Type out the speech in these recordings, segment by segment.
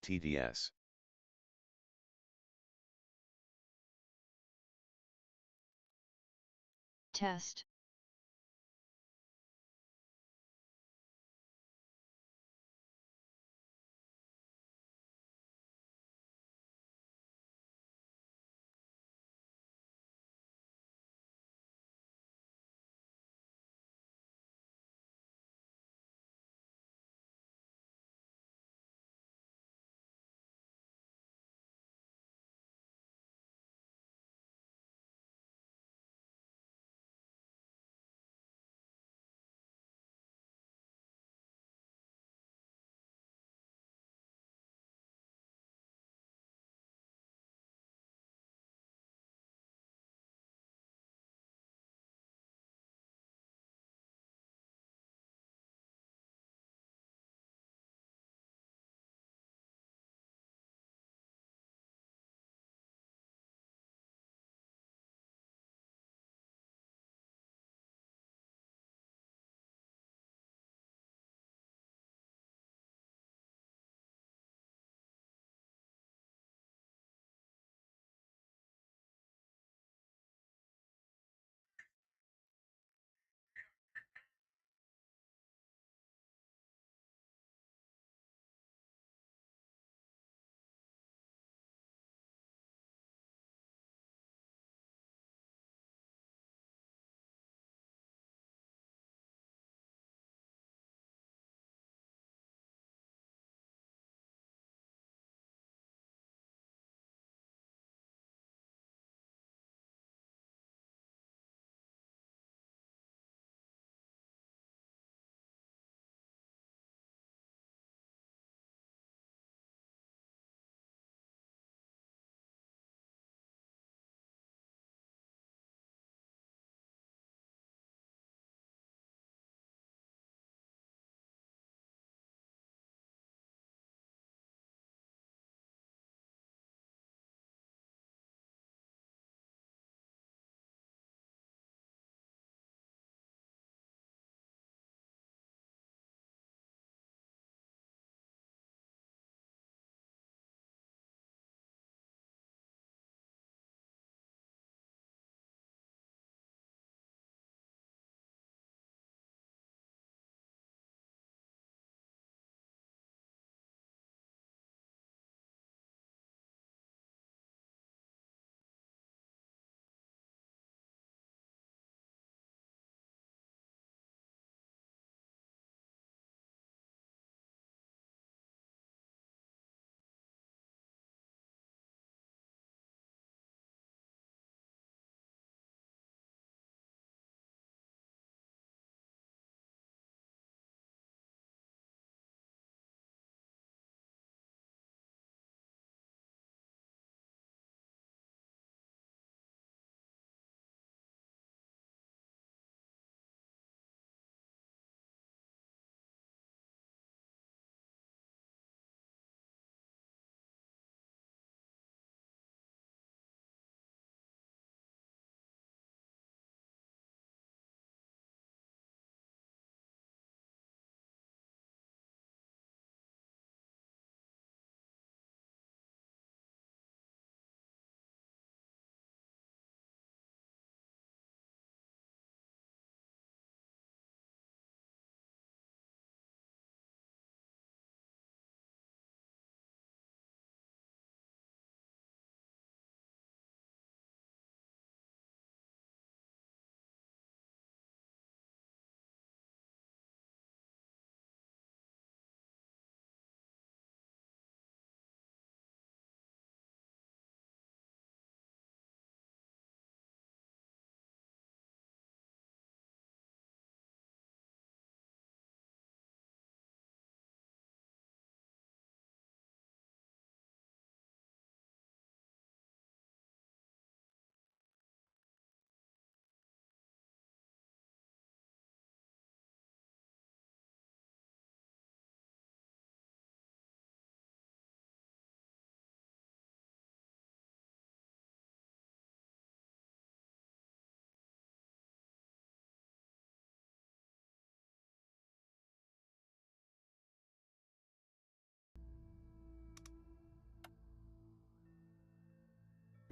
TDS. Test.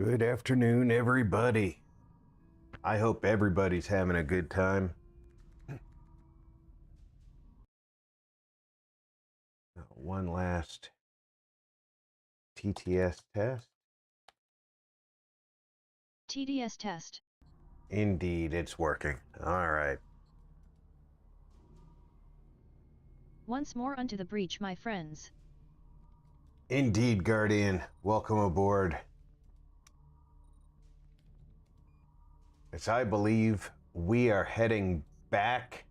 Good afternoon, everybody. I hope everybody's having a good time. One last TTS test. TDS test. Indeed, it's working. All right. Once more unto the breach, my friends. Indeed, Guardian. Welcome aboard. As I believe we are heading back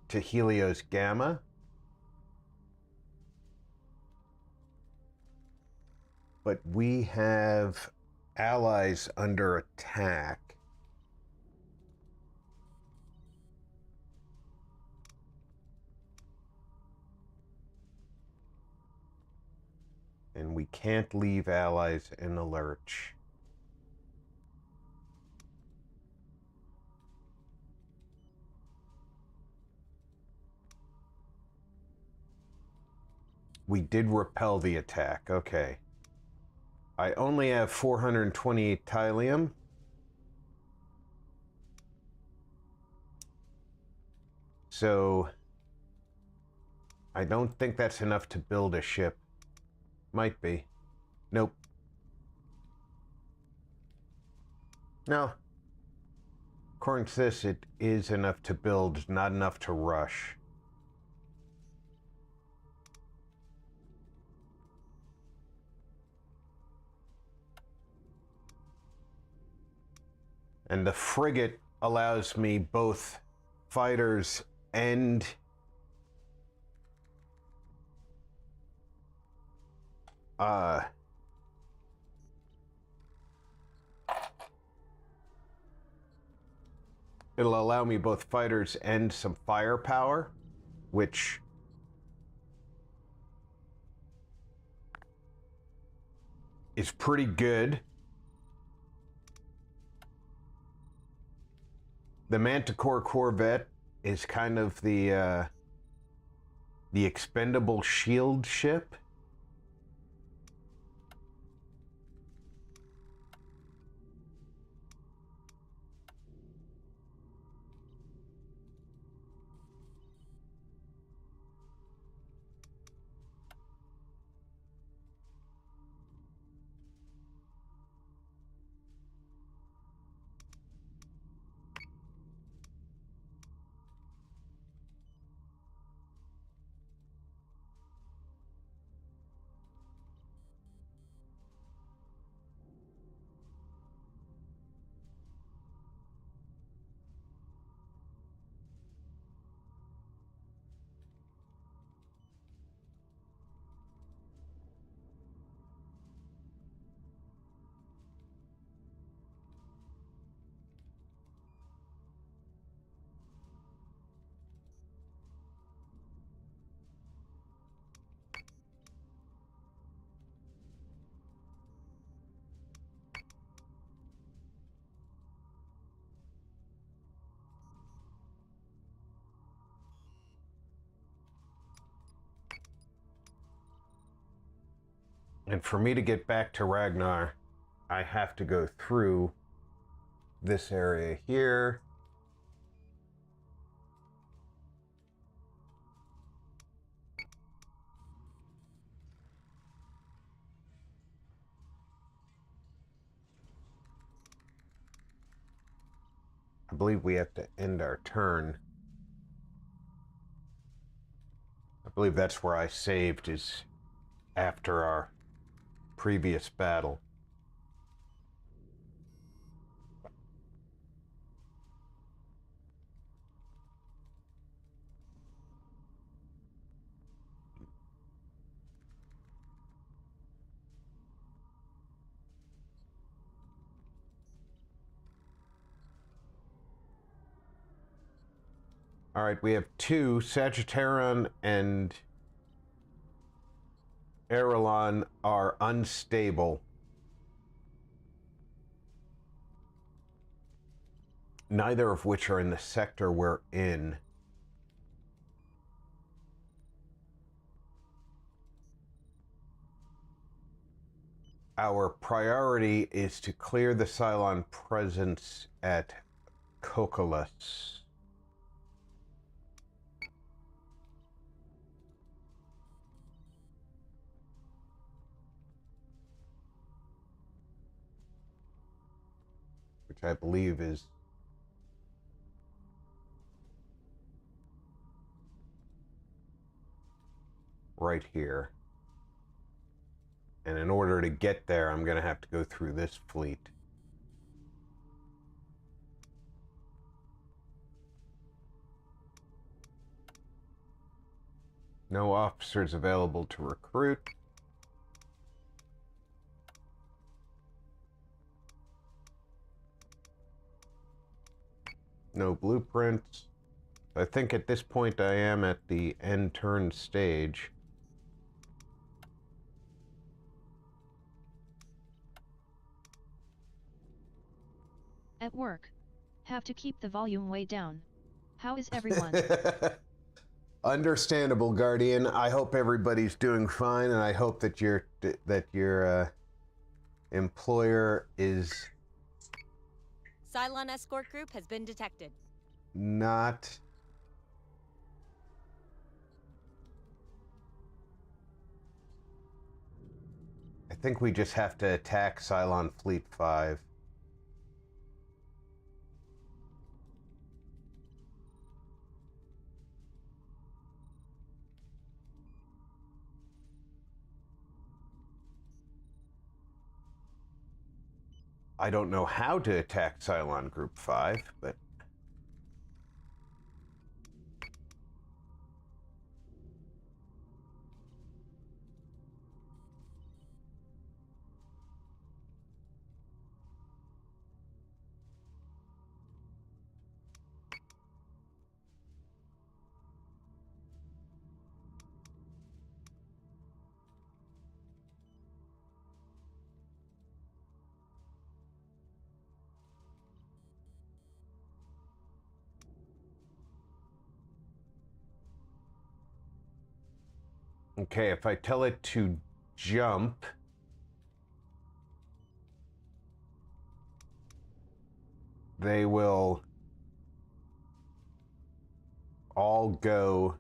to Helios Gamma. But we have allies under attack. And we can't leave allies in the lurch. We did repel the attack. Okay. I only have 428 thallium. So I don't think that's enough to build a ship. Might be. Nope. No. According to this, it is enough to build, not enough to rush. And the frigate allows me both fighters and it'll allow me both fighters and some firepower, which is pretty good. The Manticore Corvette is kind of the expendable shield ship. And for me to get back to Ragnar, I have to go through this area here. I believe we have to end our turn. I believe that's where I saved, is after our previous battle. All right, we have two. Sagittarian and Arelon are unstable. Neither of which are in the sector we're in. our priority is to clear the Cylon presence at Cocolus. Which I believe is right here. And in order to get there, I'm going to have to go through this fleet. No officers available to recruit. No blueprints. I think at this point I am at the end turn stage. At work. Have to keep the volume way down. How is everyone? Understandable, Guardian. I hope everybody's doing fine, and I hope that your employer is Cylon escort group has been detected. not. I think we just have to attack Cylon Fleet 5. I don't know how to attack Cylon Group 5, but... Okay, if I tell it to jump... they will all go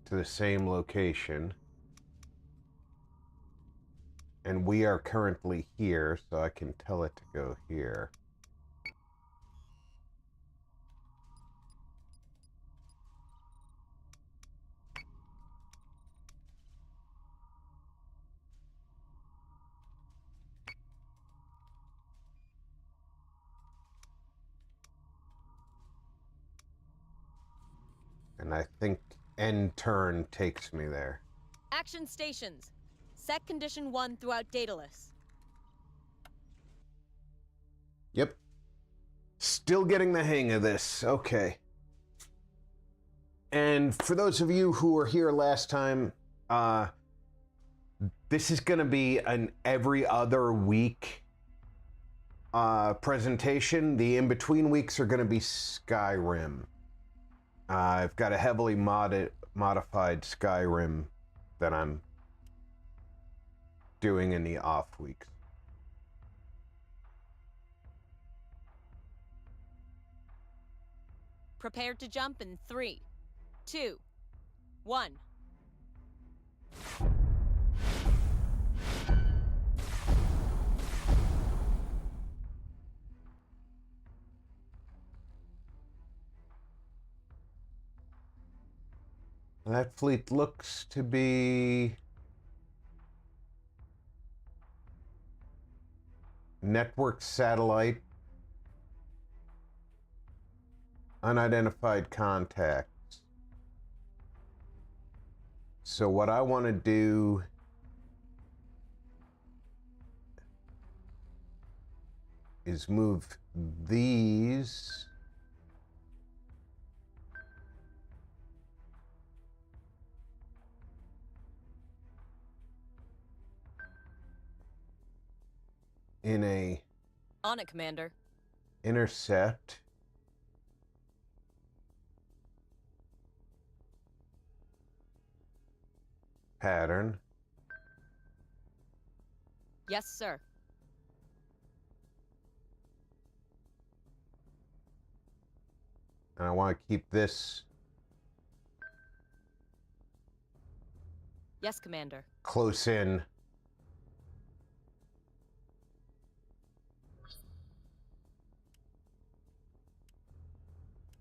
to the same location. And we are currently here, so I can tell it to go here. And I think end turn takes me there. Action stations. Set condition 1 throughout Daedalus. Yep. Still getting the hang of this. Okay. And for those of you who were here last time, this is going to be an every other week presentation. The in-between weeks are going to be Skyrim. I've got a heavily modified Skyrim that I'm doing in the off weeks. Prepare to jump in 3, 2, 1. That fleet looks to be network satellite, unidentified contacts. So what I want to do is move these in a On it, Commander. intercept. pattern. Yes, sir. And I want to keep this Yes, Commander. close in.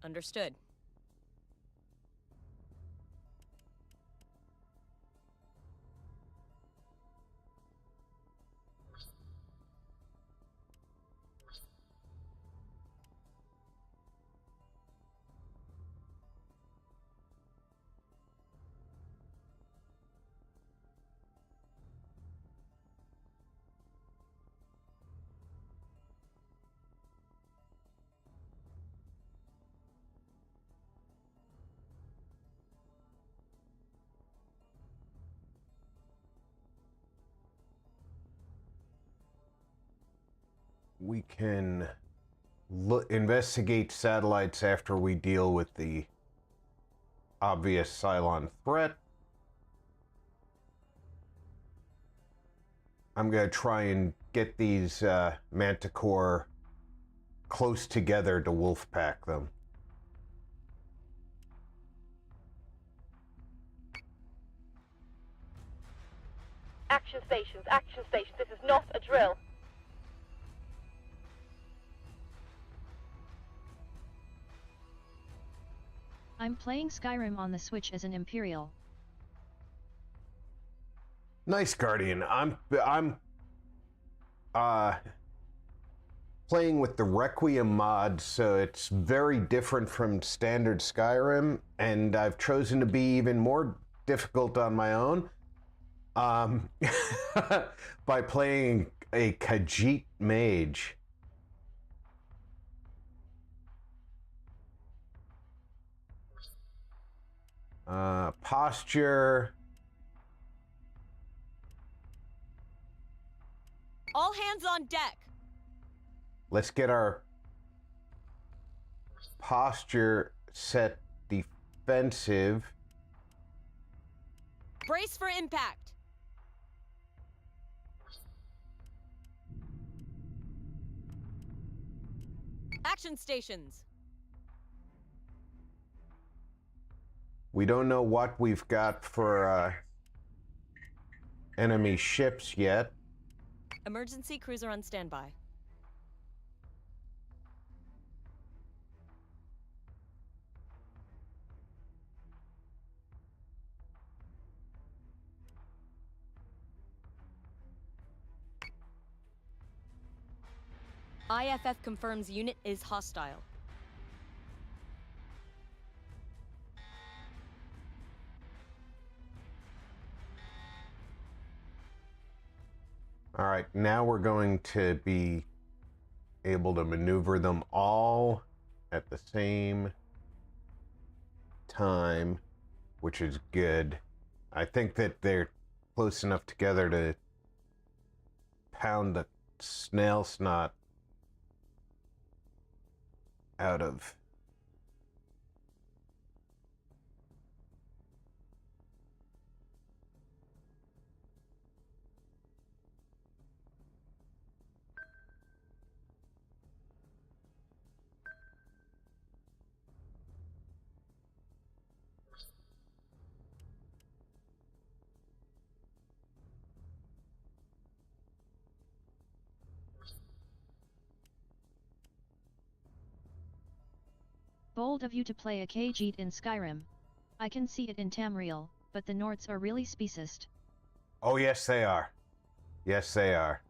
Understood. We can investigate satellites after we deal with the obvious Cylon threat. I'm going to try and get these Manticore close together to wolfpack them. Action stations, this is not a drill. I'm playing Skyrim on the Switch as an Imperial. Nice, Guardian. I'm playing with the Requiem mod, so it's very different from standard Skyrim, and I've chosen to be even more difficult on my own by playing a Khajiit mage. Posture. All hands on deck. Let's get our posture set defensive. Brace for impact. Action stations. We don't know what we've got for enemy ships yet. Emergency cruiser on standby. IFF confirms unit is hostile. All right, now we're going to be able to maneuver them all at the same time, which is good. I think that they're close enough together to pound the snail snot out of. Bold of you to play a Khajiit in Skyrim. I can see it in Tamriel, but the Nords are really speciest. Oh, yes, they are. Yes, they are.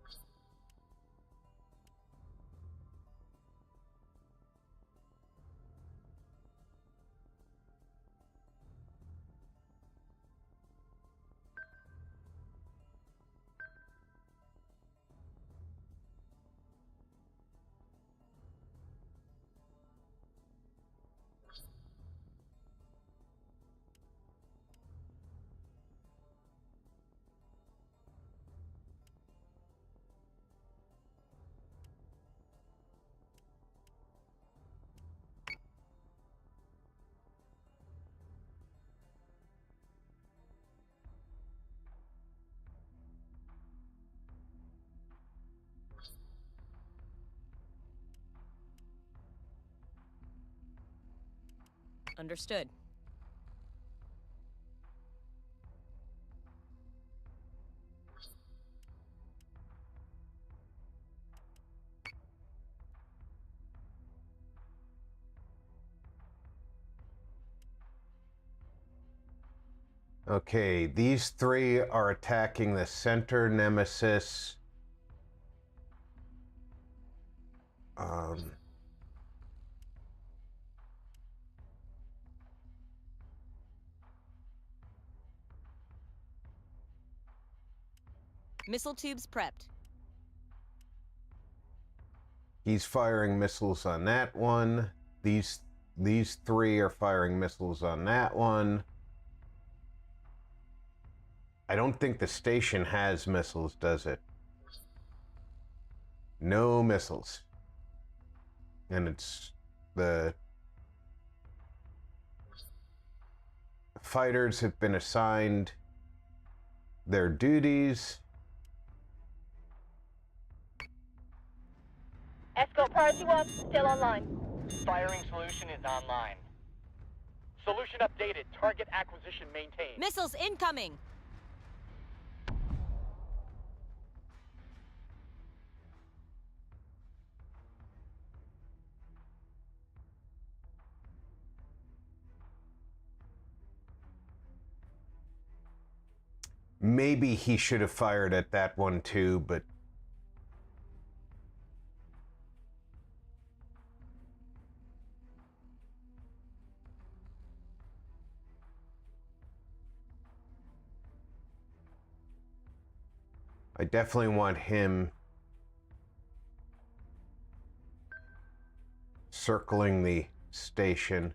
Understood. Okay, these three are attacking the center nemesis. Missile tubes prepped. He's firing missiles on that one. These three are firing missiles on that one. I don't think the station has missiles, does it? No missiles. And it's the fighters have been assigned their duties. Escort priority 1 still online. Firing solution is online. Solution updated. Target acquisition maintained. Missiles incoming! Maybe he should have fired at that one too, but I definitely want him circling the station.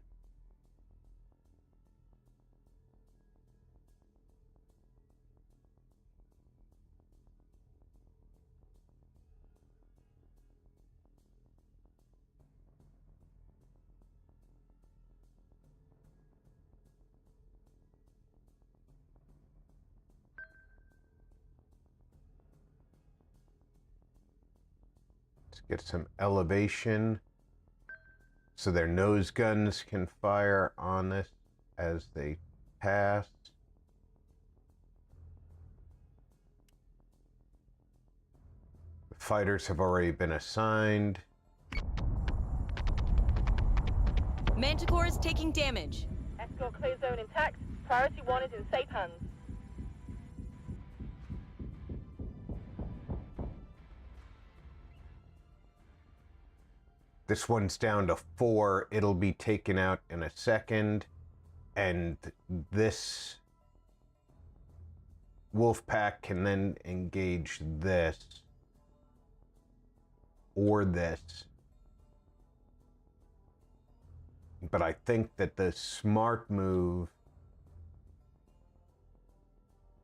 Get some elevation so their nose guns can fire on this as they pass. The fighters have already been assigned. Manticore is taking damage. Escort clear zone intact. Priority 1 is in safe hands. This one's down to 4. It'll be taken out in a second. And this wolf pack can then engage this or this. But I think that the smart move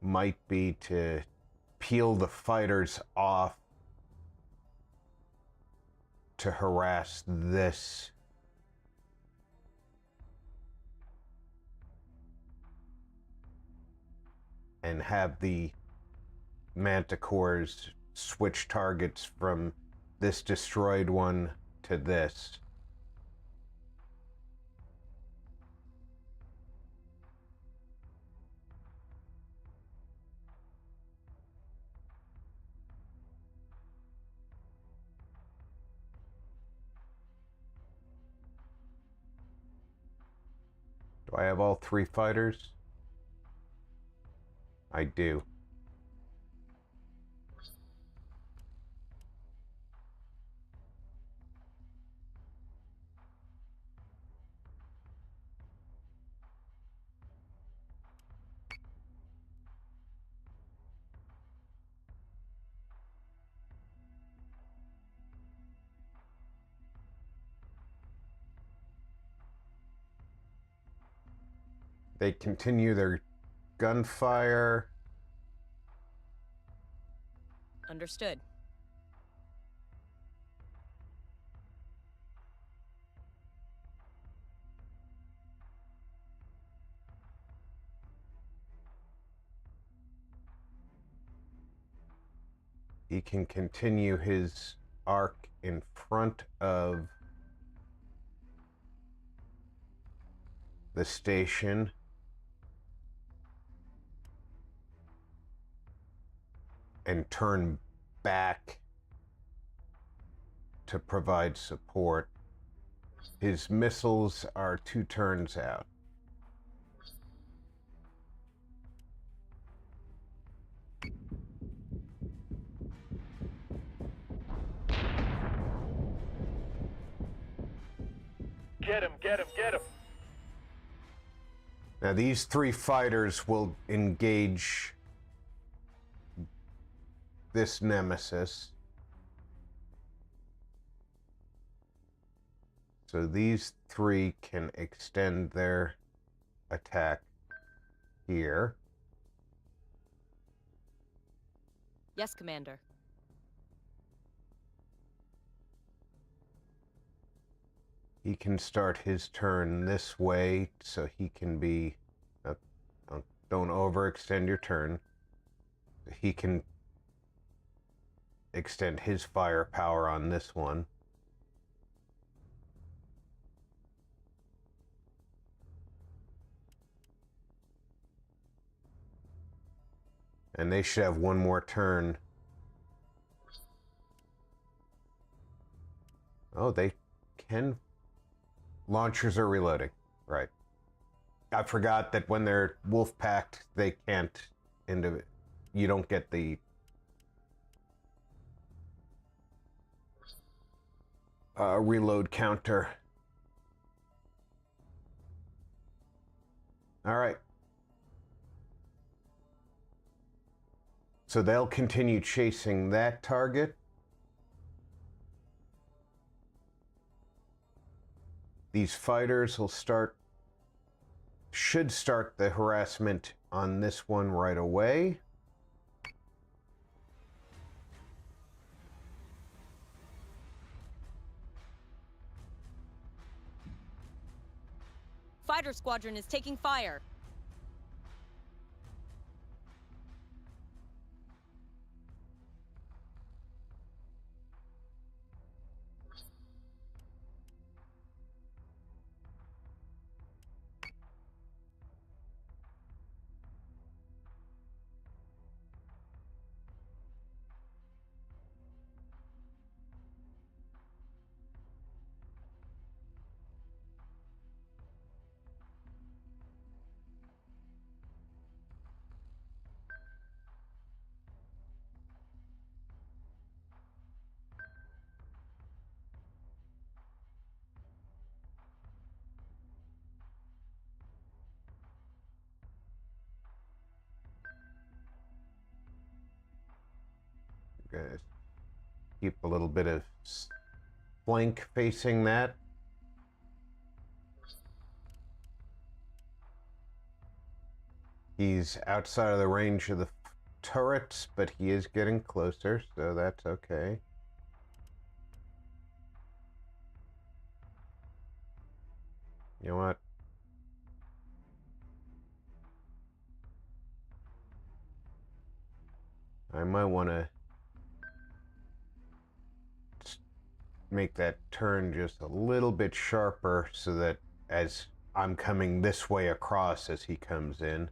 might be to peel the fighters off to harass this. And have the manticores switch targets from this destroyed one to this. Do I have all 3 fighters? I do. They continue their gunfire. Understood. He can continue his arc in front of the station. And turn back to provide support. His missiles are 2 turns out. Get him, get him, get him! Now these 3 fighters will engage this nemesis. So these 3 can extend their attack here. Yes, Commander. He can start his turn this way, so he can be... don't overextend your turn. He can extend his firepower on this one. And they should have 1 more turn. Oh, they can... Launchers are reloading. Right. I forgot that when they're wolf-packed, they can't... You don't get the... reload counter. All right. So they'll continue chasing that target. These fighters will should start the harassment on this one right away. Fighter squadron is taking fire. Guys, keep a little bit of flank facing that. He's outside of the range of the turrets, but he is getting closer, so that's okay. You know what? I might want to make that turn just a little bit sharper so that as I'm coming this way across as he comes in.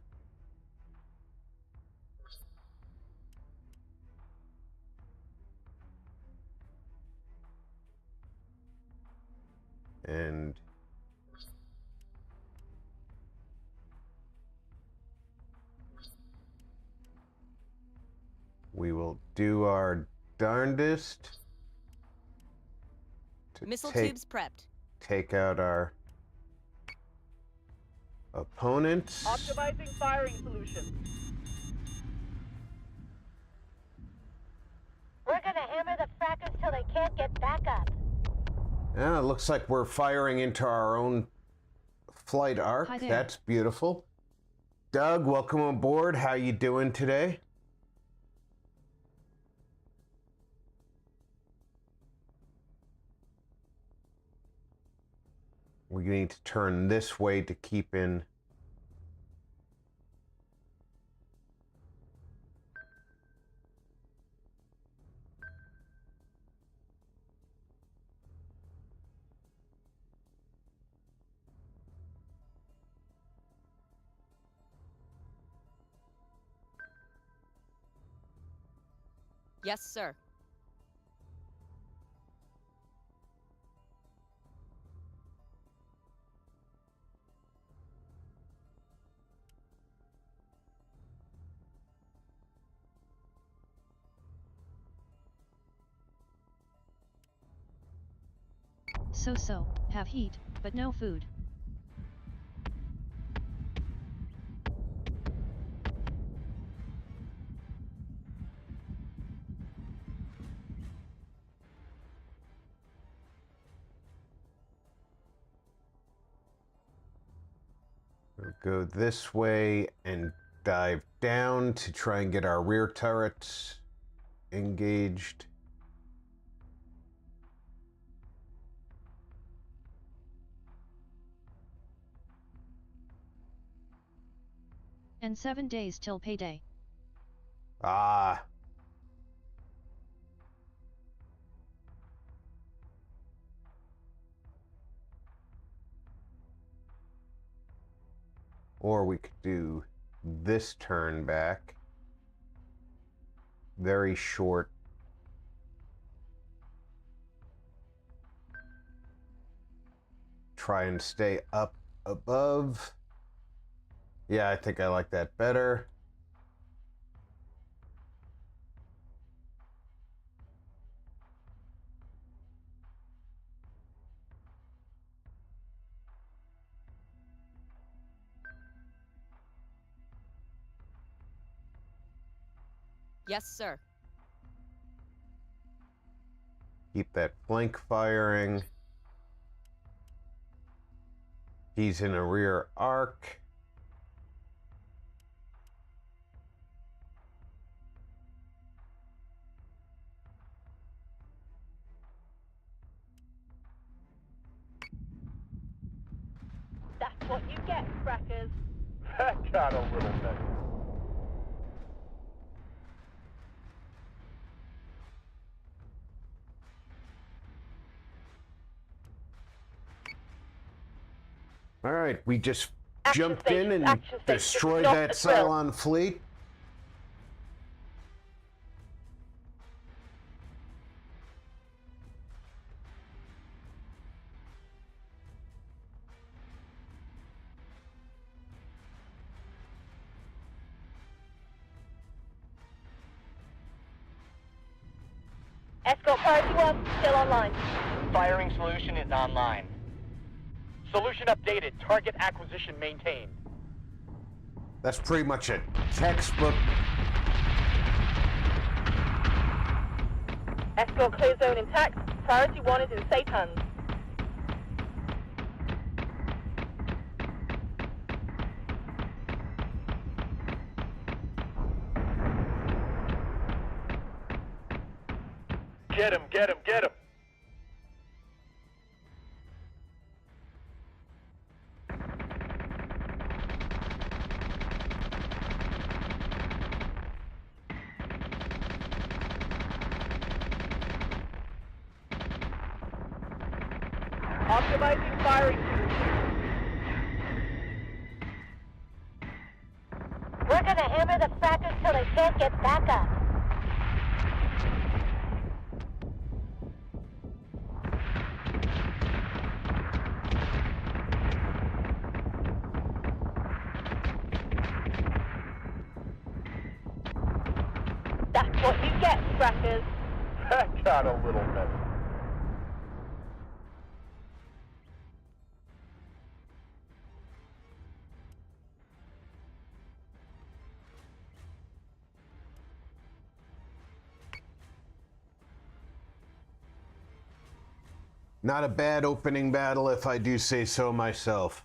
And we will do our darndest to Missile tubes prepped. take out our opponents. Optimizing firing solution. We're gonna hammer the frackers till they can't get back up. Yeah, it looks like we're firing into our own flight arc. Hi there. That's beautiful. Doug, welcome aboard. How you doing today? We need to turn this way to keep in. Yes, sir. So, have heat, but no food. We'll go this way and dive down to try and get our rear turrets engaged. And 7 days till payday. Ah. Or we could do this turn back. Very short. Try and stay up above. Yeah, I think I like that better. Yes, sir. Keep that flank firing. He's in a rear arc. That's what you get, frackers. That got a little messy. All right, we just Action jumped in station, and action station. destroyed Not that a drill. Cylon fleet. Escort priority 1, still online. Firing solution is online. Solution updated. Target acquisition maintained. That's pretty much a textbook. Escort clear zone intact. Priority 1 is in safe hands. Get him, get him, get him! Optimizing firing. We're gonna hammer the frackers till they can't get back up. That's what you get, frackers. That got a little messy. Not a bad opening battle, if I do say so myself.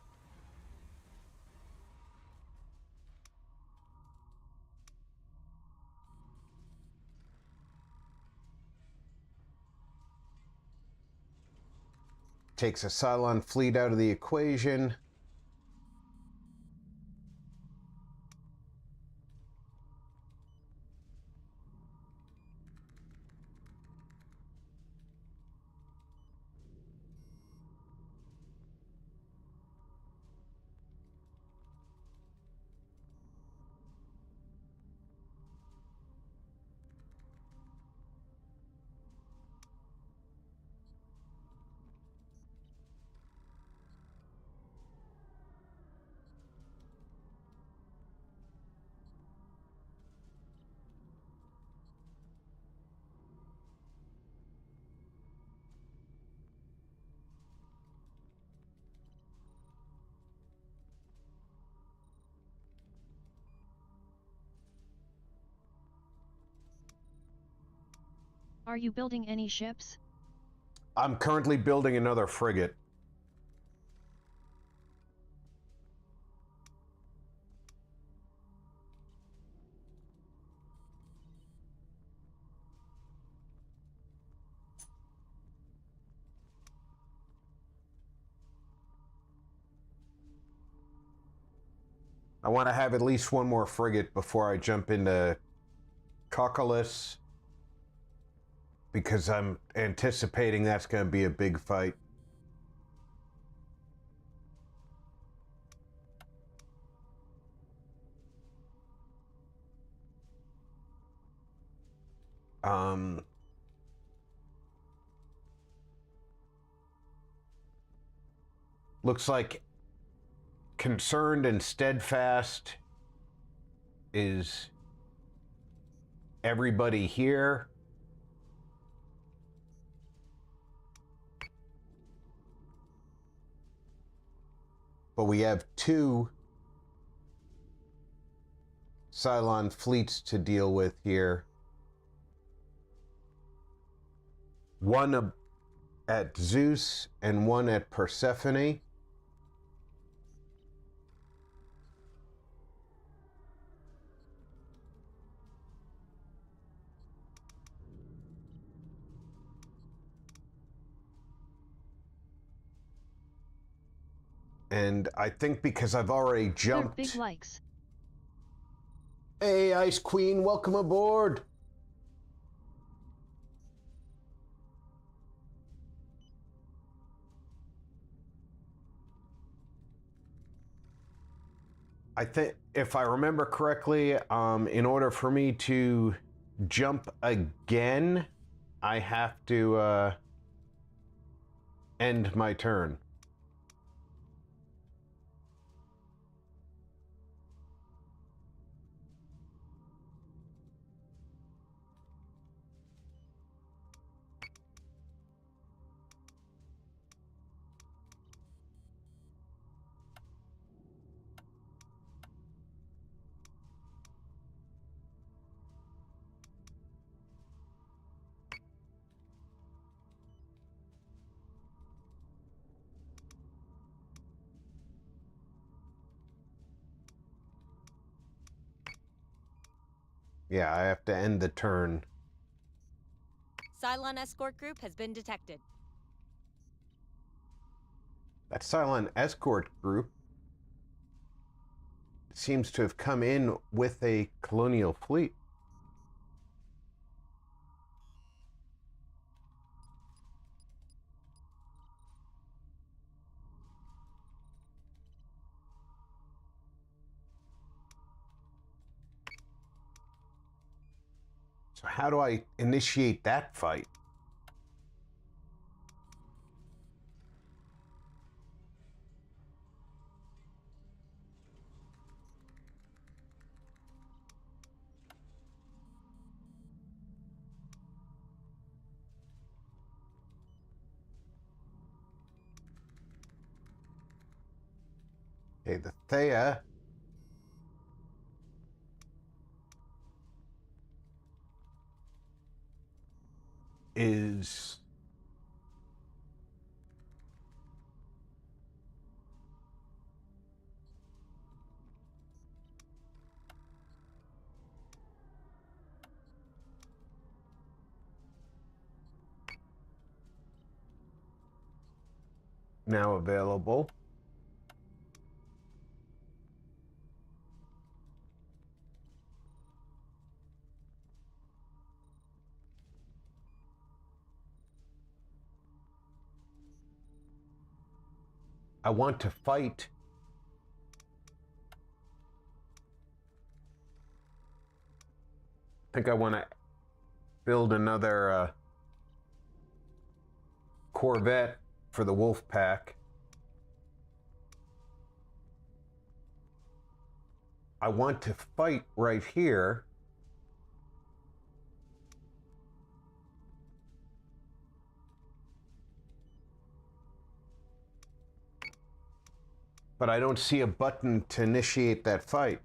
Takes a Cylon fleet out of the equation. Are you building any ships? I'm currently building another frigate. I want to have at least one more frigate before I jump into Coccolus, because I'm anticipating that's going to be a big fight. Looks like Concerned and Steadfast is everybody here. But we have 2 Cylon fleets to deal with here. One at Zeus and one at Persephone. And I think because I've already jumped... Big likes. Hey, Ice Queen, welcome aboard! I think, if I remember correctly, in order for me to jump again, I have to end my turn. Yeah, I have to end the turn. Cylon escort group has been detected. That Cylon escort group seems to have come in with a colonial fleet. So how do I initiate that fight? Okay, the Thea is now available. I want to fight. I think I want to build another Corvette for the Wolf Pack. I want to fight right here. But I don't see a button to initiate that fight.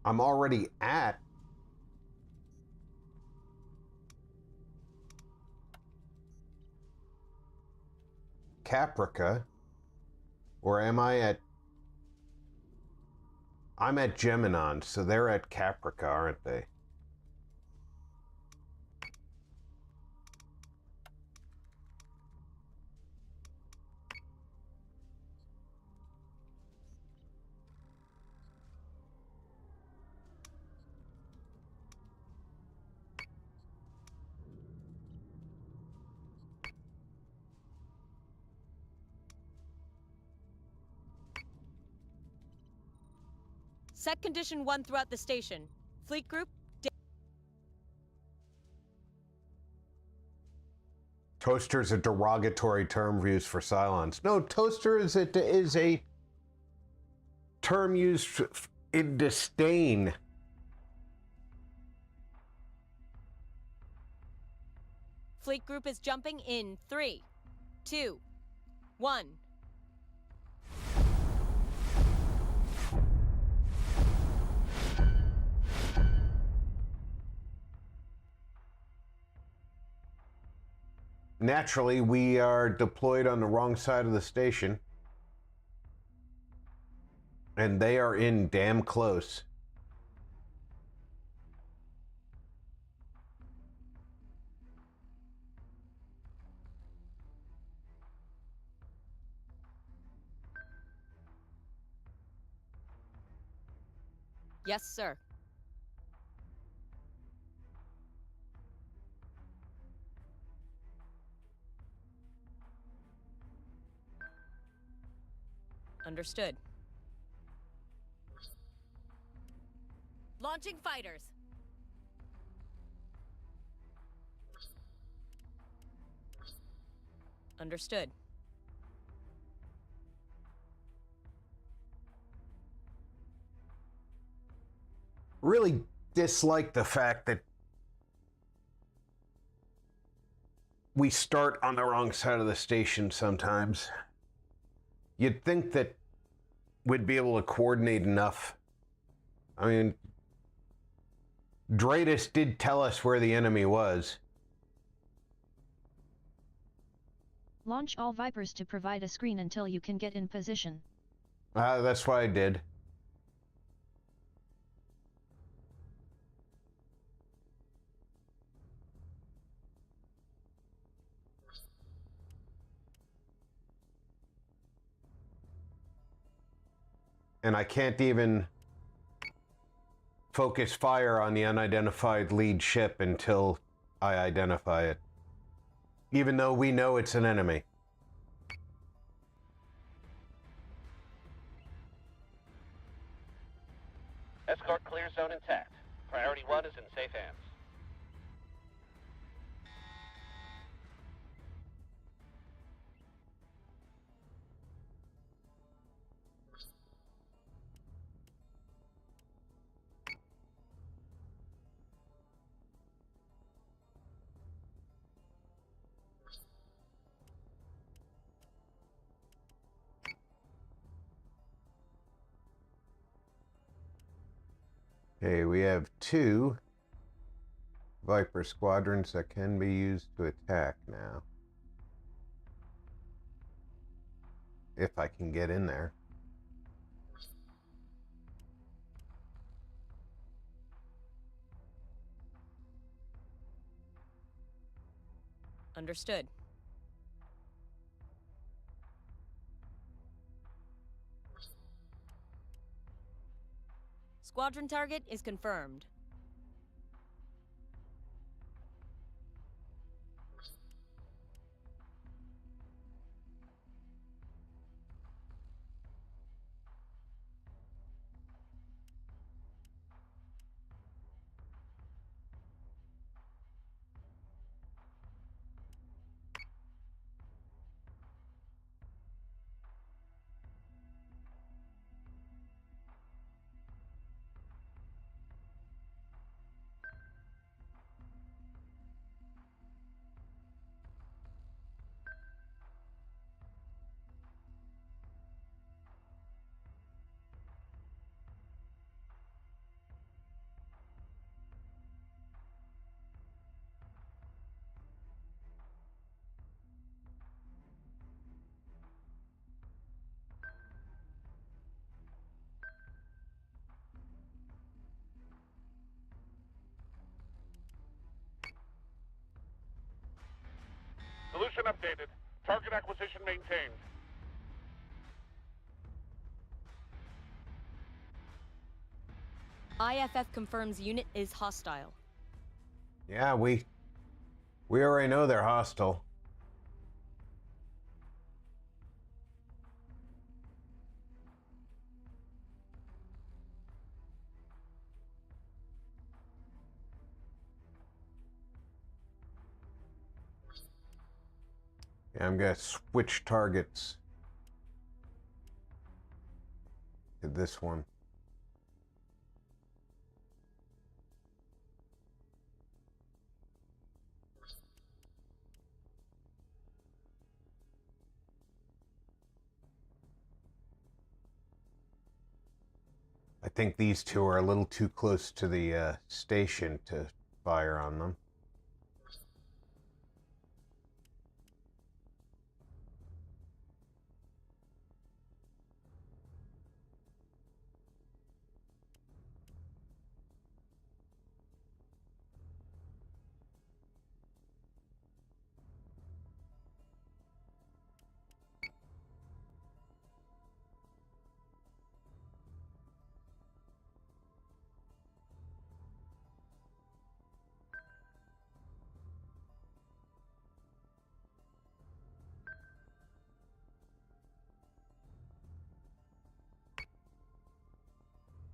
I'm already at Caprica. Or am I at... I'm at Geminon, so they're at Caprica, aren't they? Set condition 1 throughout the station. Fleet group, Toaster is a derogatory term used for Cylons. No, toaster is a term used in disdain. fleet group is jumping in 3, 2, 1. Naturally, we are deployed on the wrong side of the station. And they are in damn close. Yes, sir. Understood. Launching fighters. Understood. Really dislike the fact that we start on the wrong side of the station sometimes. You'd think that we'd be able to coordinate enough. I mean, Dratus did tell us where the enemy was. Launch all Vipers to provide a screen until you can get in position. That's what I did. And I can't even focus fire on the unidentified lead ship until I identify it. Even though we know it's an enemy. Escort clear zone intact. Priority 1 is in safe hands. Okay, we have 2 Viper squadrons that can be used to attack now. If I can get in there. Understood. Squadron target is confirmed. updated. Target acquisition maintained. IFF confirms unit is hostile. Yeah, we already know they're hostile. Yeah, I'm gonna switch targets to this one. I think these two are a little too close to the station to fire on them.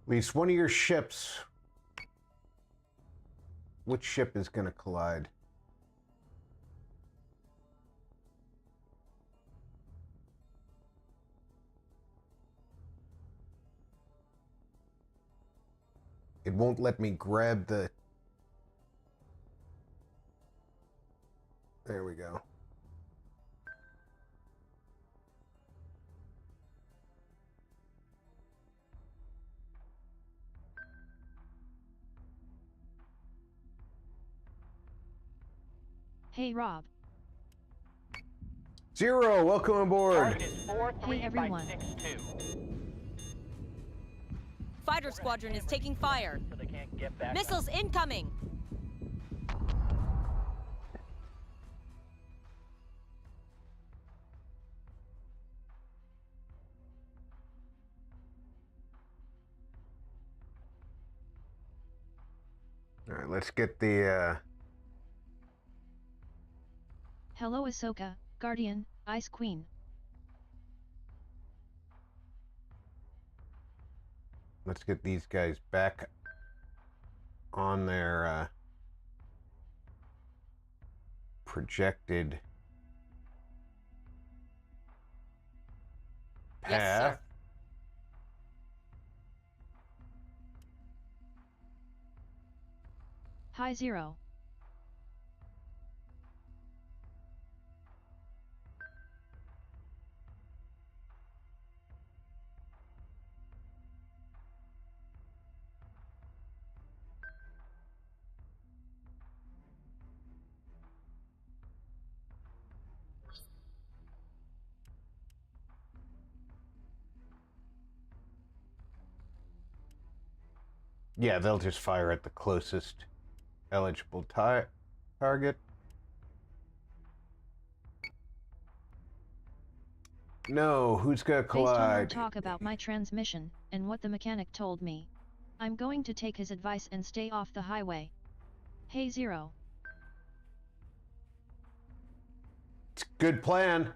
At least one of your ships. Which ship is going to collide? It won't let me grab the... There we go. Hey Rob. Zero, welcome aboard. Target is 43 Hey, by everyone. 62. Fighter squadron is taking fire. So they can't get back. Missiles incoming. All right, let's get the... Hello Ahsoka, Guardian, Ice Queen. Let's get these guys back on their projected path. Yes, sir. Hi Zero. Yeah, they'll just fire at the closest eligible target. No, who's gonna Based on our collide? talk about my transmission, and what the mechanic told me, I'm going to take his advice and stay off the highway. Hey Zero. It's a good plan.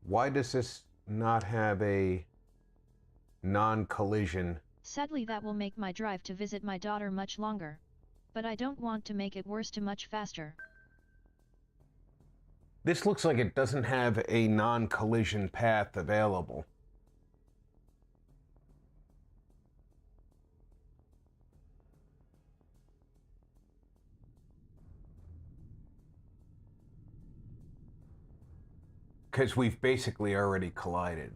Why does this not have a non-collision? Sadly that will make my drive to visit my daughter much longer. But I don't want to make it worse too much faster. This looks like it doesn't have a non-collision path available. Because we've basically already collided.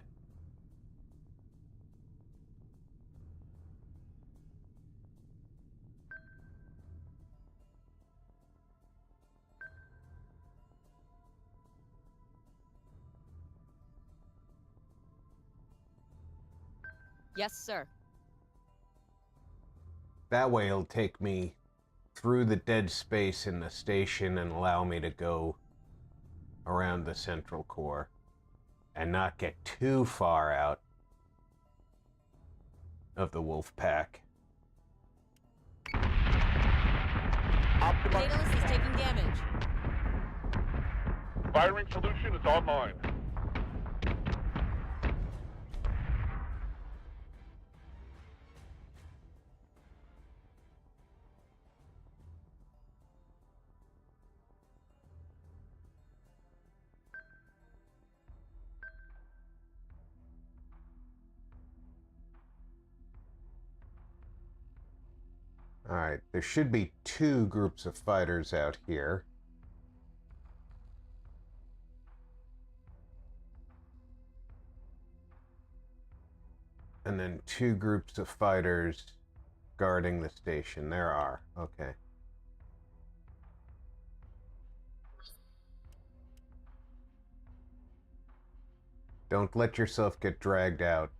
Yes, sir. That way it'll take me through the dead space in the station and allow me to go around the central core and not get too far out of the wolf pack. Optimize. Daedalus is taking damage. Firing solution is online. Alright, there should be 2 groups of fighters out here. And then 2 groups of fighters guarding the station. There are. Okay. Don't let yourself get dragged out.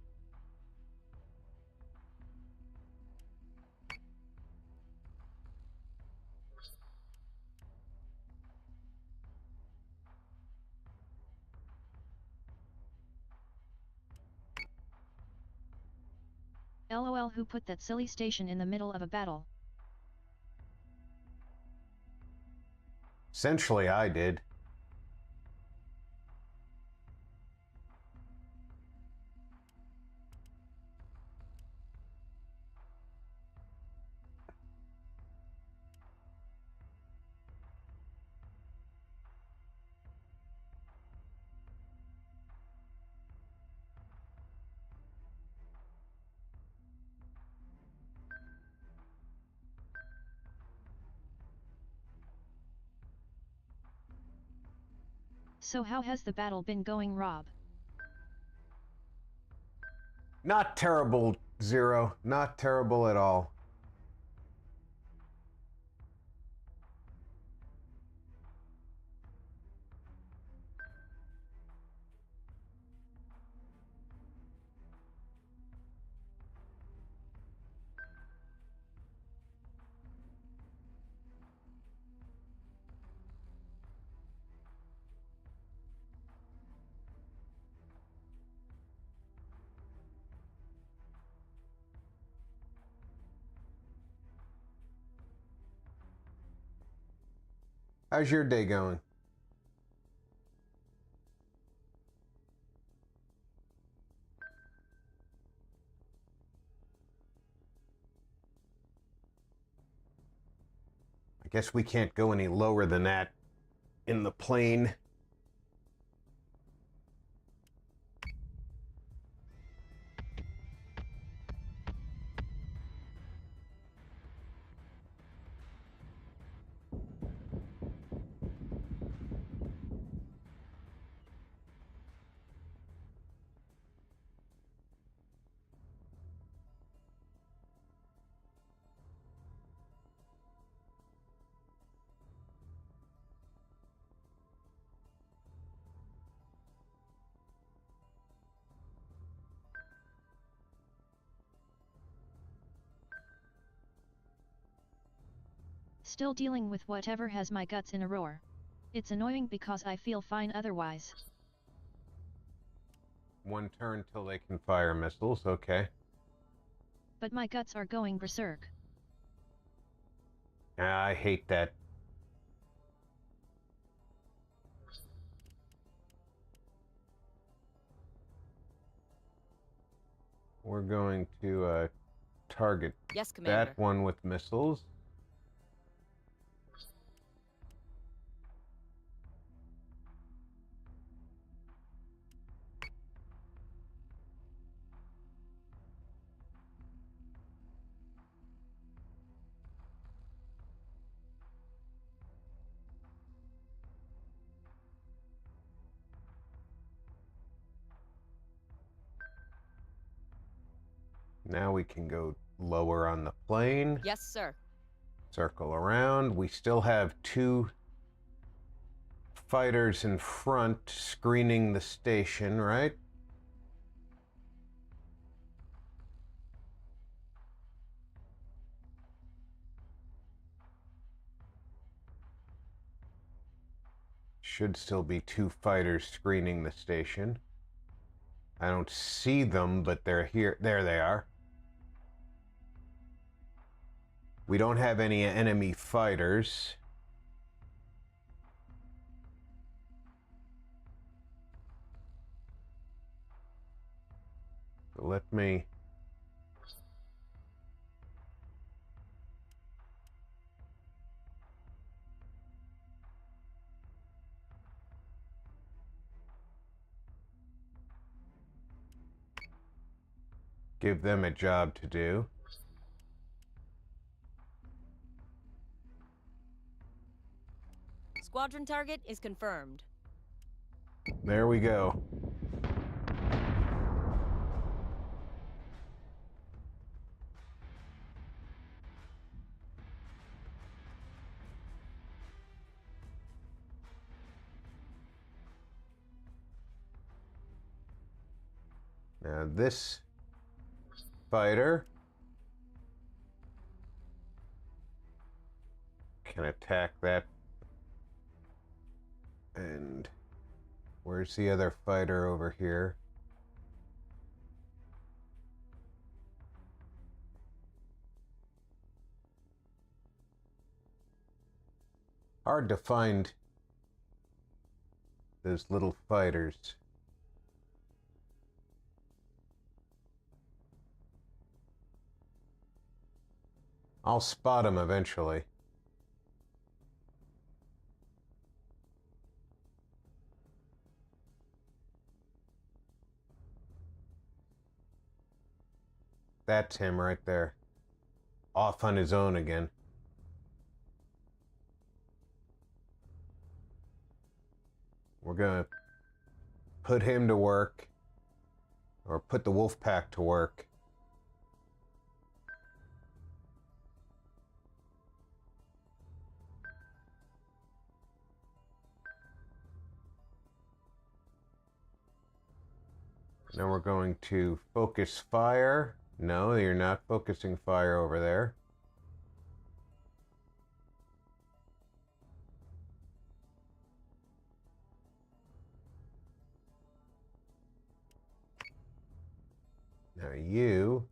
LOL, who put that silly station in the middle of a battle? Essentially, I did. So how has the battle been going, Rob? Not terrible, Zero. Not terrible at all. How's your day going? I guess we can't go any lower than that in the plane. Still dealing with whatever has my guts in a roar. It's annoying because I feel fine otherwise. 1 turn till they can fire missiles, okay. But my guts are going berserk. I hate that. We're going to target Yes, Commander. that one with missiles. Now we can go lower on the plane. Yes, sir. Circle around. We still have 2 fighters in front screening the station, right? should still be 2 fighters screening the station. I don't see them, but they're here. There they are. We don't have any enemy fighters. So let me... give them a job to do. Squadron target is confirmed. There we go. Now this fighter can attack that. And where's the other fighter over here? Hard to find those little fighters. I'll spot them eventually. That's him right there. Off on his own again. We're gonna put him to work. Or put the wolf pack to work. Now we're going to focus fire. No, you're not focusing fire over there. Now you.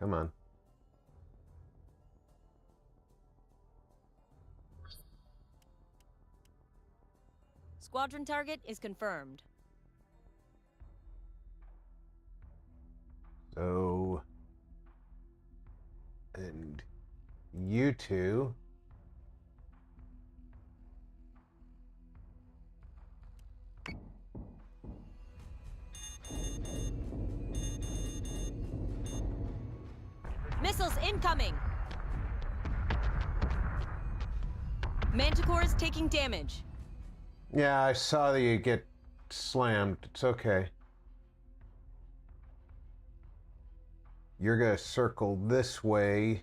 Come on. Squadron target is confirmed. So, and you two. Missiles incoming! Manticore is taking damage. Yeah, I saw that you get slammed. It's okay. You're gonna circle this way.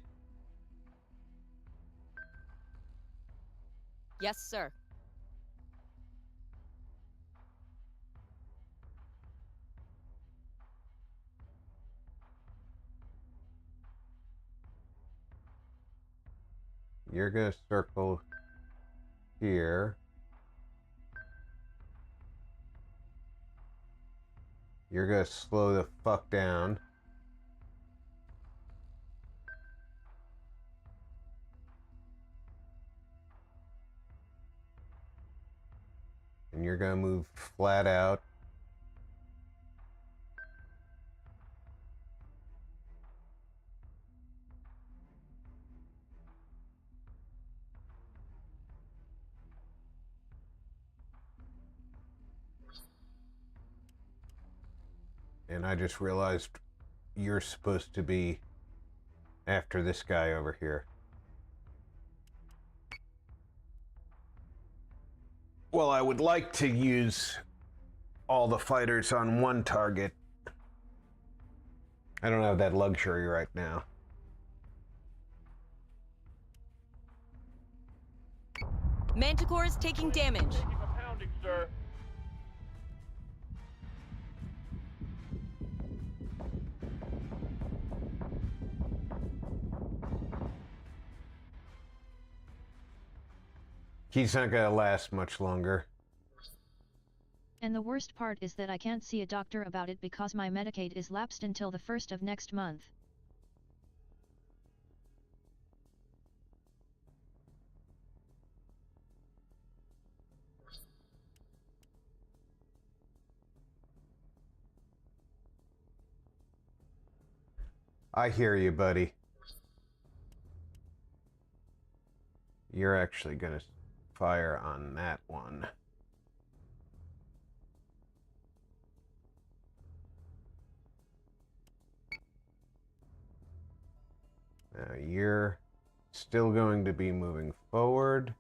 Yes, sir. You're gonna circle here. You're gonna slow the fuck down. And you're gonna move flat out. And I just realized you're supposed to be after this guy over here. Well, I would like to use all the fighters on one target. I don't have that luxury right now. Manticore is taking damage. Keep a pounding, sir. He's not gonna last much longer. And the worst part is that I can't see a doctor about it because my Medicaid is lapsed until the 1st of next month. I hear you, buddy. You're actually gonna fire on that one. Now you're still going to be moving forward.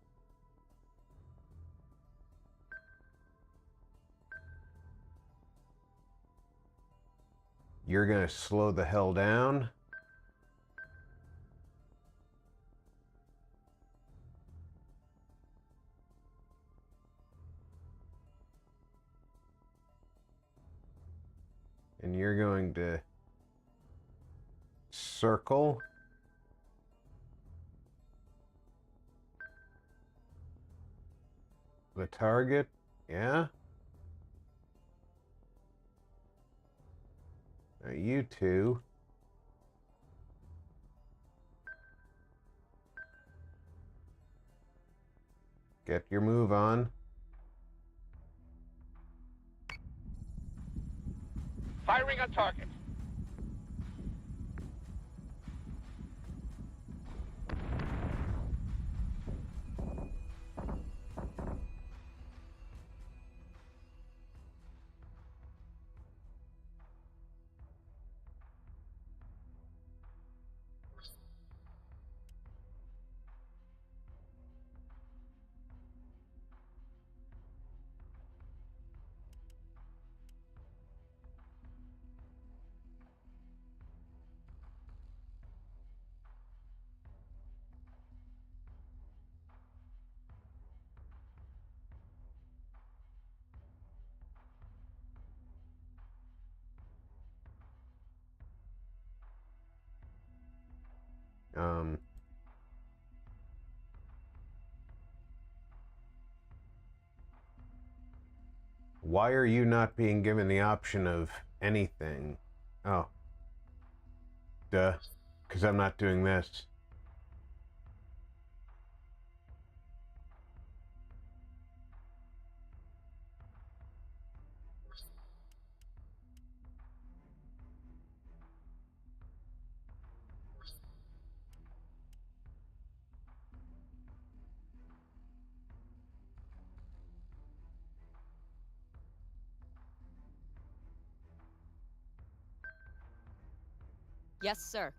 You're gonna slow the hell down. And you're going to circle. The target, yeah. Now you two. Get your move on. Firing on target. Why are you not being given the option of anything? Oh. Duh. Because I'm not doing this. Yes, sir.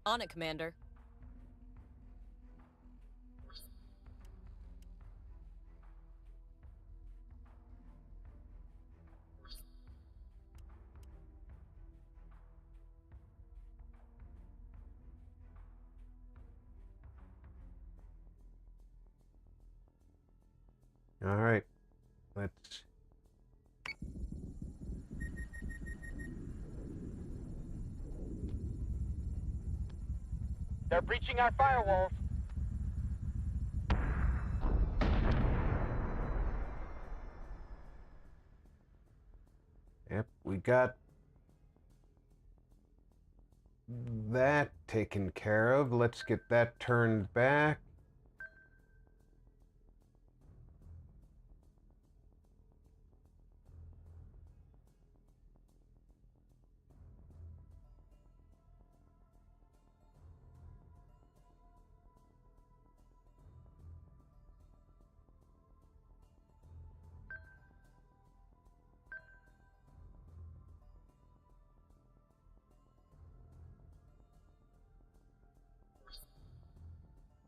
On it, Commander. All right. Let's... They're breaching our firewalls. Yep, we got that taken care of. Let's get that turned back.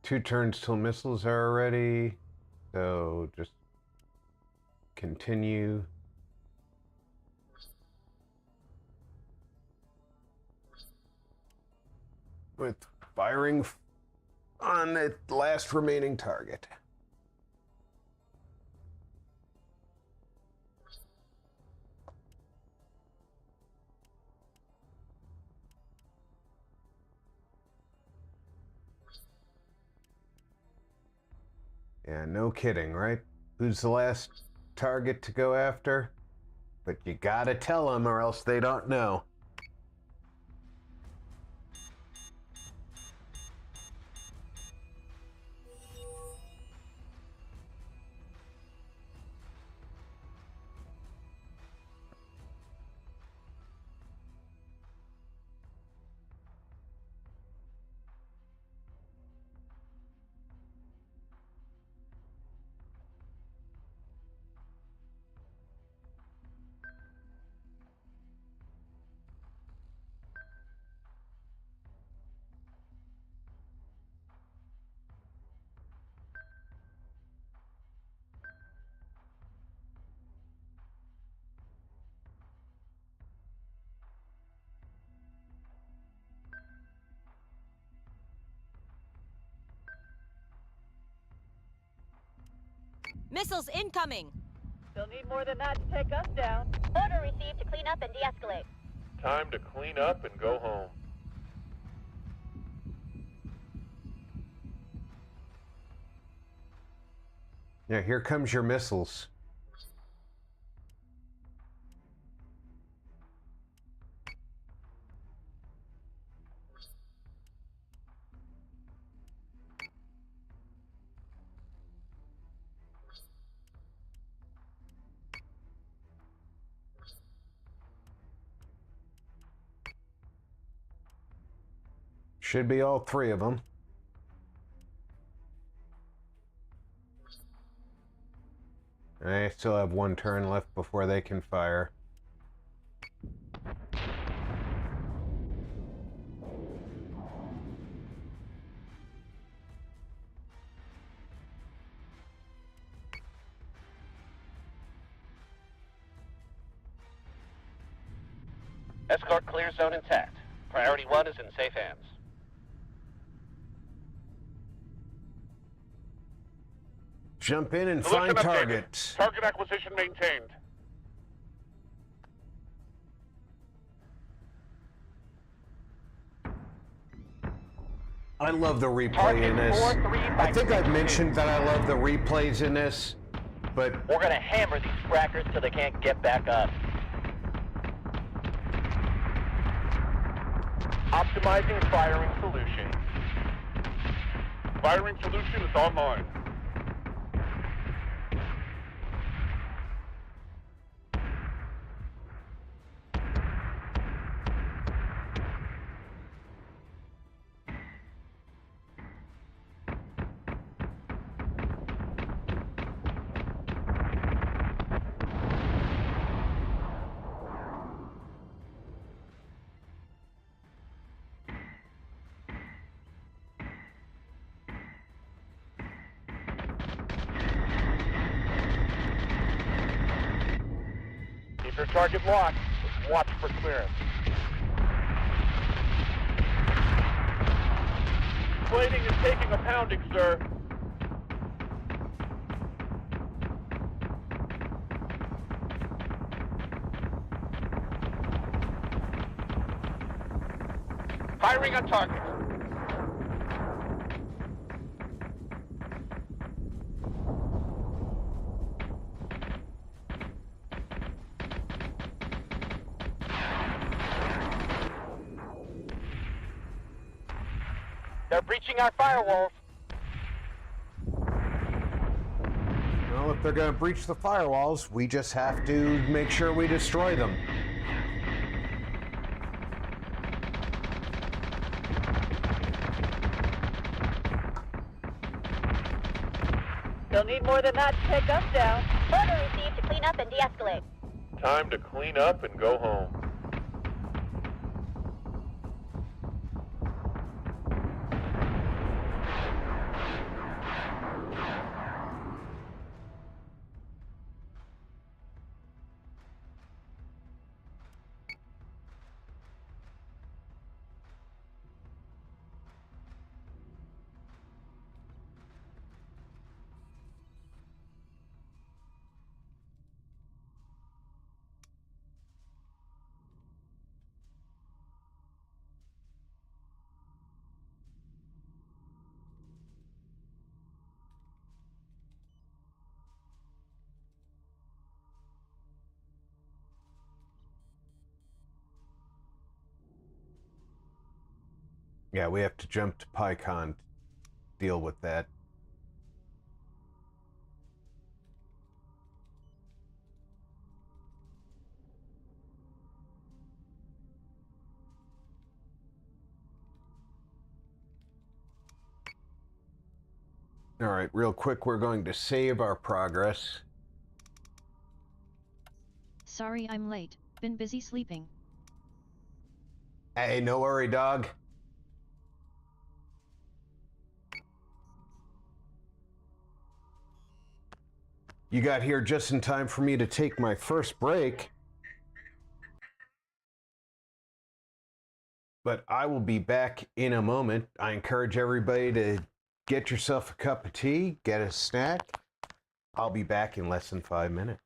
Two turns till missiles are ready. So just continue. With firing on the last remaining target. Yeah, no kidding, right? Who's the last target to go after? But you gotta tell them or else they don't know. Missiles incoming! They'll need more than that to take us down. Order received to clean up and de-escalate. Time to clean up and go home. Yeah, here comes your missiles. Should be all three of them. I still have one turn left before they can fire. Escort clear zone intact. Priority 1 is in safe hands. Jump in and Solution find updated. targets. Target acquisition maintained. I love the replay Target in this. 4-3 by I think I've 6-2. mentioned that I love the replays in this, but We're gonna hammer these frackers till they can't get back up. Optimizing firing solution. Firing solution is online. Keep your target locked. Just watch for clearance. Plating is taking a pounding, sir. Firing on target. They're breaching our firewalls. well, if they're going to breach the firewalls, we just have to make sure we destroy them. They'll need more than that to take us down. Order received to clean up and de-escalate. Time to clean up and go home. Yeah, we have to jump to PyCon to deal with that. All right, real quick, we're going to save our progress. Sorry I'm late, been busy sleeping. Hey, no worry, dog. You got here just in time for me to take my first break. But I will be back in a moment. I encourage everybody to get yourself a cup of tea, get a snack. I'll be back in less than 5 minutes.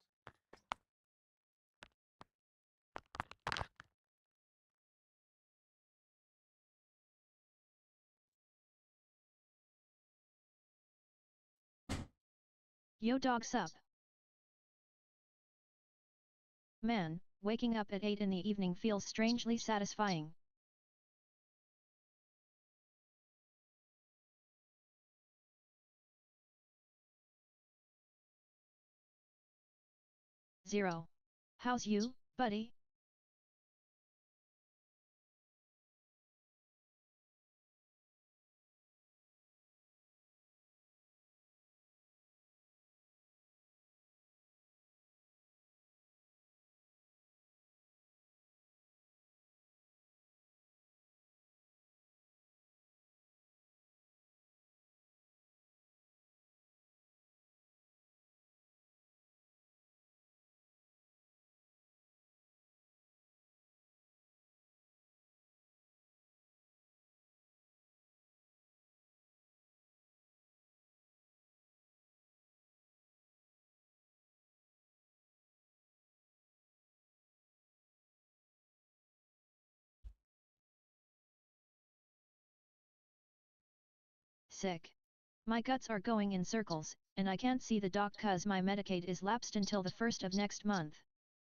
Yo dog sup. Man, waking up at 8 in the evening feels strangely satisfying. Zero. How's you, buddy? Sick. My guts are going in circles, and I can't see the doc cause my Medicaid is lapsed until the 1st of next month.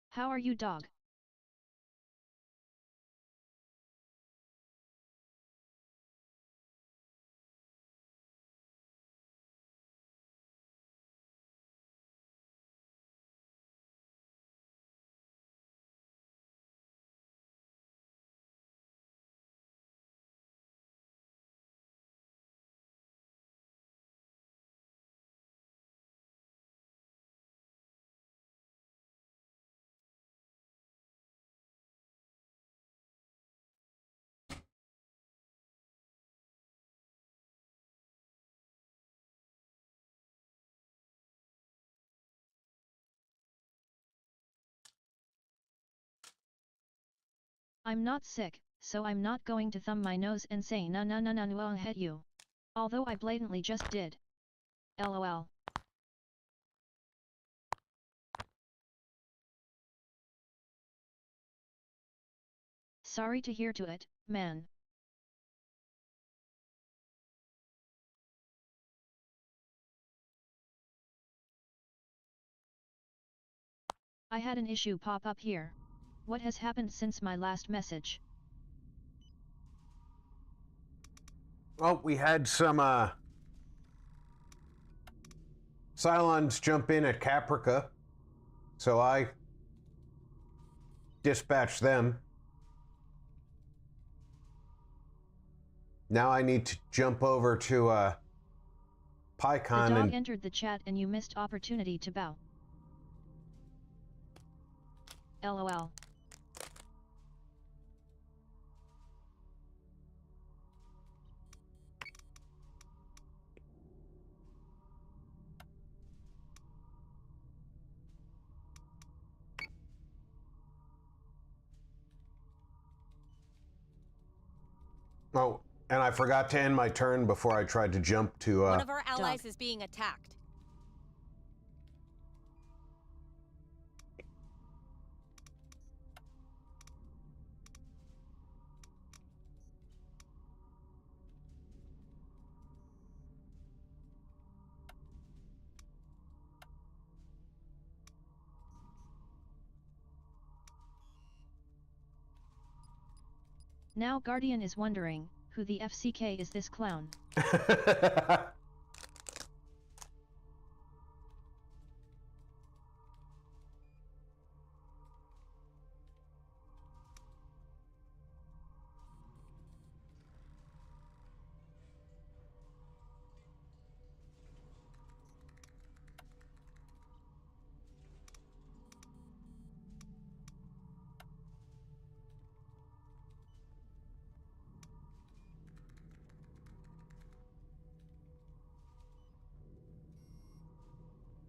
How are you dog? I'm not sick, so I'm not going to thumb my nose and say na na na na na at you. Although I blatantly just did. LOL. Sorry to hear to it, man. I had an issue pop up here. What has happened since my last message? Well, we had some Cylons jump in at Caprica, so I dispatched them. Now I need to jump over to The PyCon dog and entered the chat and you missed opportunity to bow. LOL. oh, and I forgot to end my turn before I tried to jump to One of our allies is being attacked. Now Guardian is wondering, Who the FCK is this clown?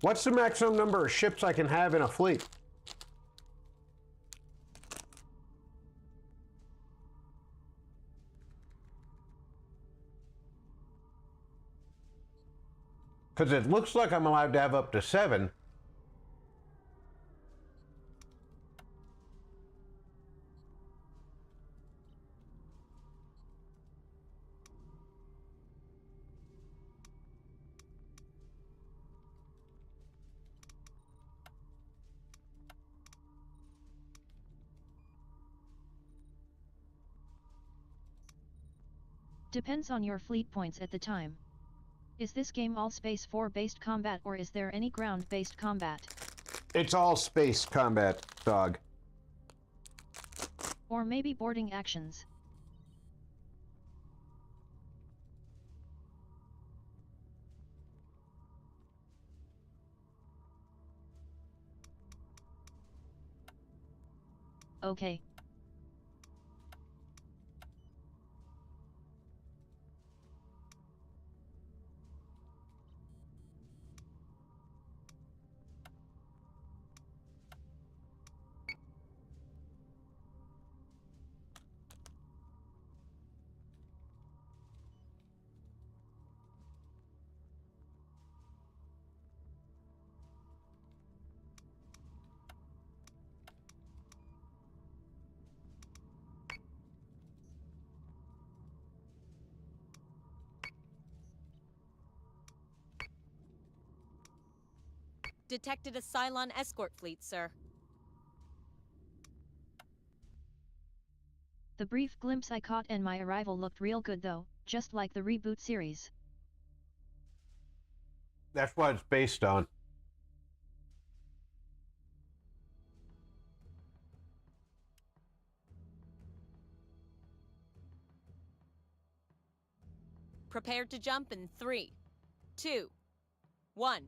What's the maximum number of ships I can have in a fleet? Because it looks like I'm allowed to have up to 7. Depends on your fleet points at the time. Is this game all Space 4 based combat or is there any ground based combat? It's all space combat, dog. Or maybe boarding actions. Okay. Detected a Cylon escort fleet, sir. The brief glimpse I caught and my arrival looked real good though, just like the reboot series. That's what it's based on. Prepared to jump in 3, 2, 1.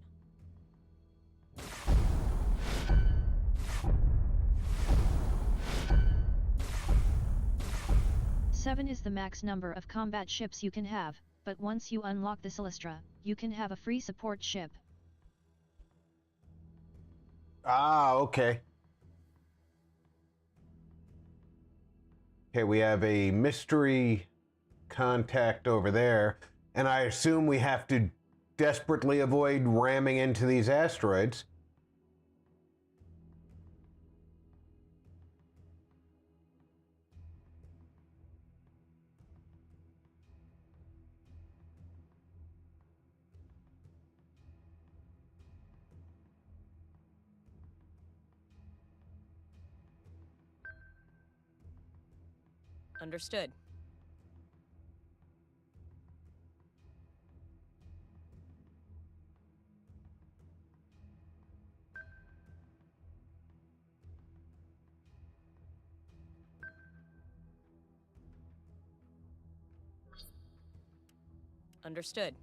Seven is the max number of combat ships you can have, but once you unlock the Celestra, you can have a free support ship. Ah, okay. Okay, we have a mystery contact over there, and I assume we have to desperately avoid ramming into these asteroids. Understood. Understood.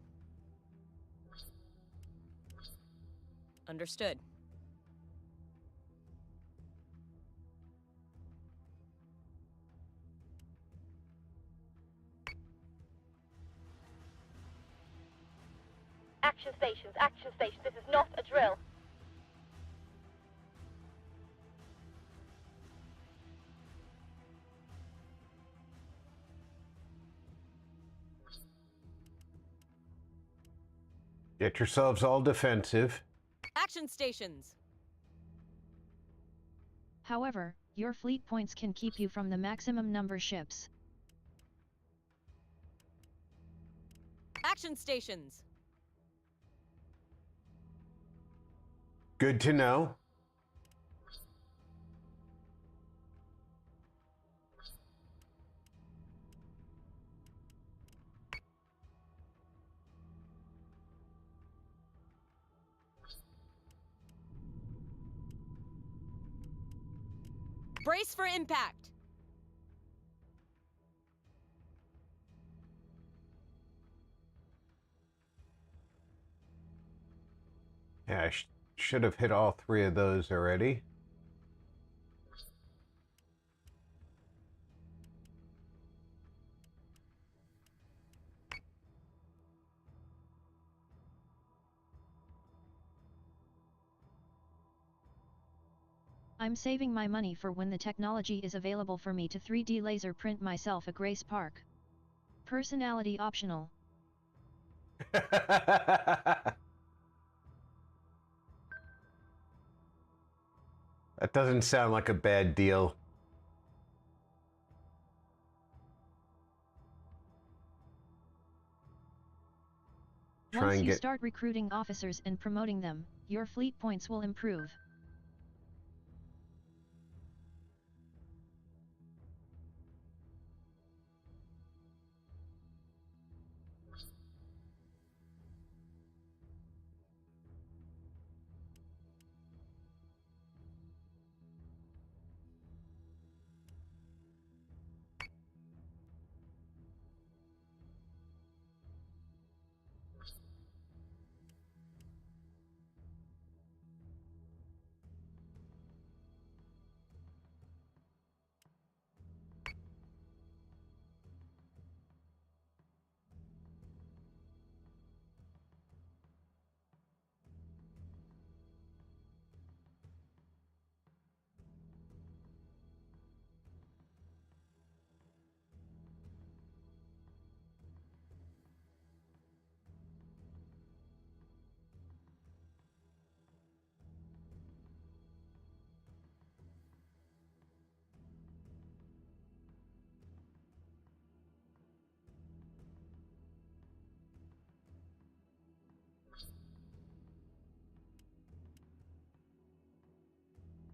Understood. Action stations, action stations. This is not a drill. Get yourselves all defensive. Action stations. However, your fleet points can keep you from the maximum number ships. Action stations. Good to know. Brace for impact. Yeah, I should have hit all 3 of those already. I'm saving my money for when the technology is available for me to 3D laser print myself a Grace Park. Personality optional. That doesn't sound like a bad deal. Once you start recruiting officers and promoting them, your fleet points will improve.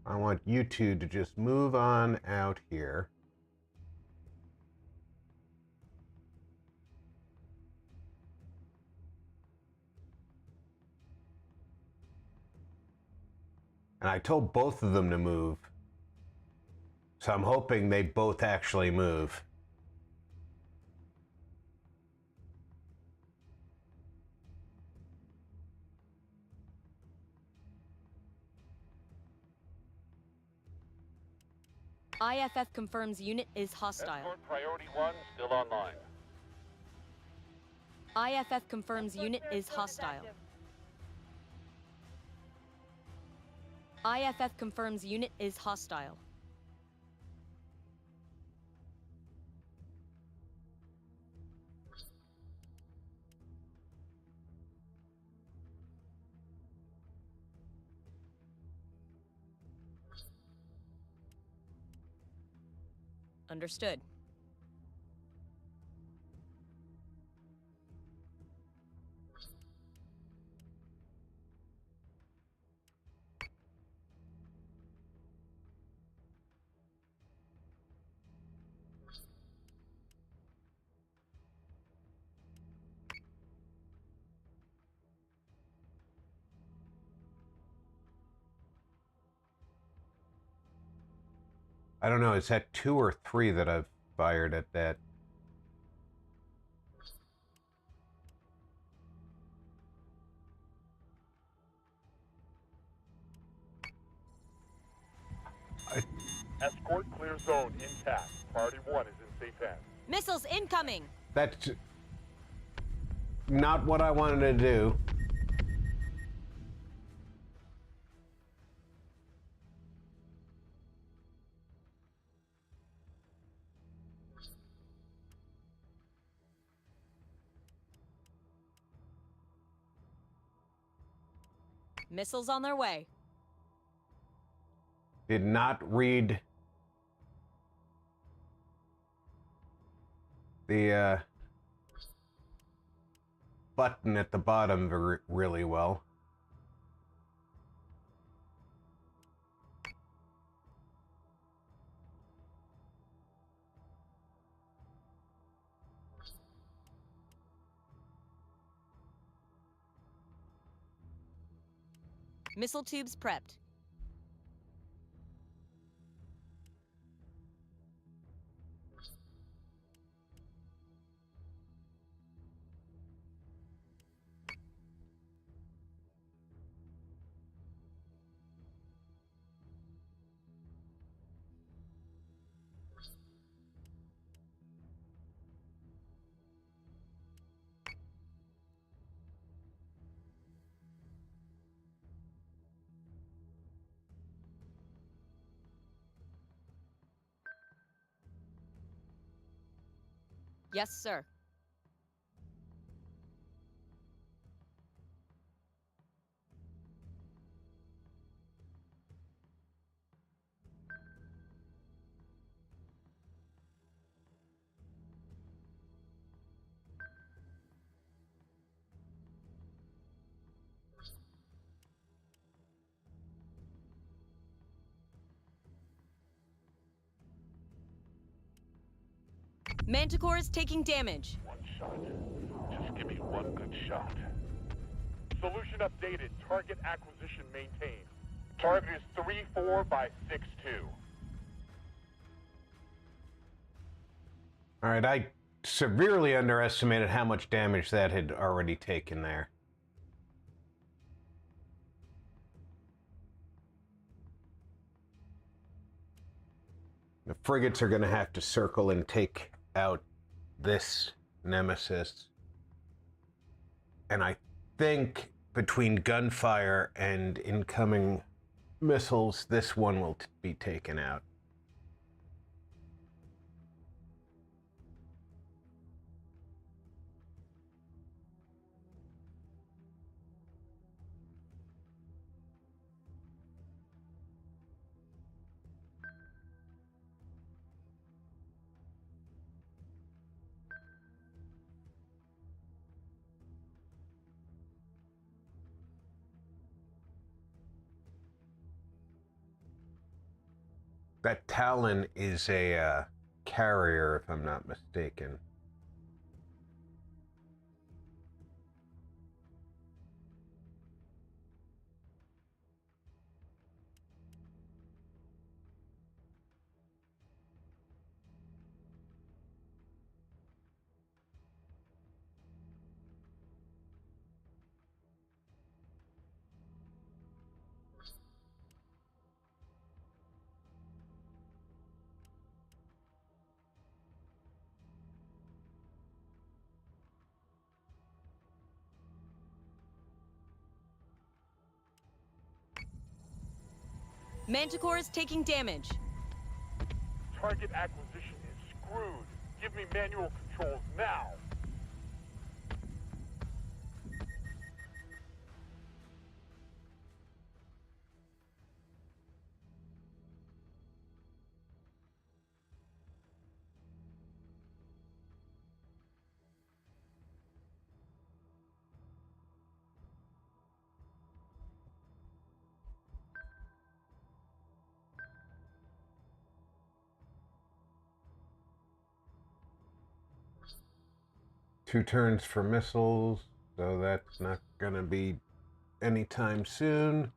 I want you two to just move on out here. And I told both of them to move. So I'm hoping they both actually move. IFF confirms unit is hostile. Escort priority 1 still online. IFF confirms unit is hostile. IFF confirms unit is hostile. Understood. I don't know, is that 2 or 3 that I've fired at that? Escort clear zone intact. Priority 1 is in safe hands. Missiles incoming! That's not what I wanted to do. Missiles on their way. Did not read the button at the bottom really well. Missile tubes prepped. Yes, sir. Manticore is taking damage. One shot. Just give me one good shot. Solution updated. Target acquisition maintained. Target is 34 by 62. All right, I severely underestimated how much damage that had already taken there. The frigates are going to have to circle and take out this nemesis. And I think between gunfire and incoming missiles, this one will be taken out. That Talon is a carrier, if I'm not mistaken. Manticore is taking damage. Target acquisition is screwed. Give me manual controls now. Two turns for missiles, so that's not gonna be anytime soon.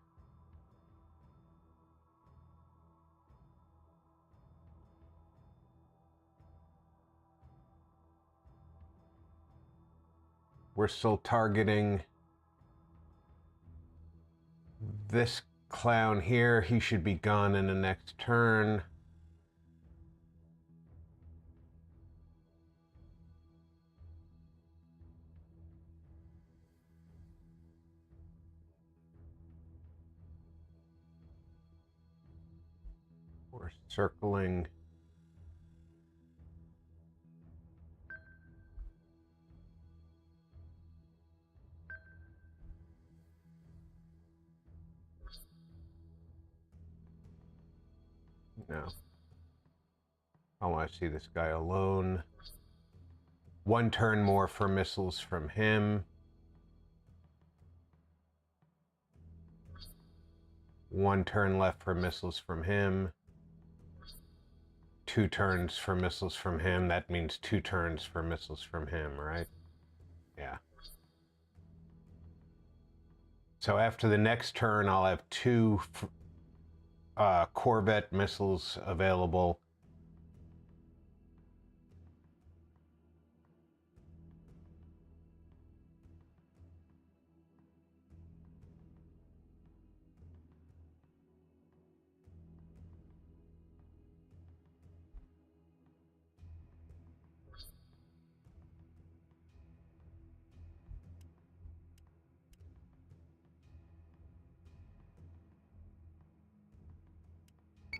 We're still targeting this clown here. He should be gone in the next turn. We're circling. No. I want to see this guy alone. One turn more for missiles from him. One turn left for missiles from him. Two turns for missiles from him. That means two turns for missiles from him, right? Yeah. So after the next turn, I'll have two Corvette missiles available.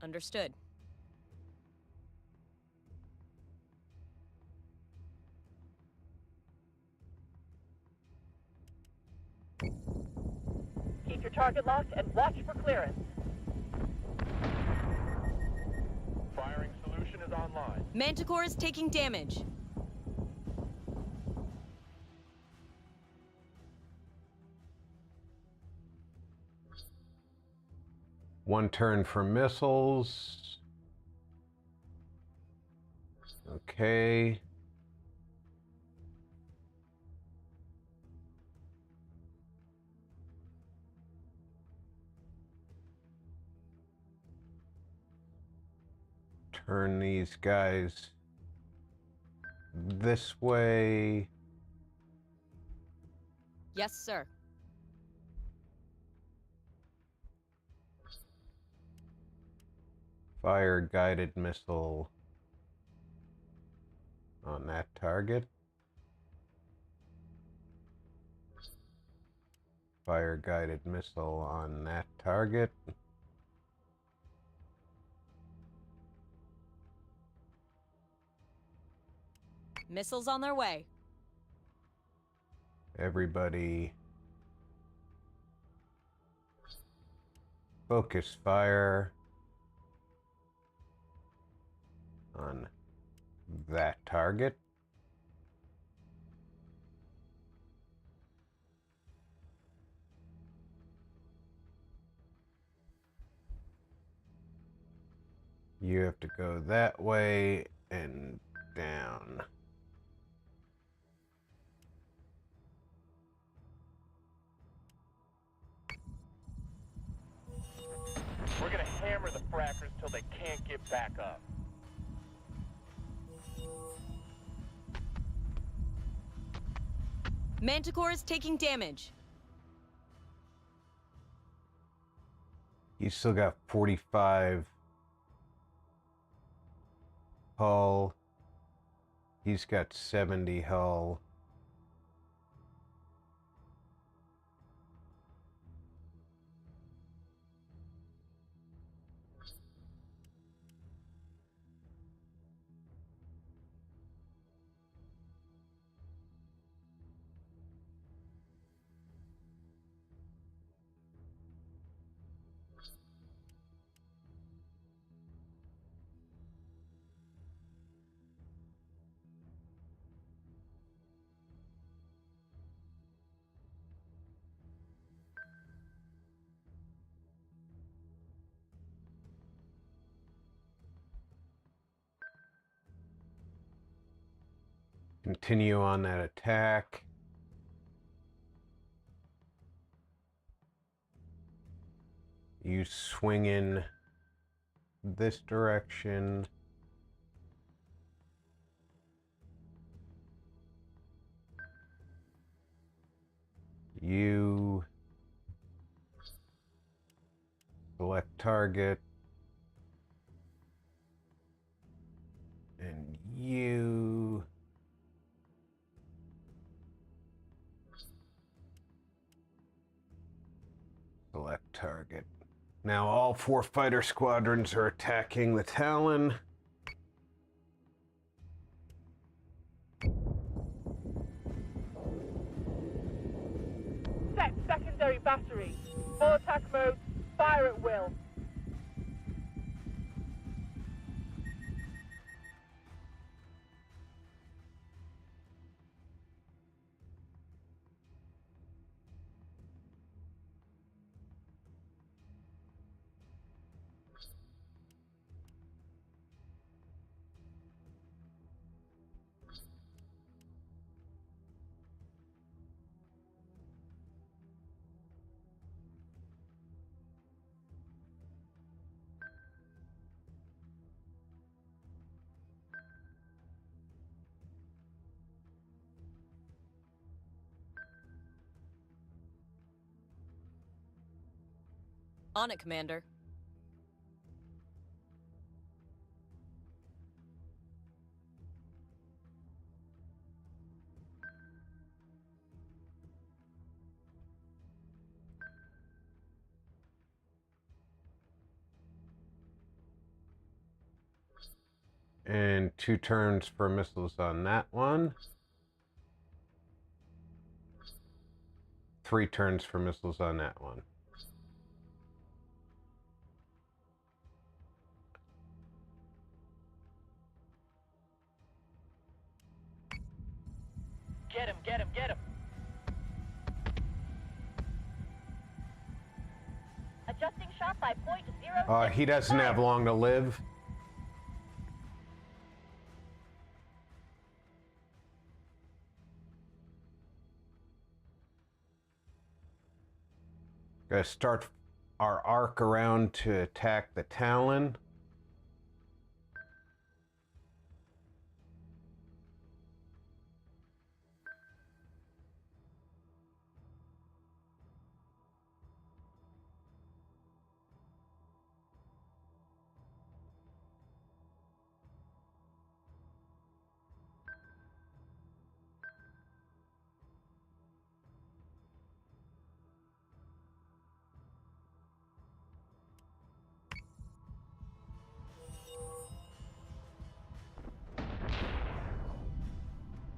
Understood. target locked and watch for clearance. Firing solution is online. Manticore is taking damage. One turn for missiles. Okay. Turn these guys this way. Yes, sir. Fire guided missile on that target. Fire guided missile on that target. Missiles on their way. Everybody focus fire on that target. You have to go that way and down. We're gonna hammer the frackers till they can't get back up. Manticore is taking damage. You still got 45 hull. He's got 70 hull. Continue on that attack. You swing in this direction. You select target. And you select target. Now all 4 fighter squadrons are attacking the Talon. Set secondary battery. Full attack mode. Fire at will. On it, Commander. And 2 turns for missiles on that one. 3 turns for missiles on that one. Get him, get him, get him! Adjusting shot by .06. He doesn't have long to live. Gotta start our arc around to attack the Talon.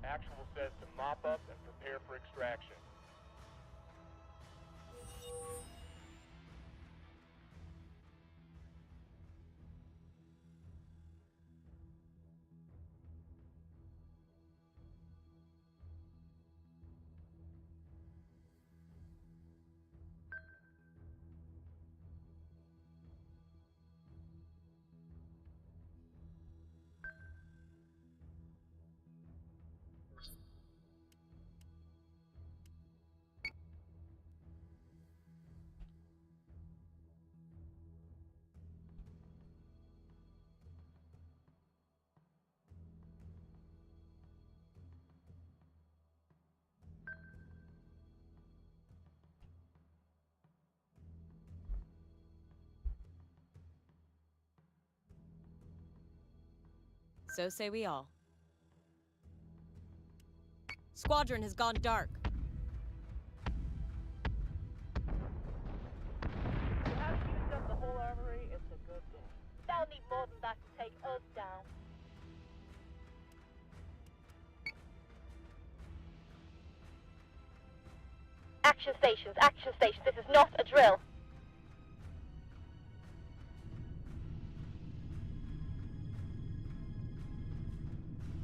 Actual says to mop up and prepare for extraction. So say we all. Squadron has gone dark. You haven't used up the whole armory, it's a good day. They'll need more than that to take us down. Action stations, this is not a drill.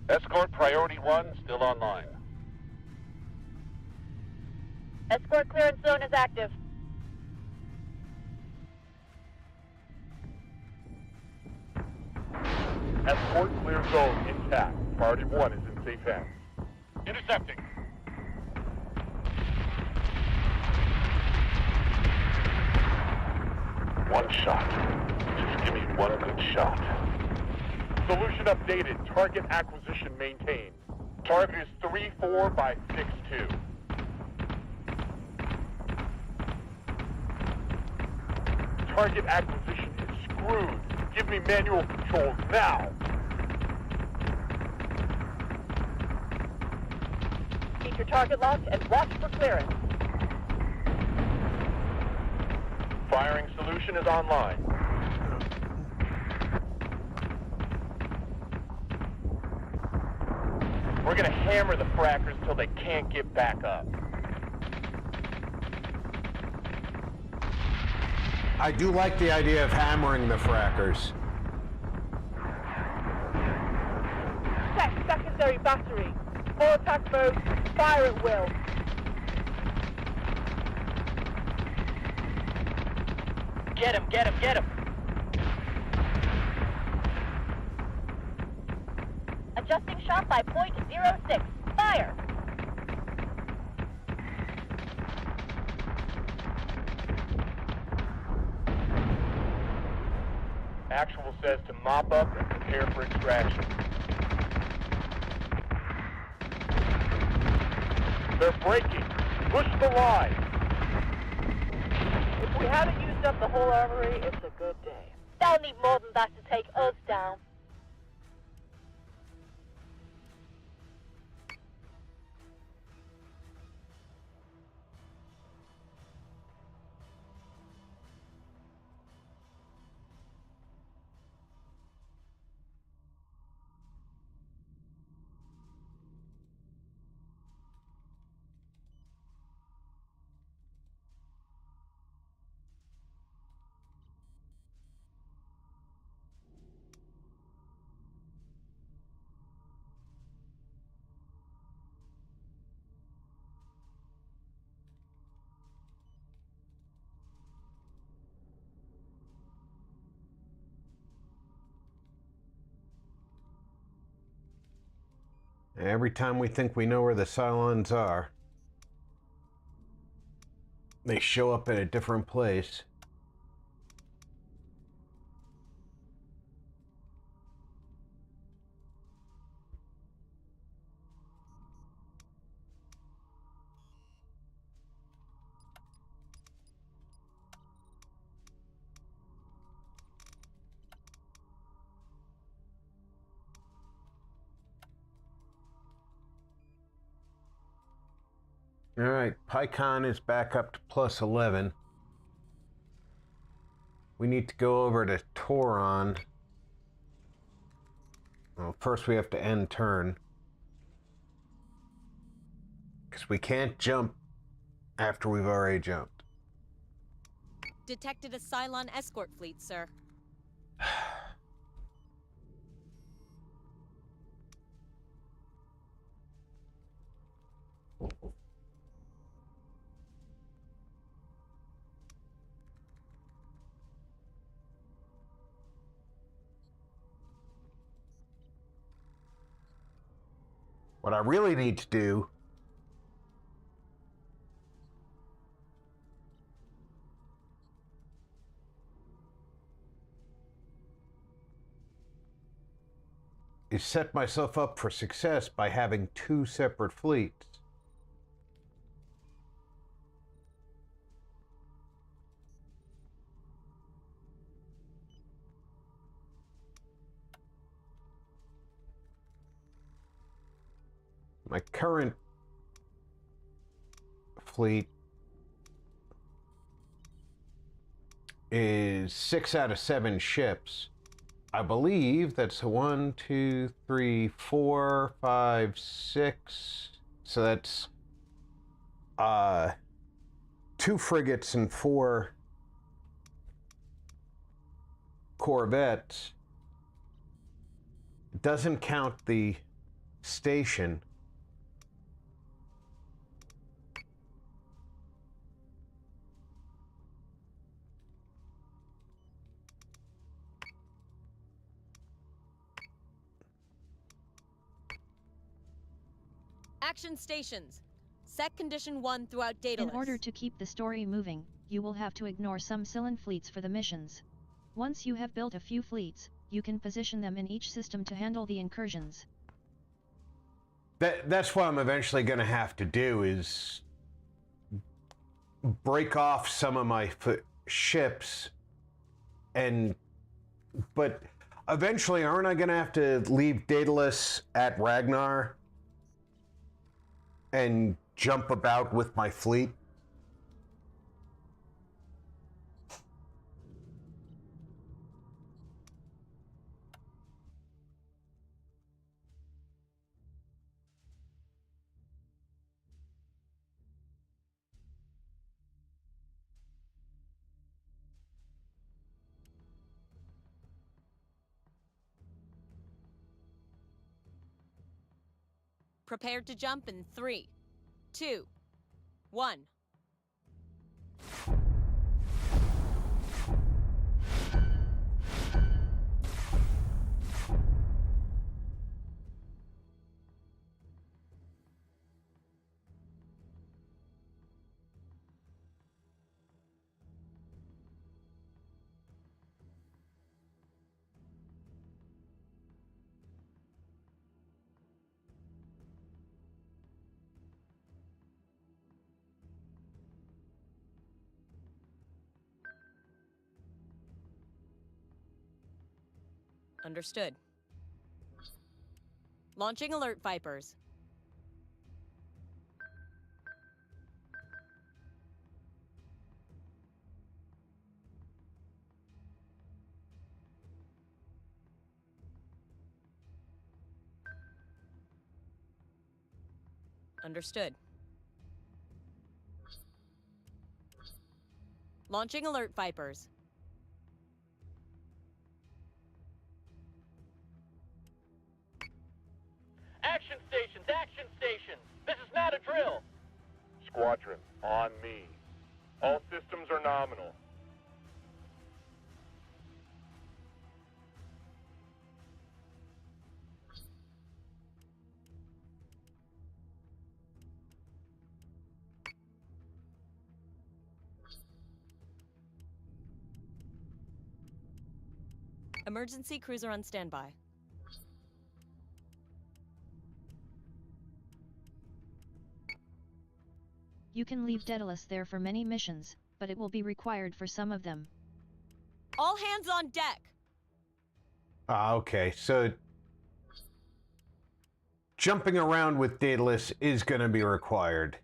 Escort Priority 1 still online. Escort clearance zone is active. Escort clear zone intact. Priority 1 is in safe hands. Intercepting. One shot. Just give me one good shot. Solution updated. Target acquisition maintained. Target is 34 by 62. Target acquisition is screwed. Give me manual controls now. Keep your target locked and watch for clearance. Firing solution is online. We're gonna hammer the frackers till they can't get back up. I do like the idea of hammering the frackers. Check secondary battery. Full attack mode. Fire at will. Get him, get him, get him! Adjusting shot by .06. Fire! Actual says to mop up and prepare for extraction. They're breaking. Push the line. If we haven't used up the whole armory, it's a good day. They'll need more than that to take us down. Every time we think we know where the Cylons are, they show up at a different place. All right, PyCon is back up to plus 11. We need to go over to Toron. Well, first we have to end turn. Because we can't jump after we've already jumped. Detected a Cylon escort fleet, sir. What I really need to do is set myself up for success by having 2 separate fleets. My current fleet is 6 out of 7 ships. I believe that's 1, 2, 3, 4, 5, 6. So that's 2 frigates and 4 corvettes. It doesn't count the station. Action stations. Set condition 1 throughout data In list. order to keep the story moving, you will have to ignore some Cylon fleets for the missions. Once you have built a few fleets, you can position them in each system to handle the incursions. That's what I'm eventually going to have to do, is break off some of my ships, but eventually aren't I going to have to leave Daedalus at Ragnar and jump about with my fleet? Prepared to jump in 3, 2, 1. Understood. Launching alert Vipers. Understood. Launching alert Vipers. Action stations! Action stations! This is not a drill! Squadron, on me. All systems are nominal. Emergency cruiser on standby. You can leave Daedalus there for many missions, but it will be required for some of them. All hands on deck! Ah, okay. So jumping around with Daedalus is going to be required.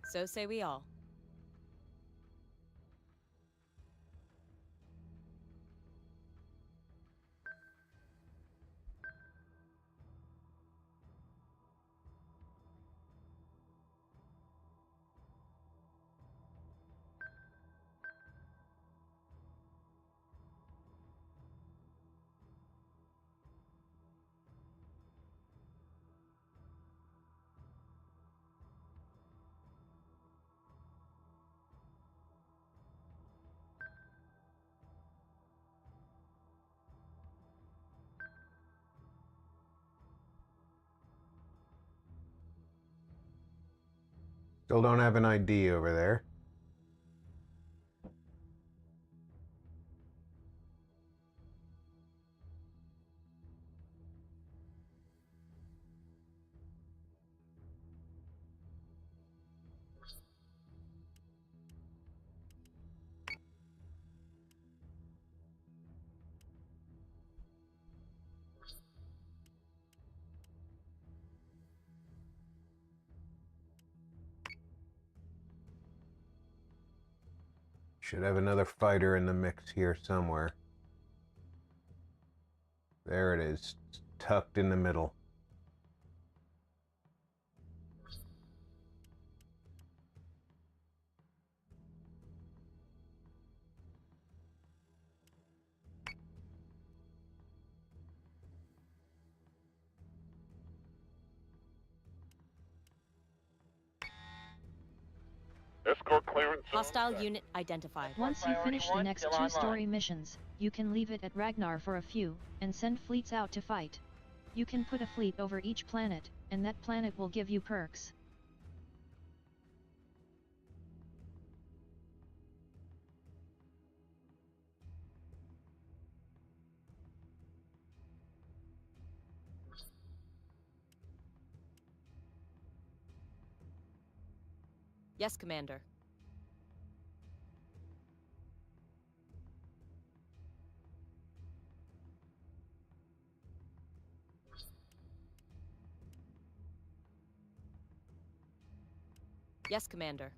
So say we all. Still don't have an ID over there. Should have another fighter in the mix here somewhere. There it is, tucked in the middle. Escort clearance. Hostile unit identified. Once you finish the one next still 2 online. story missions, you can leave it at Ragnar for a few, and send fleets out to fight. You can put a fleet over each planet, and that planet will give you perks. Yes, Commander. Yes, Commander.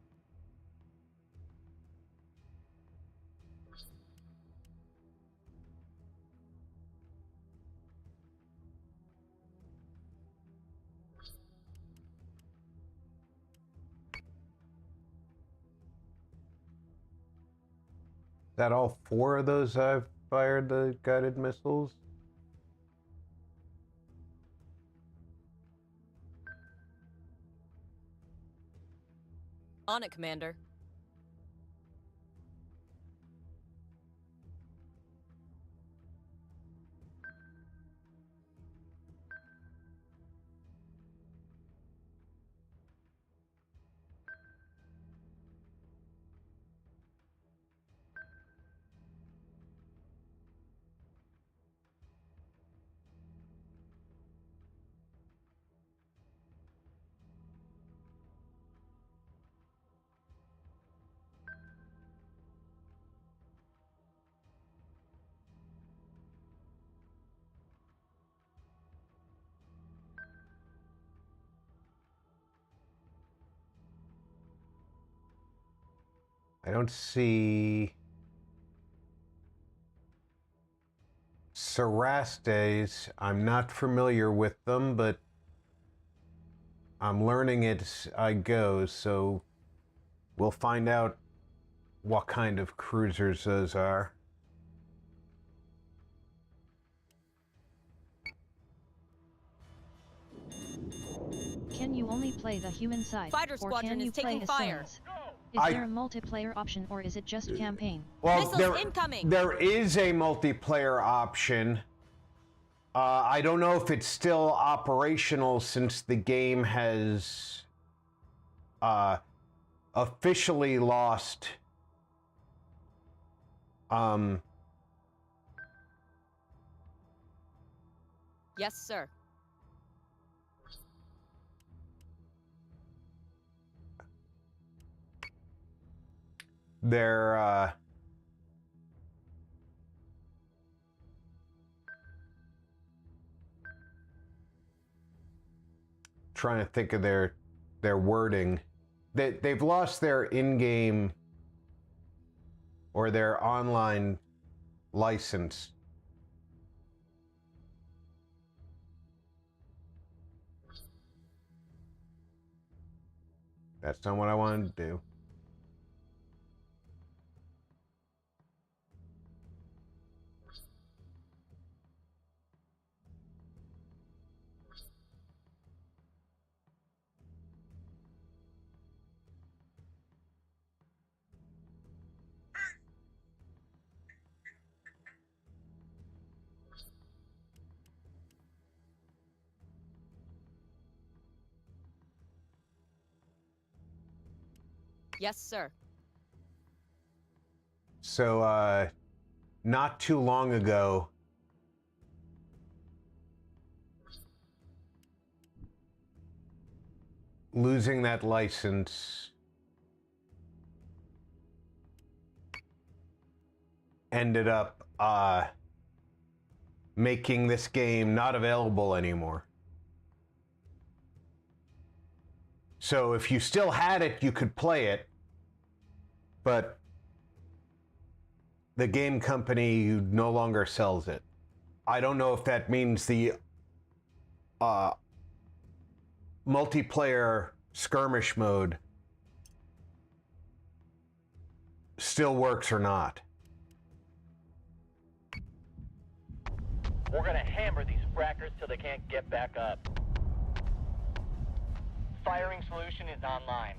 Is that all 4 of those I've fired the guided missiles? On it, Commander. I don't see Cerastes. I'm not familiar with them, but I'm learning it as I go, so we'll find out what kind of cruisers those are. Can you only play the human side, Fighter or squadron can is you play taking as fire. Saiyans? Is I- there a multiplayer option, or is it just campaign? Well, Missiles incoming. there is a multiplayer option. I don't know if it's still operational since the game has officially lost Yes, sir. their trying to think of their wording. They've lost their in-game or their online license. That's not what I wanted to do. Yes, sir. So, not too long ago, losing that license ended up making this game not available anymore. So if you still had it, you could play it, but the game company no longer sells it. I don't know if that means the multiplayer skirmish mode still works or not. We're gonna hammer these frackers till they can't get back up. Firing solution is online.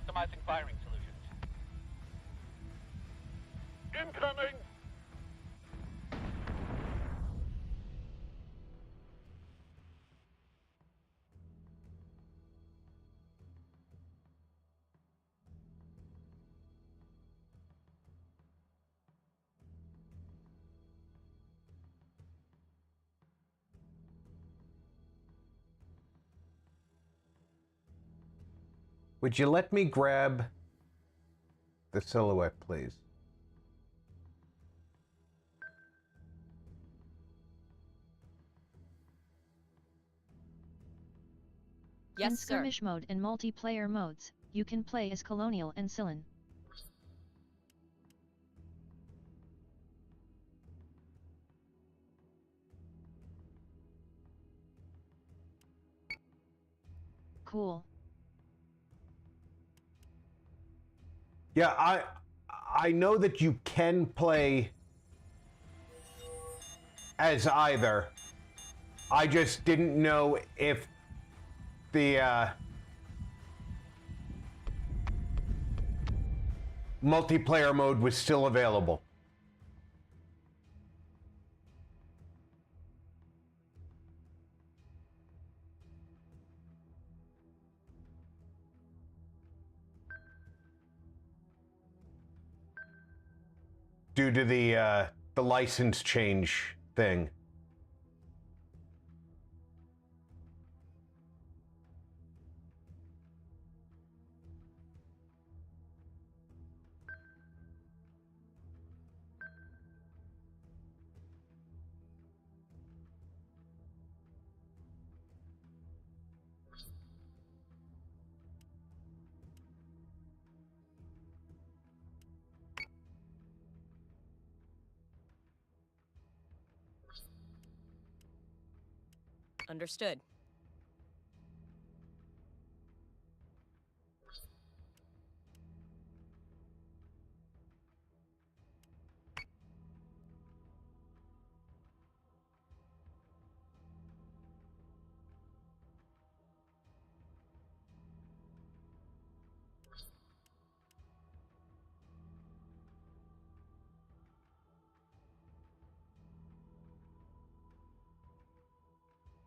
Optimizing firing solutions. Incoming! Would you let me grab the silhouette, please? Yes, In sir. skirmish mode and multiplayer modes, you can play as Colonial and Cylon. Cool. Yeah, I know that you can play as either. I just didn't know if the multiplayer mode was still available. Due to the license change thing. Understood.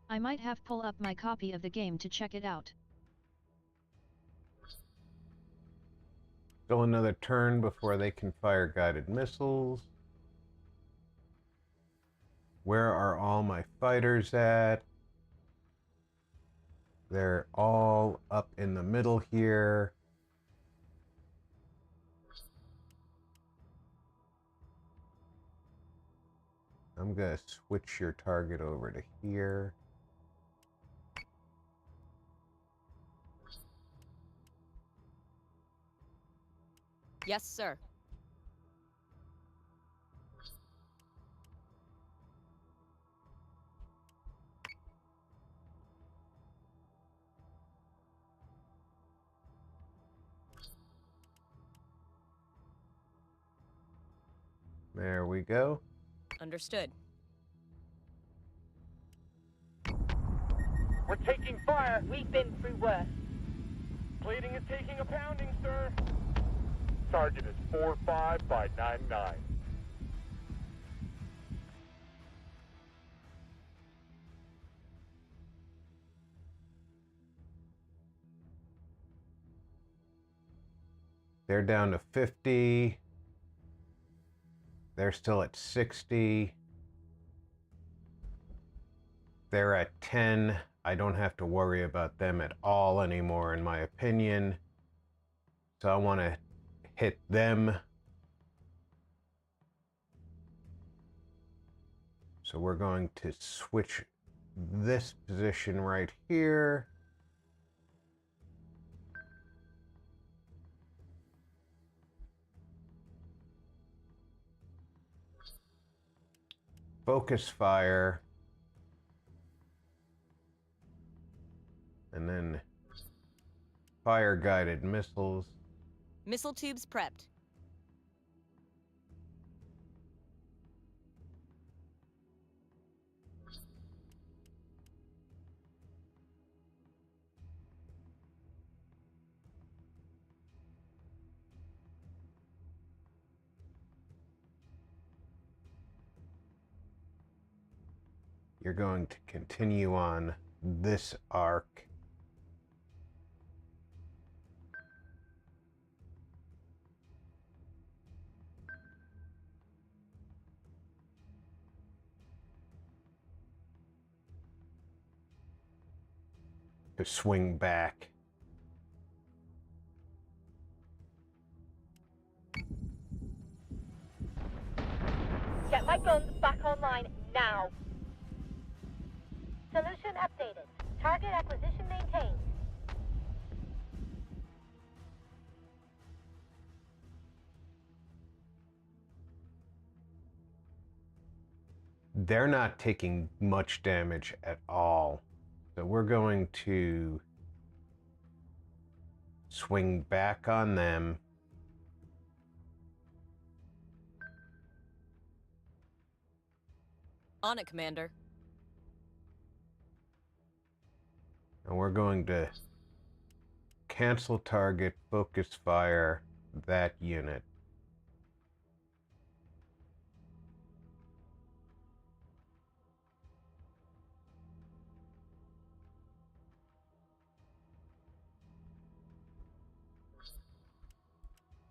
I might have pull up my copy of the game to check it out. Still another turn before they can fire guided missiles. Where are all my fighters at? They're all up in the middle here. I'm gonna switch your target over to here. Yes, sir. There we go. Understood. We're taking fire! We've been through worse. Plating is taking a pounding, sir. Target is 45 by 99. They're down to 50. They're still at 60. They're at 10. I don't have to worry about them at all anymore, in my opinion. So I want to hit them. So we're going to switch this position right here. Focus fire. And then fire guided missiles. Missile tubes prepped. you're going to continue on this arc. To swing back. Get my guns back online now. Solution updated. Target acquisition maintained. They're not taking much damage at all. So we're going to swing back on them. On it, Commander. And we're going to cancel target, focus fire that unit.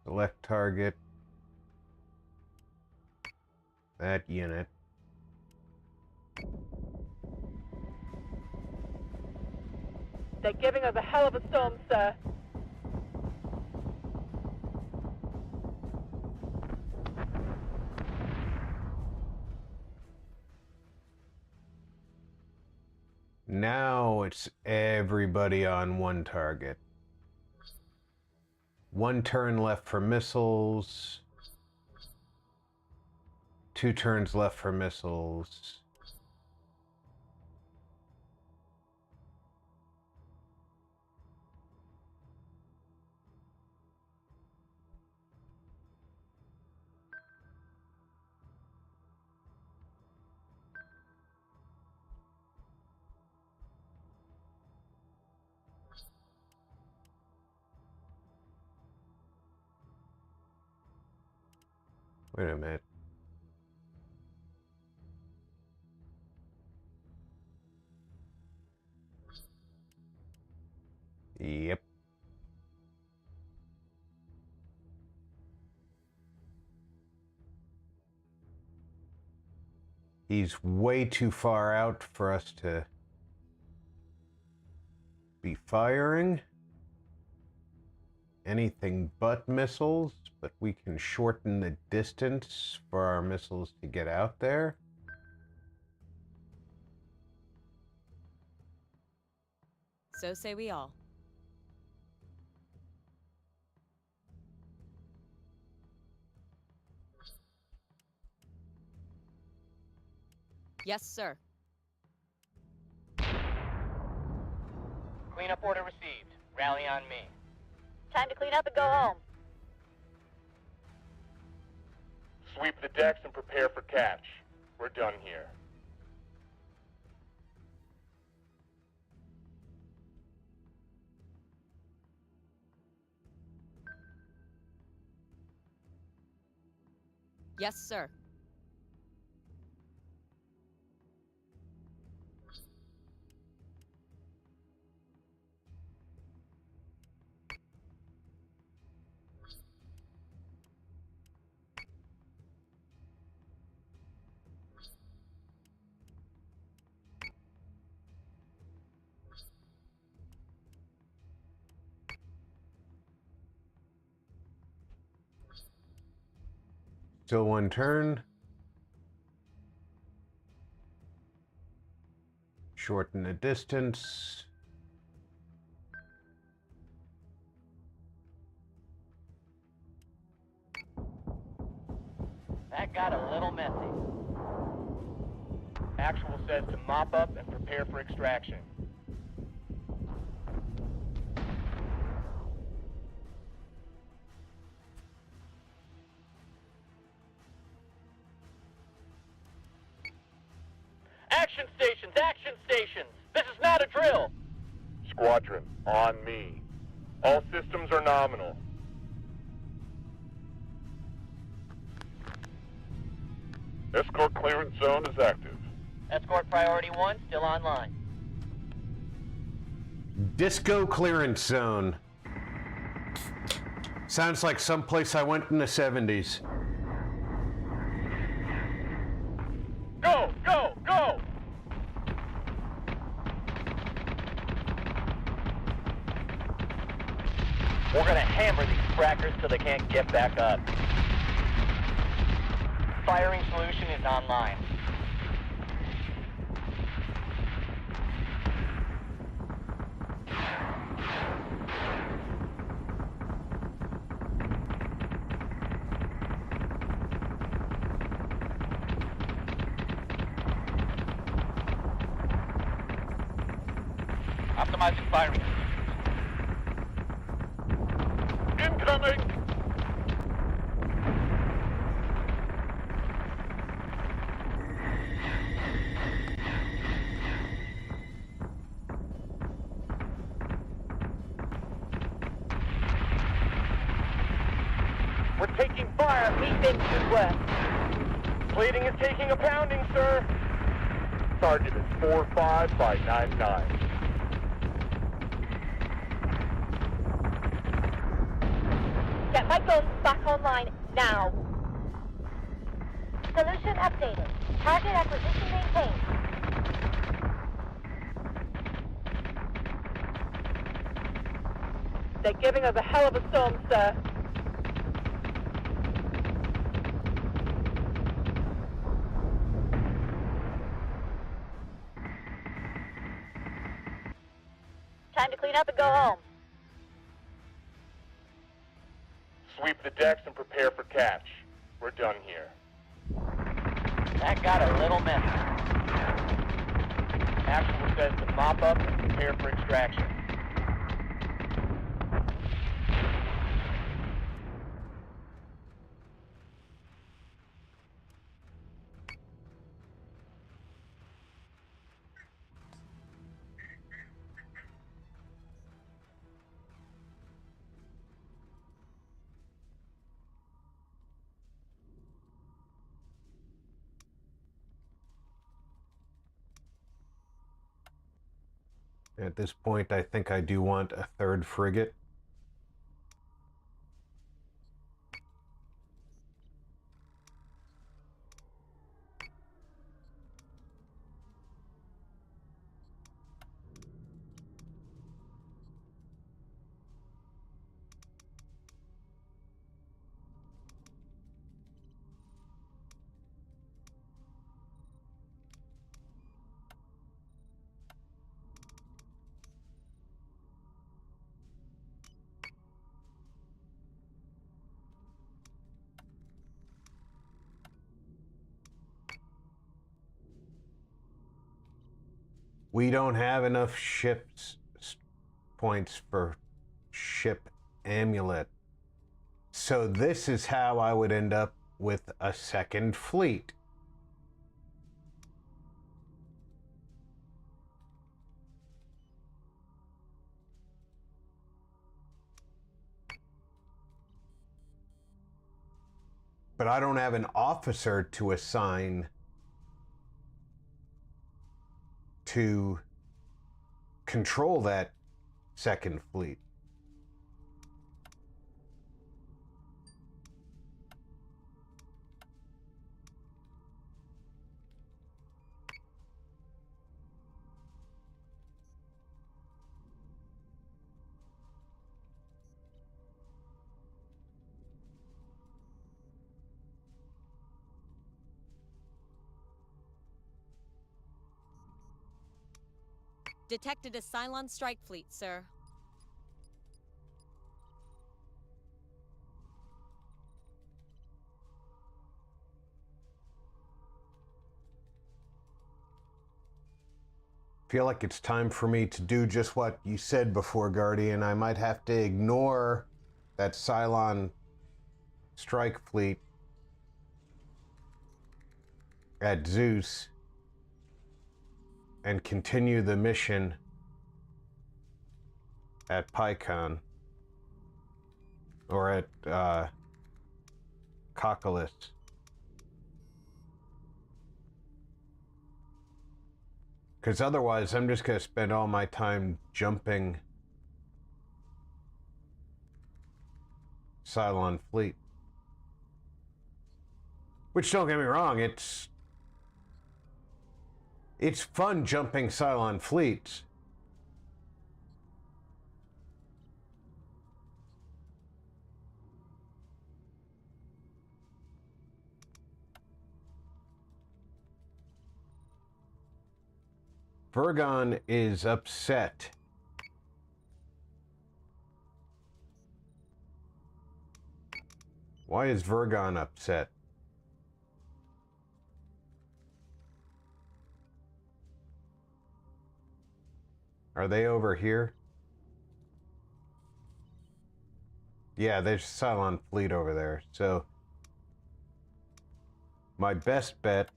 Select target, that unit. They're giving us a hell of a storm, sir. Now it's everybody on one target. One turn left for missiles. 2 turns left for missiles. Wait a minute. Yep. He's way too far out for us to be firing anything but missiles, but we can shorten the distance for our missiles to get out there. So say we all. Yes, sir. Cleanup order received. Rally on me. Time to clean up and go home. Sweep the decks and prepare for catch. We're done here. Yes, sir. Still one turn. Shorten the distance. That got a little messy. Actual says to mop up and prepare for extraction. Action stations! Action stations! This is not a drill! Squadron, on me. All systems are nominal. Escort clearance zone is active. Escort priority 1 still online. Disco clearance zone. Sounds like someplace I went in the 70s. Go, go, go! We're gonna hammer these frackers till they can't get back up. Firing solution is online. Optimizing firing. Incoming! We're taking fire. We think good work. Plating is taking a pounding, sir. Target is 45 by 99. Get my guns back online now. Solution updated. Target acquisition maintained. They're giving us a hell of a storm, sir. Time to clean up and go home. Sweep the decks and prepare for catch. We're done here. That got a little messy. Actual says to mop up and prepare for extraction. At this point, I think I do want a third frigate. We don't have enough ships points for ship amulet. So this is how I would end up with a second fleet. But I don't have an officer to assign to control that second fleet. Detected a Cylon strike fleet, sir. Feel like it's time for me to do just what you said before, Guardian. I might have to ignore that Cylon strike fleet at Zeus and continue the mission at PyCon or at Coccolus. Because otherwise, I'm just going to spend all my time jumping Cylon Fleet. Which, don't get me wrong, it's fun jumping Cylon Fleets. Vergon is upset. Why is Vergon upset? Are they over here? Yeah, there's Cylon Fleet over there. So my best bet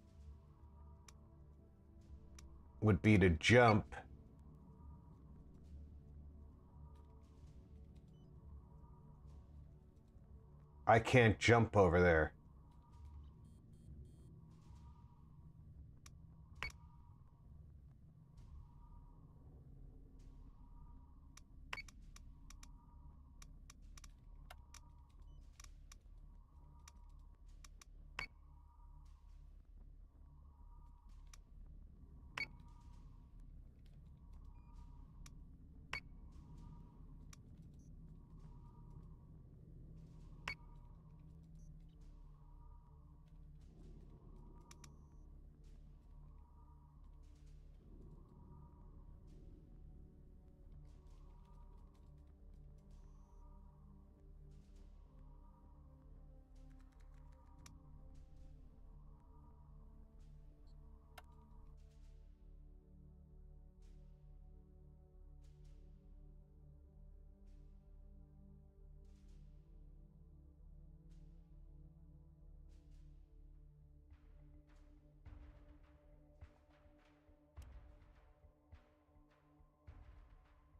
would be to jump I can't jump over there.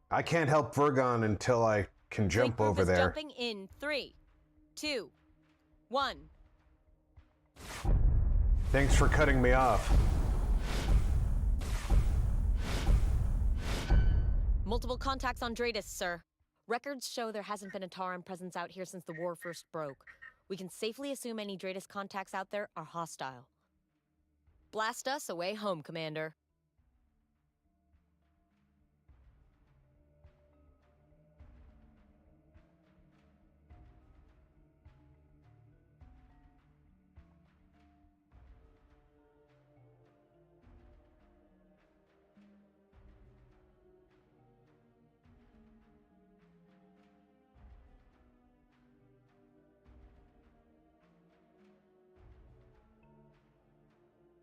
I can't help Vergon until I can jump over there. Jumping in 3, 2, 1. Thanks for cutting me off. Multiple contacts on Dratus, sir. Records show there hasn't been a Tauran presence out here since the war first broke. We can safely assume any Dratus contacts out there are hostile. Blast us away home, Commander.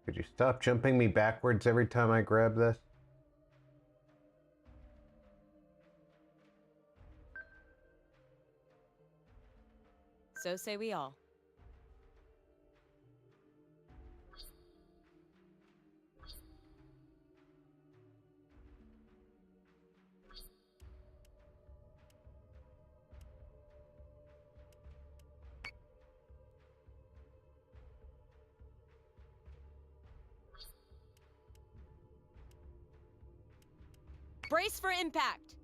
Could you stop jumping me backwards every time I grab this? So say we all. Brace for impact!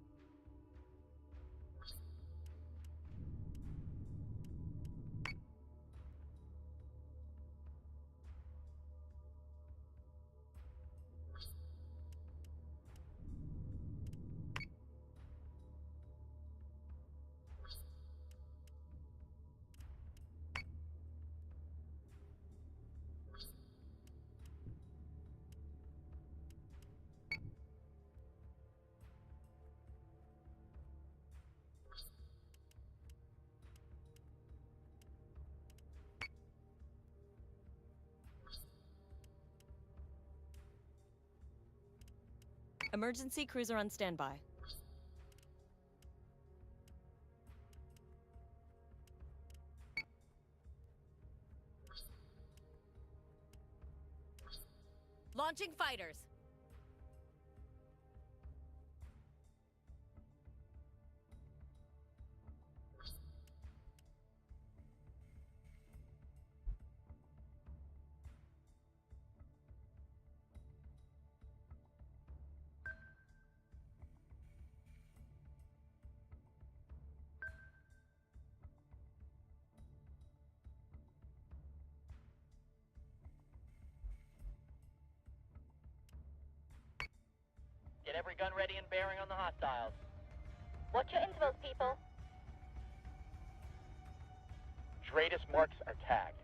Emergency cruiser on standby. Launching fighters. gun ready and bearing on the hostiles. What's your intervals, people? Dratus marks are tagged.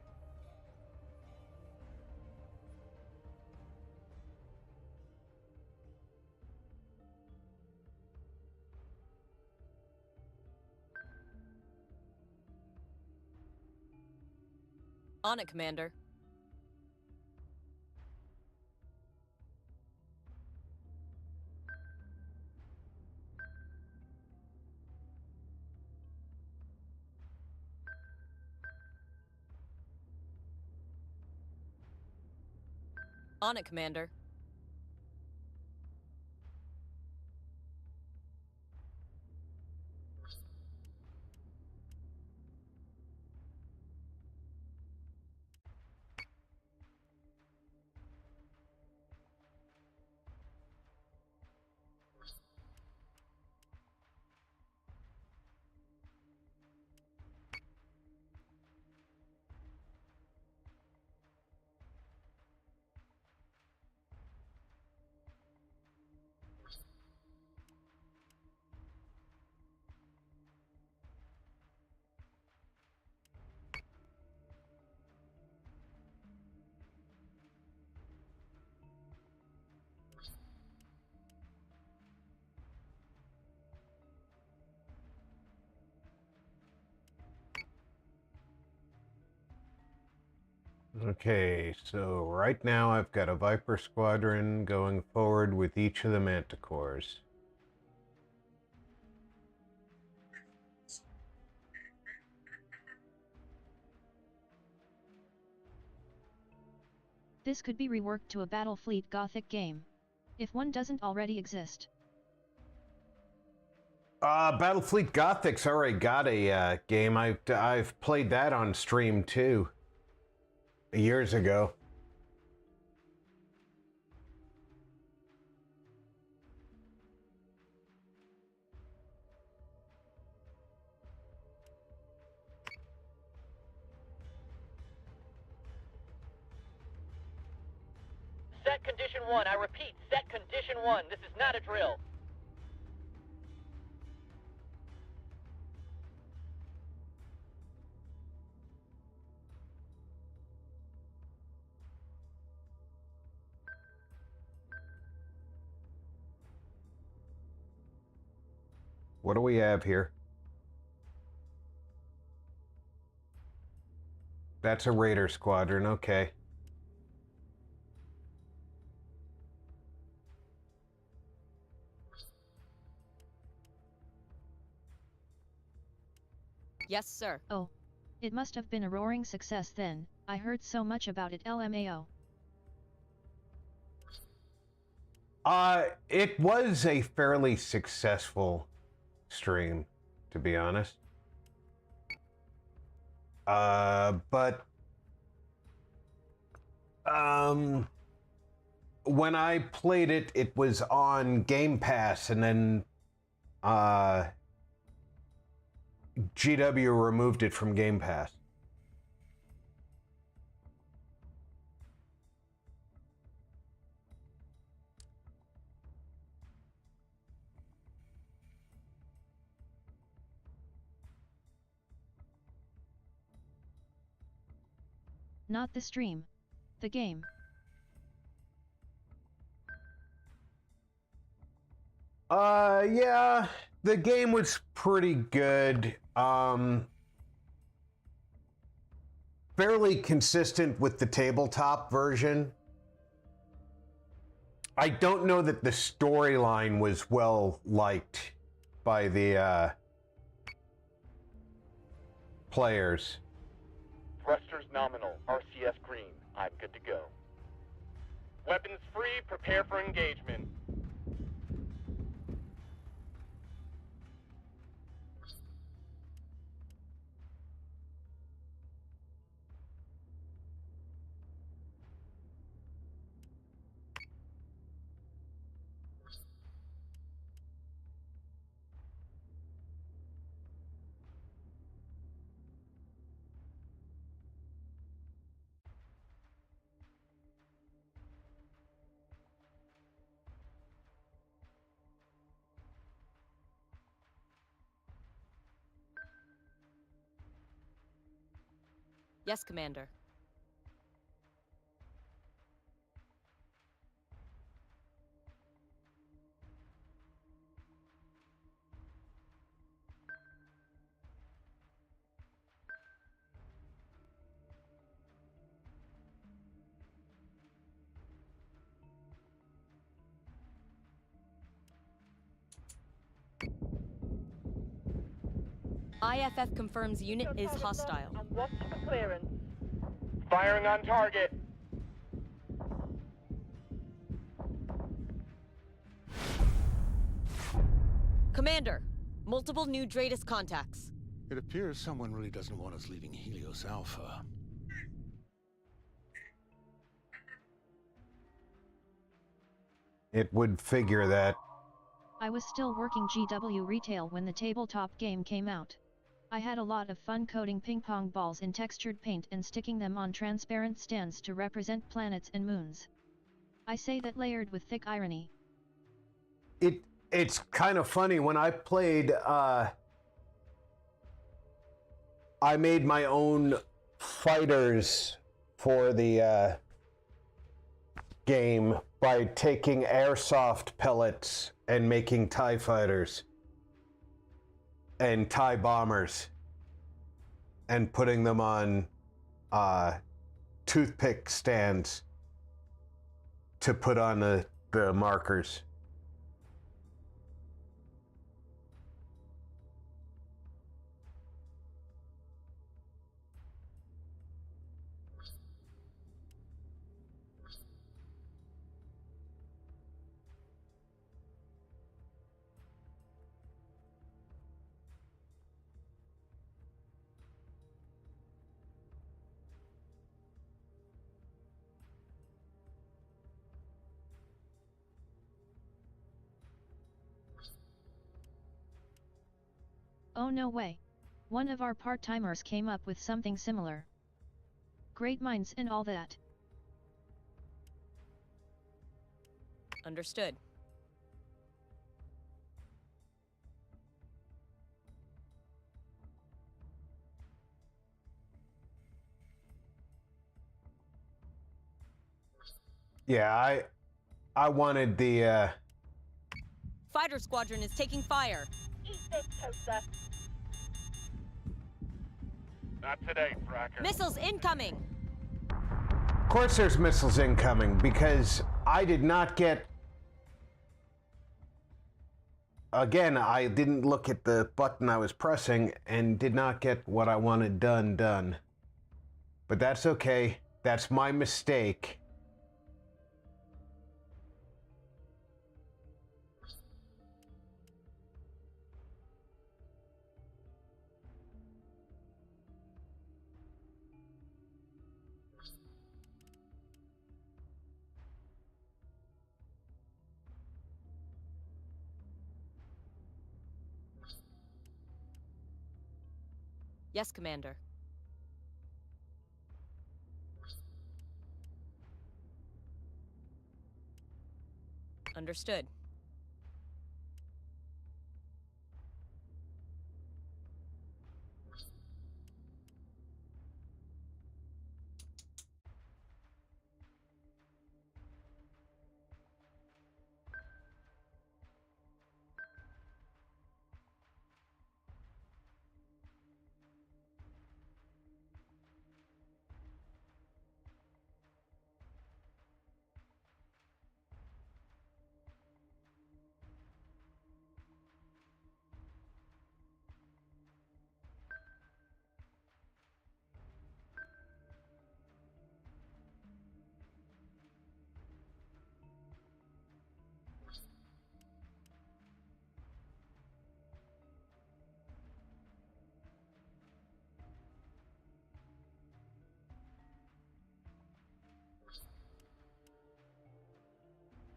On it, Commander. On it, Commander. Okay, so right now I've got a Viper squadron going forward with each of the Manticores. This could be reworked to a Battlefleet Gothic game, if one doesn't already exist. Battlefleet Gothic's already got a game. I've played that on stream too, years ago. Set condition 1. I repeat, set condition 1. This is not a drill. What do we have here? That's a Raider squadron, okay. Yes, sir. Oh. It must have been a roaring success then, I heard so much about it LMAO. It was a fairly successful stream, to be honest. But when I played it, it was on Game Pass, and then GW removed it from Game Pass. Not the stream. The game. Yeah, the game was pretty good. Fairly consistent with the tabletop version. I don't know that the storyline was well liked by the players. Thrusters nominal, RCS green. I'm good to go. Weapons free, prepare for engagement. Yes, Commander. IFF confirms unit is hostile. And watch for clearance. Firing on target. Commander, multiple new Dratus contacts. It appears someone really doesn't want us leaving Helios Alpha. It would figure that. I was still working GW retail when the tabletop game came out. I had a lot of fun coding ping pong balls in textured paint and sticking them on transparent stands to represent planets and moons. I say that layered with thick irony. It's kind of funny. When I played, I made my own fighters for the game by taking airsoft pellets and making TIE fighters and TIE bombers and putting them on toothpick stands to put on the markers. Oh no way. One of our part-timers came up with something similar. Great minds and all that. Understood. Yeah, I wanted the Fighter squadron is taking fire. Eat this, Toaster. Not today, Fracker. Missiles incoming. Of course there's missiles incoming, because I did not get... Again, I didn't look at the button I was pressing and did not get what I wanted done. But that's okay. That's my mistake. Yes, Commander. Understood.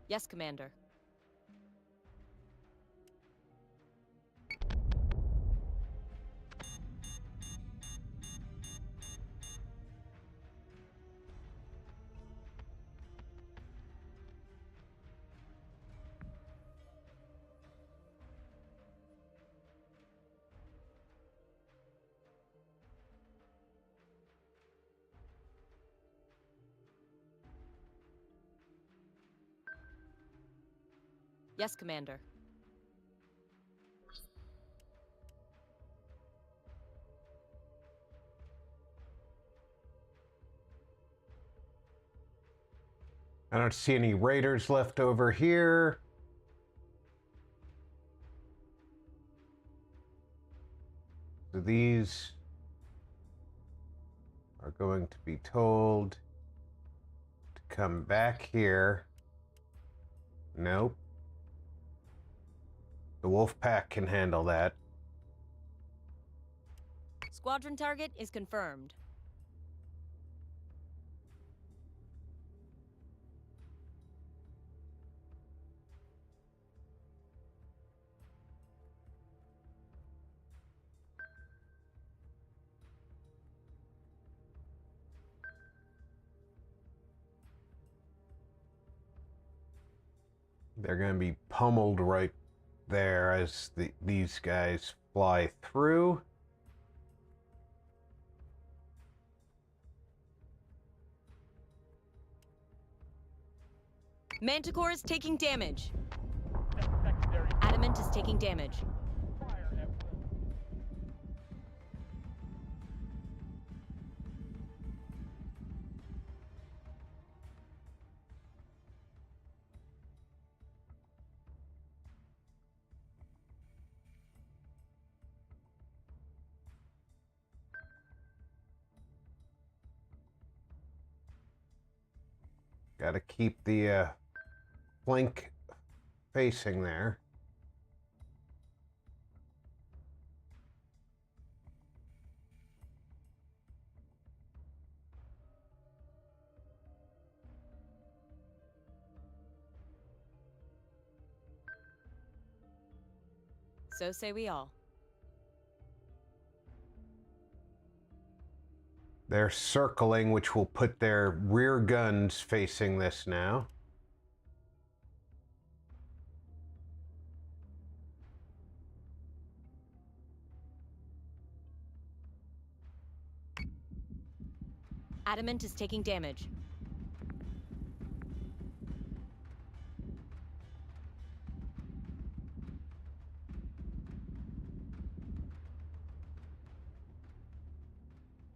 Yes, Commander. Yes, Commander. I don't see any raiders left over here. So these are going to be told to come back here. Nope. The wolf pack can handle that. Squadron target is confirmed. They're going to be pummeled right there as these guys fly through. Manticore is taking damage. Secondary Adamant is taking damage. fire at will. Got to keep the flank facing there. So say we all. They're circling, which will put their rear guns facing this now. Adamant is taking damage.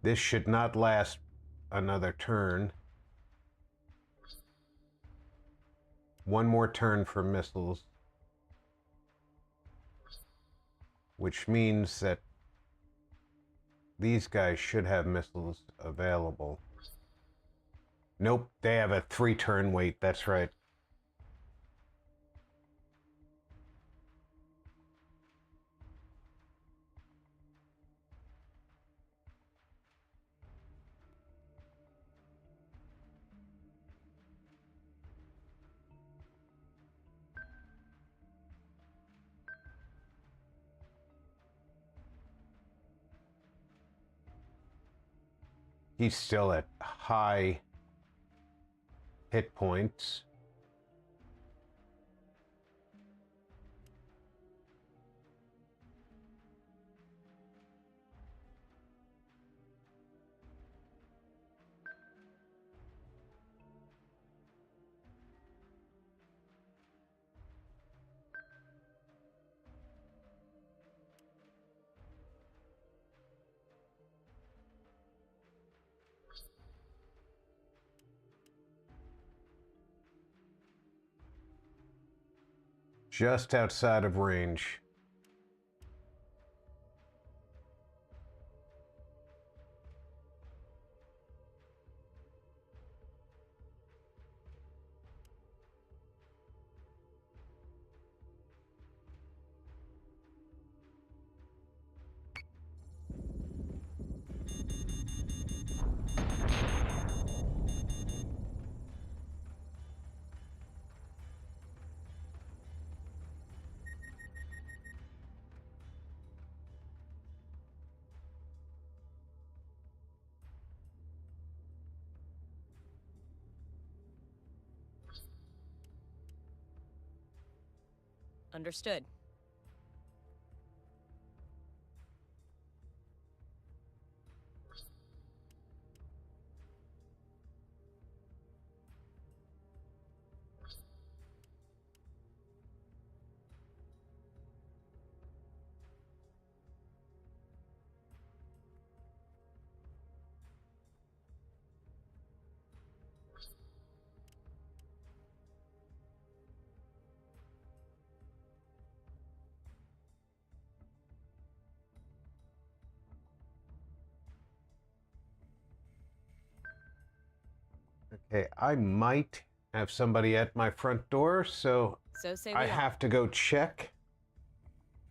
This should not last another turn. One more turn for missiles. Which means that these guys should have missiles available. Nope, they have a 3-turn wait, that's right. He's still at high hit points. Just outside of range. Understood. Okay, I might have somebody at my front door, so So say I we all. have to go check.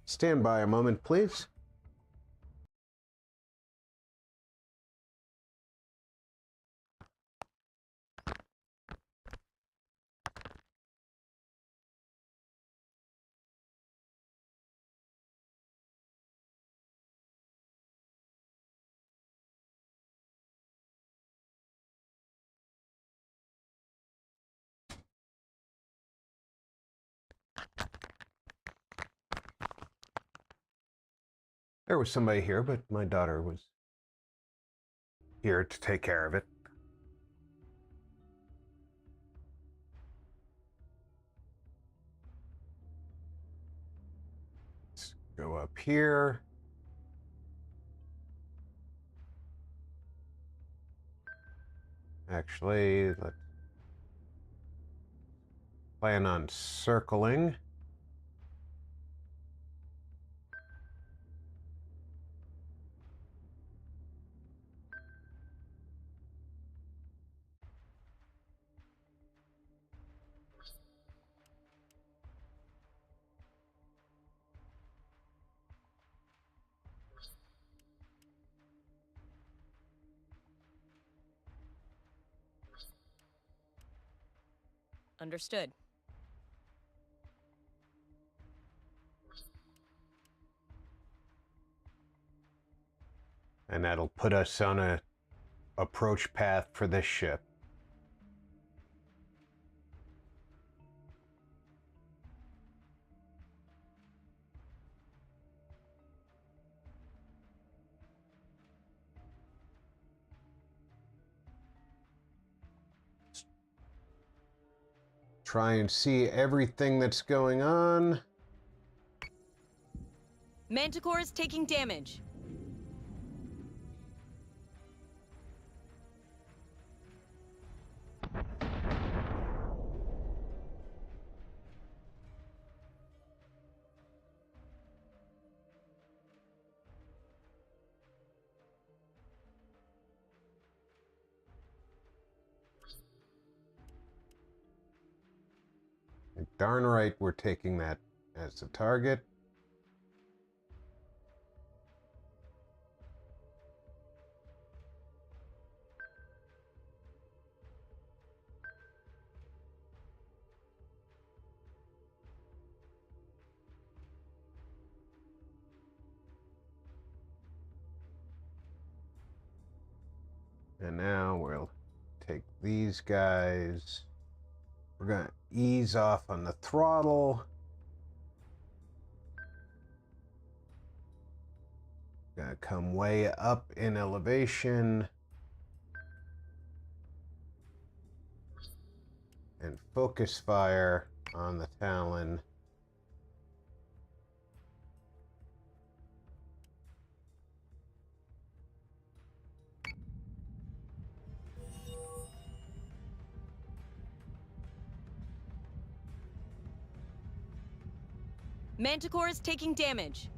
Stand by a moment, please. There was somebody here, but my daughter was here to take care of it. Let's go up here. Actually, let's plan on circling. Understood. And that'll put us on a approach path for this ship. Try and see everything that's going on. Manticore is taking damage. Darn right we're taking that as the target. And now we'll take these guys. We're going to ease off on the throttle. Gonna come way up in elevation. And focus fire on the Talon. Manticore is taking damage.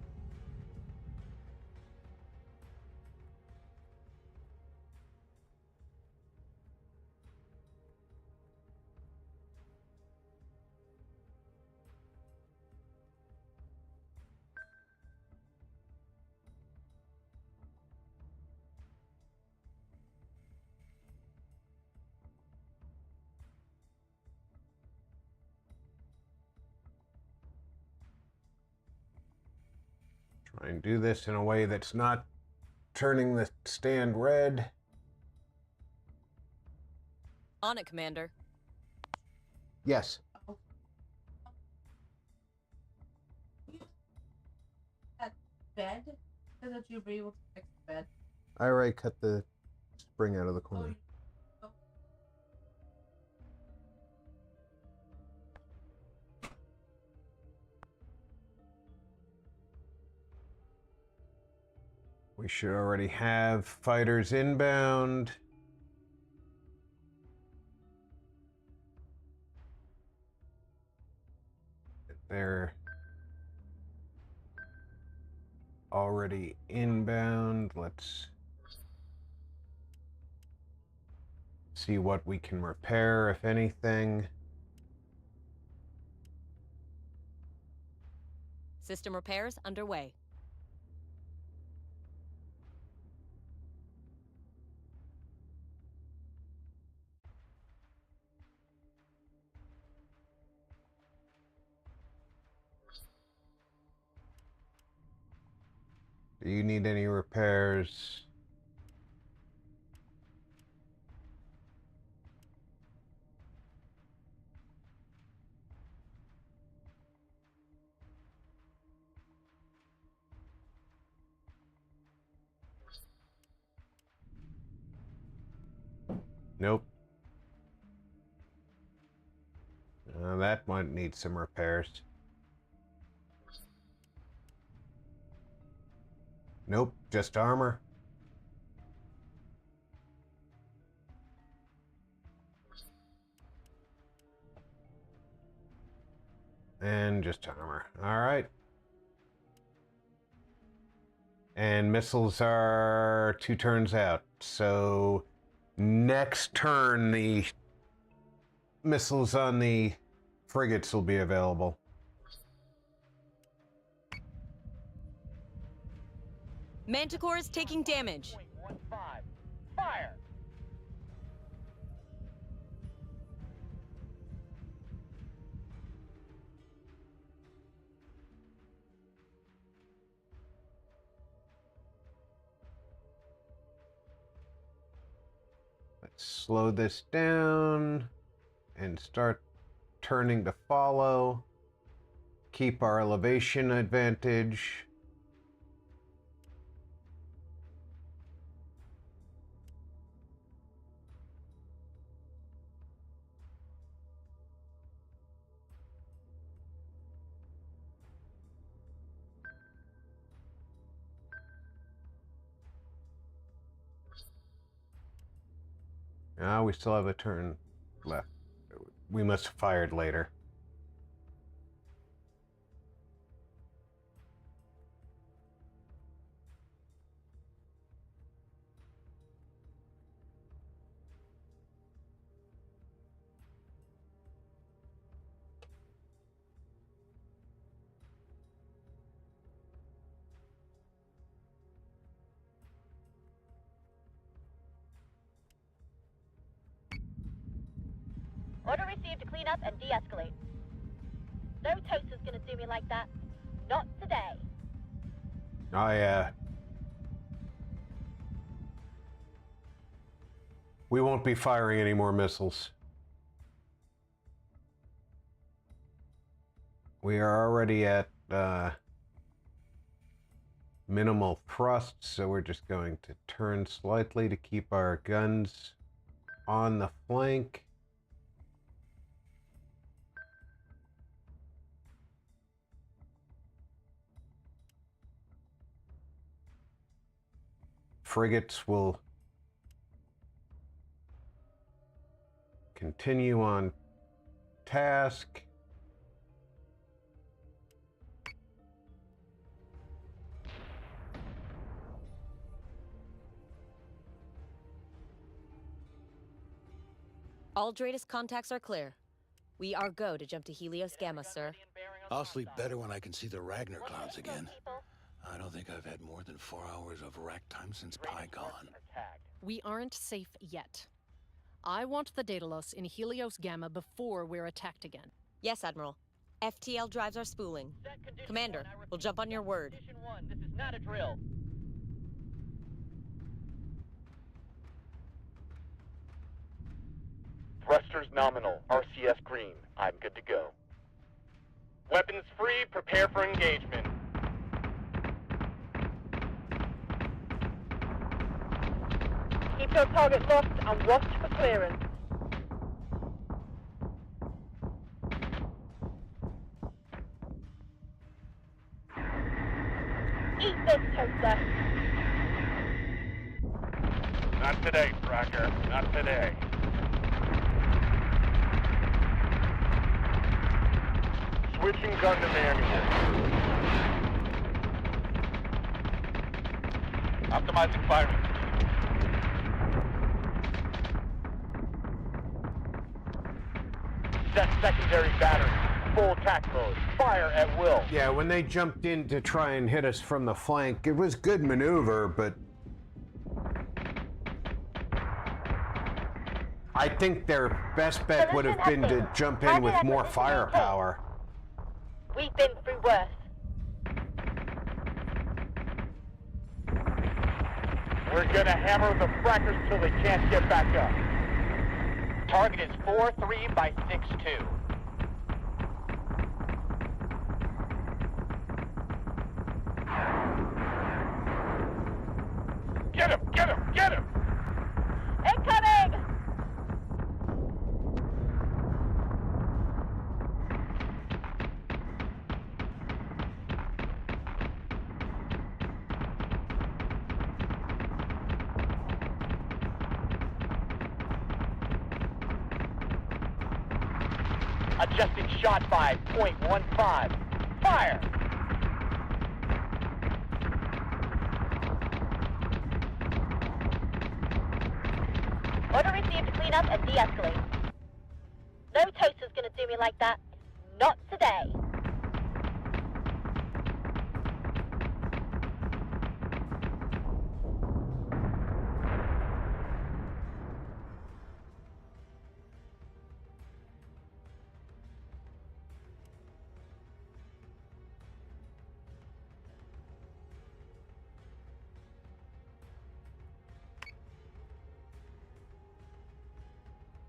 Try and do this in a way that's not turning the stand red. On it, Commander. Yes. That bed? So that you'll be able to fix the bed. I already cut the spring out of the corner. We should already have fighters inbound. They're already inbound. Let's see what we can repair, if anything. System repairs underway. Do you need any repairs? Nope. That might need some repairs. Nope, just armor. And just armor. All right. And missiles are 2 turns out. So next turn, the missiles on the frigates will be available. Manticore is taking damage. 0.15. Fire! Let's slow this down and start turning to follow. Keep our elevation advantage. We still have a turn left. We must have fired later. Order received to clean up and de-escalate. No toaster's gonna do me like that. Not today. We won't be firing any more missiles. We are already at minimal thrust, so we're just going to turn slightly to keep our guns on the flank. Frigates will continue on task. All Dratus contacts are clear. We are go to jump to Helios Gamma, sir. I'll sleep better when I can see the Ragnar clouds again. I don't think I've had more than 4 hours of rack time since PyCon. We aren't safe yet. I want the Daedalus in Helios Gamma before we're attacked again. Yes, Admiral. FTL drives are spooling. Commander, we'll jump on your word. Condition 1, this is not a drill. Thrusters nominal. RCS green. I'm good to go. Weapons free, prepare for engagement. Keep your target locked and watch for clearance. Eat this, toaster. Not today, Tracker. Not today. Switching gun to manual. Optimizing firing. Set secondary battery. Full attack mode. Fire at will. Yeah, when they jumped in to try and hit us from the flank, it was good maneuver, but I think their best bet would have been to jump in with more firepower. We've been through worse. We're gonna hammer the frackers till they can't get back up. Target is 4-3 by 6-2. Get him! Get him! Get him! Incoming! Adjusting shot by 0.15. Fire! Order received to clean up and de-escalate. No toaster's gonna do me like that. Not today.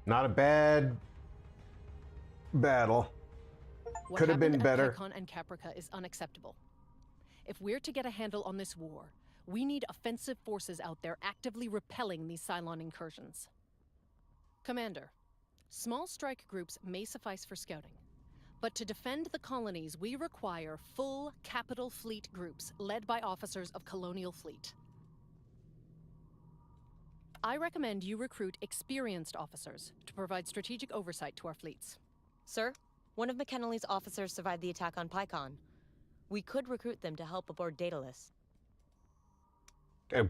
Not a bad battle. What Could have been happened better. at Pycon and Caprica is unacceptable. If we're to get a handle on this war, we need offensive forces out there actively repelling these Cylon incursions. Commander, small strike groups may suffice for scouting, but to defend the colonies, we require full capital fleet groups led by officers of Colonial Fleet. I recommend you recruit experienced officers to provide strategic oversight to our fleets. Sir, one of McKinley's officers survived the attack on Pycon. We could recruit them to help aboard Daedalus.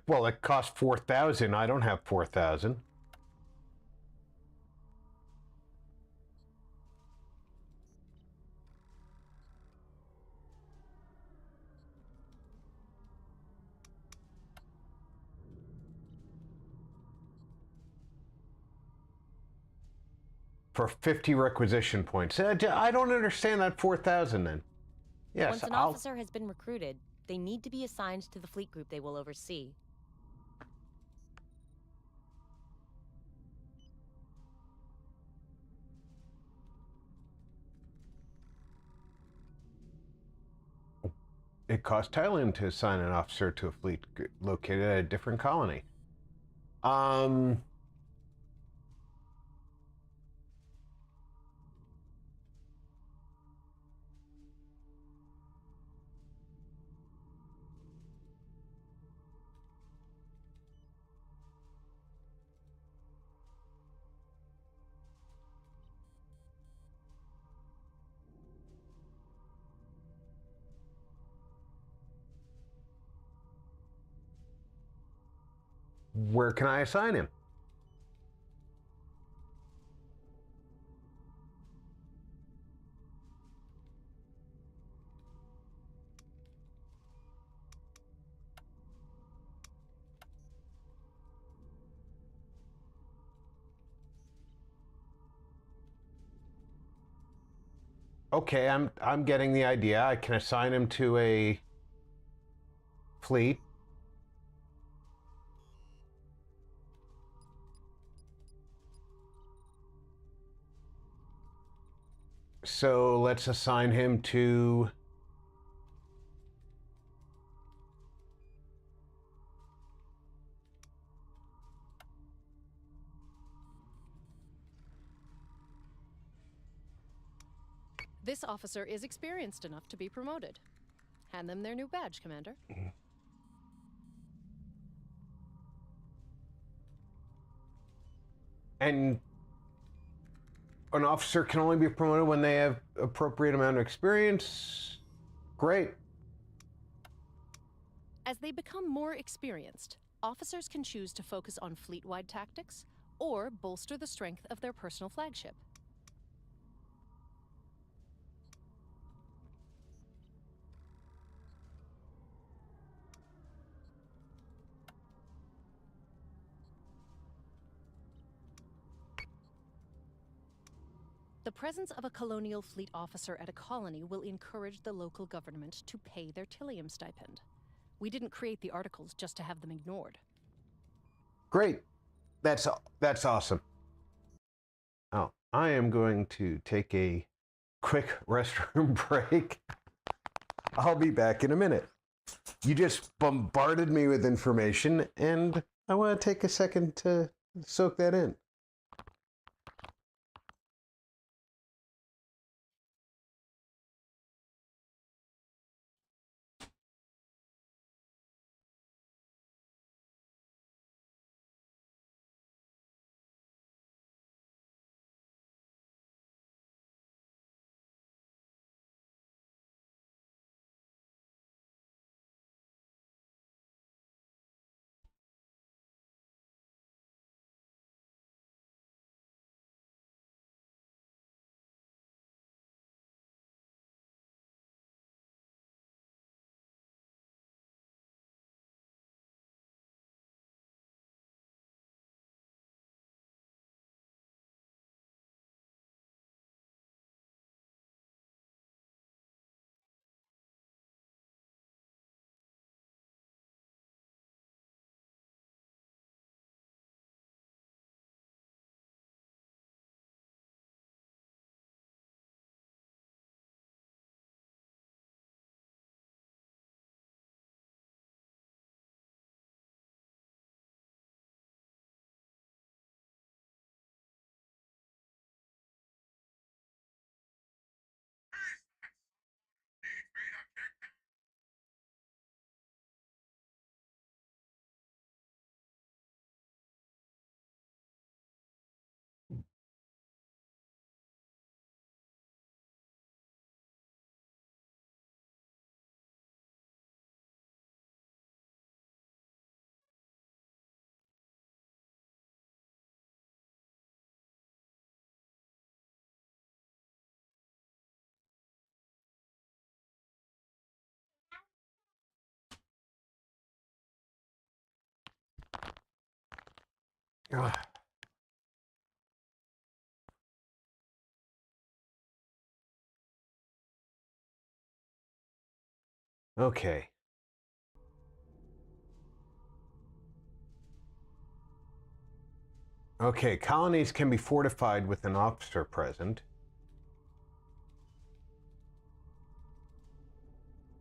Well, it cost 4,000. I don't have 4,000. For 50 requisition points. I don't understand that 4,000 then. Yes, Once an officer has been recruited, they need to be assigned to the fleet group they will oversee. It cost Thailand to assign an officer to a fleet located at a different colony. Where can I assign him? Okay, I'm getting the idea. I can assign him to a fleet. So let's assign him to This officer is experienced enough to be promoted. Hand them their new badge, Commander. And an officer can only be promoted when they have appropriate amount of experience. Great. As they become more experienced, officers can choose to focus on fleet-wide tactics or bolster the strength of their personal flagship. The presence of a colonial fleet officer at a colony will encourage the local government to pay their Tillium stipend. We didn't create the articles just to have them ignored. Great. That's awesome. Oh, I am going to take a quick restroom break. I'll be back in a minute. You just bombarded me with information, and I want to take a second to soak that in. Ugh. Okay. Okay, colonies can be fortified with an officer present.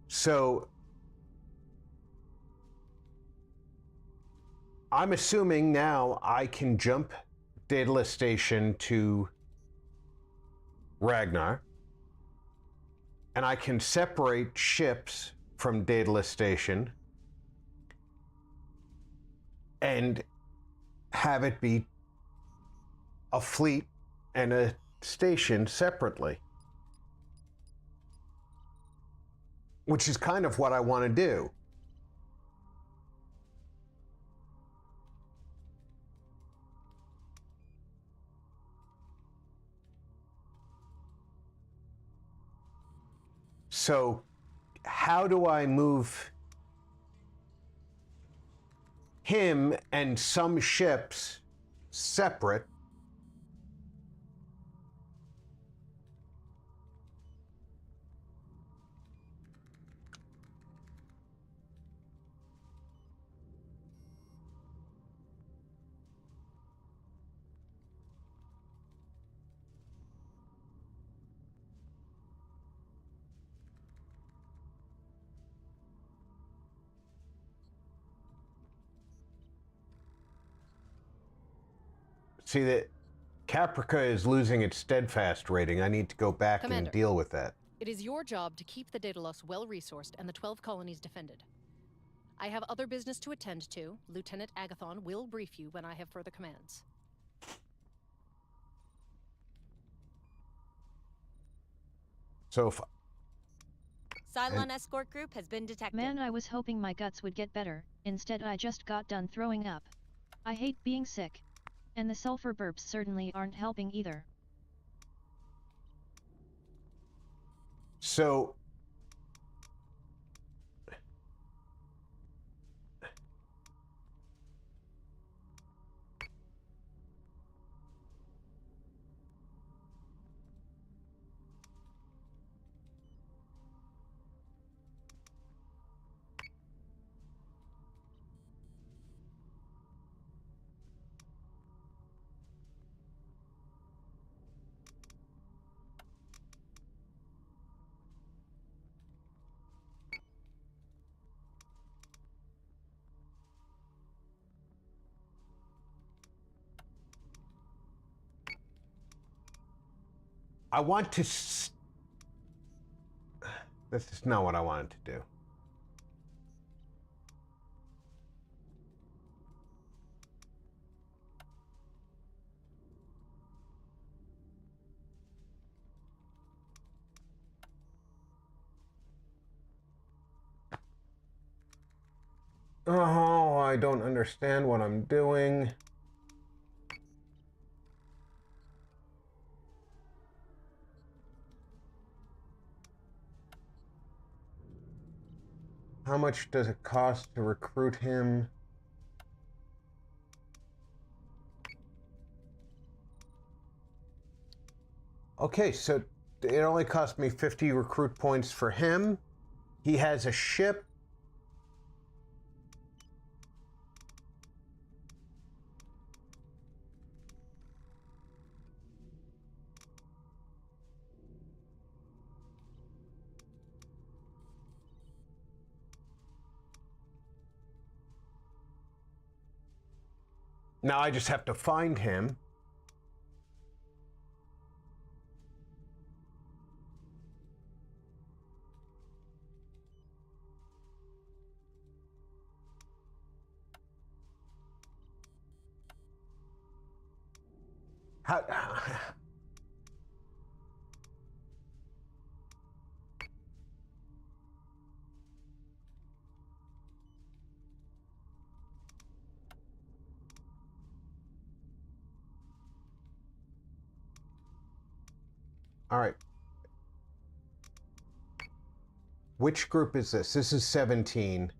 So, I'm assuming now I can jump Daedalus Station to Ragnar, and I can separate ships from Daedalus Station and have it be a fleet and a station separately, which is kind of what I want to do. So, how do I move him and some ships separate? See that Caprica is losing its steadfast rating. I need to go back Commander, and deal with that. it is your job to keep the Daedalus well-resourced and the 12 colonies defended. I have other business to attend to. Lieutenant Agathon will brief you when I have further commands. So if Cylon escort group has been detected. Man, I was hoping my guts would get better, instead I just got done throwing up. I hate being sick. And the sulfur burps certainly aren't helping either. So I want to... This is not what I wanted to do. Oh, I don't understand what I'm doing. How much does it cost to recruit him? Okay, so it only cost me 50 recruit points for him. He has a ship. Now I just have to find him. How... All right. Which group is this? This is 17.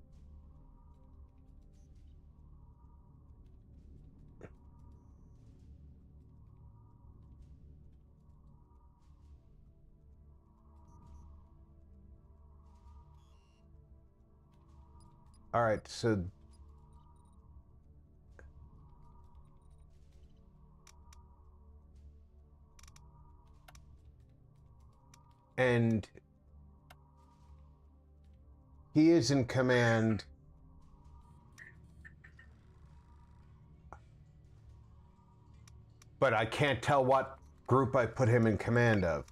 All right, so and he is in command. But I can't tell what group I put him in command of.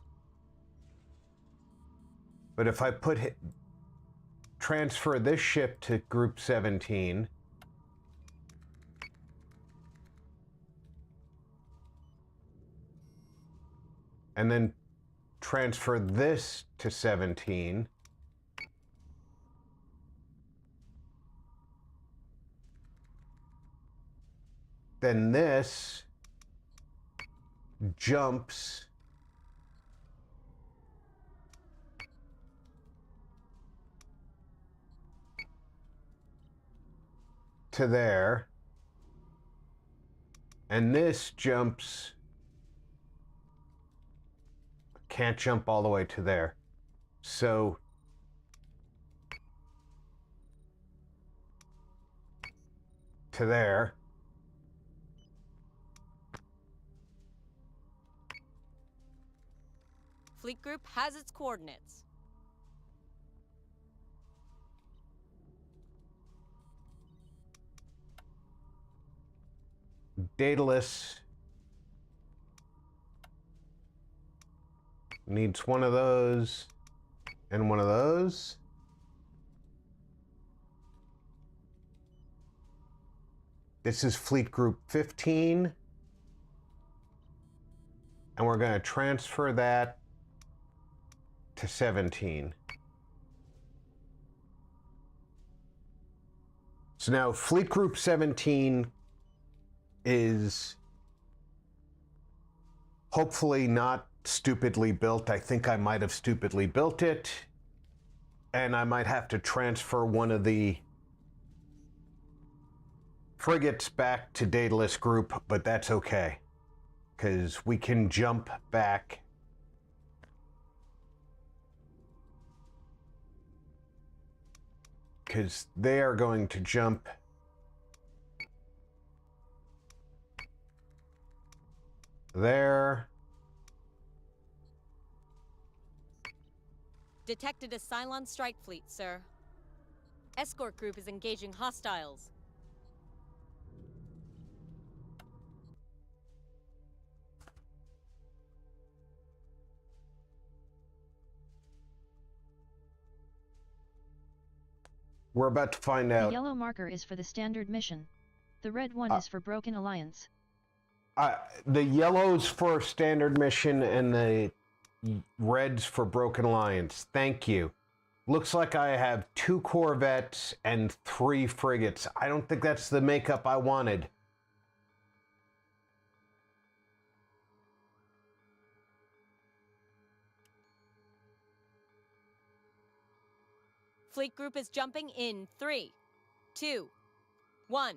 But if I transfer this ship to Group 17, and then transfer this to 17, then this jumps to there, and this jumps, can't jump all the way to there. So to there. Fleet group has its coordinates. Daedalus needs one of those and one of those. This is Fleet Group 15. And we're going to transfer that to 17. So now Fleet Group 17 is hopefully not stupidly built. I think I might have stupidly built it. And I might have to transfer one of the frigates back to Daedalus Group, but that's okay, because we can jump back. Because they are going to jump there. Detected a Cylon strike fleet, sir. Escort group is engaging hostiles. We're about to find The out. yellow marker is for the standard mission. The red one is for Broken Alliance. The yellow's for standard mission and the red's for Broken Alliance. Thank you. Looks like I have 2 corvettes and 3 frigates. I don't think that's the makeup I wanted. Fleet group is jumping in 3, 2, 1.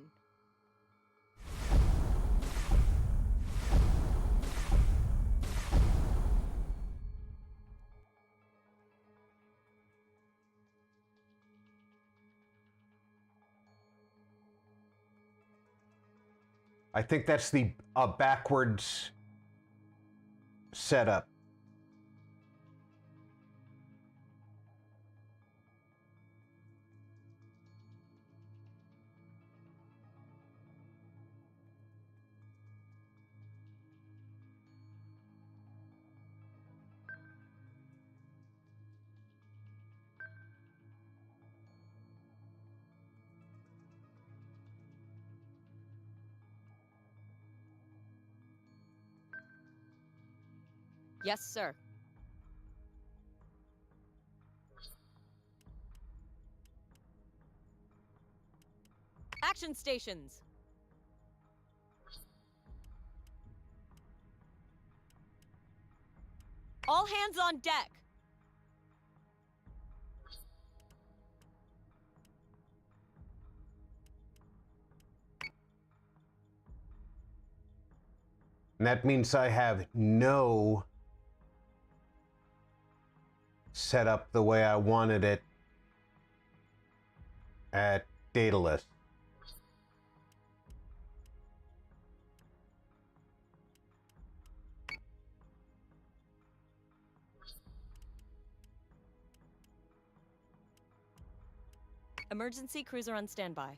I think that's the backwards setup. Yes, sir. Action stations. All hands on deck. And that means I have no setup the way I wanted it at Daedalus. Emergency cruiser on standby.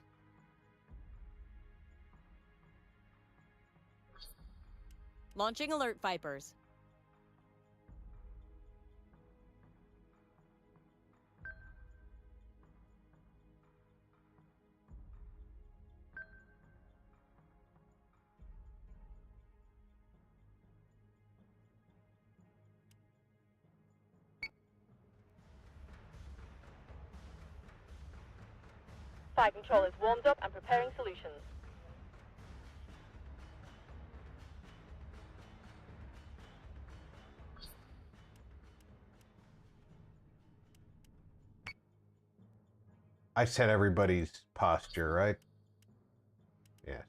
Launching alert Vipers. Fire control is warmed up and preparing solutions. I set everybody's posture, right? Yes.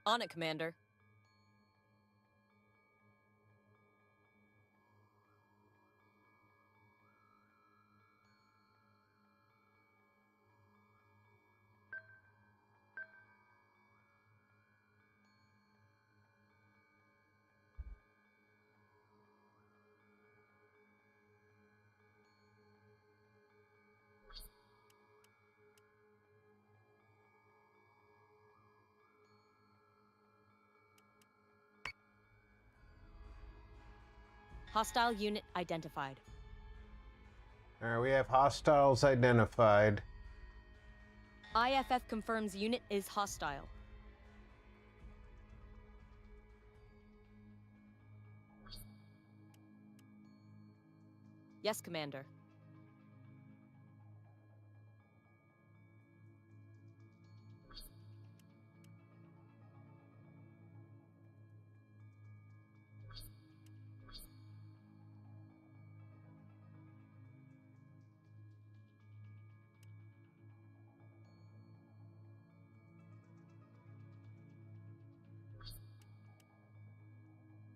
On it, Commander. Hostile unit identified. All right, we have hostiles identified. IFF confirms unit is hostile. Yes, Commander.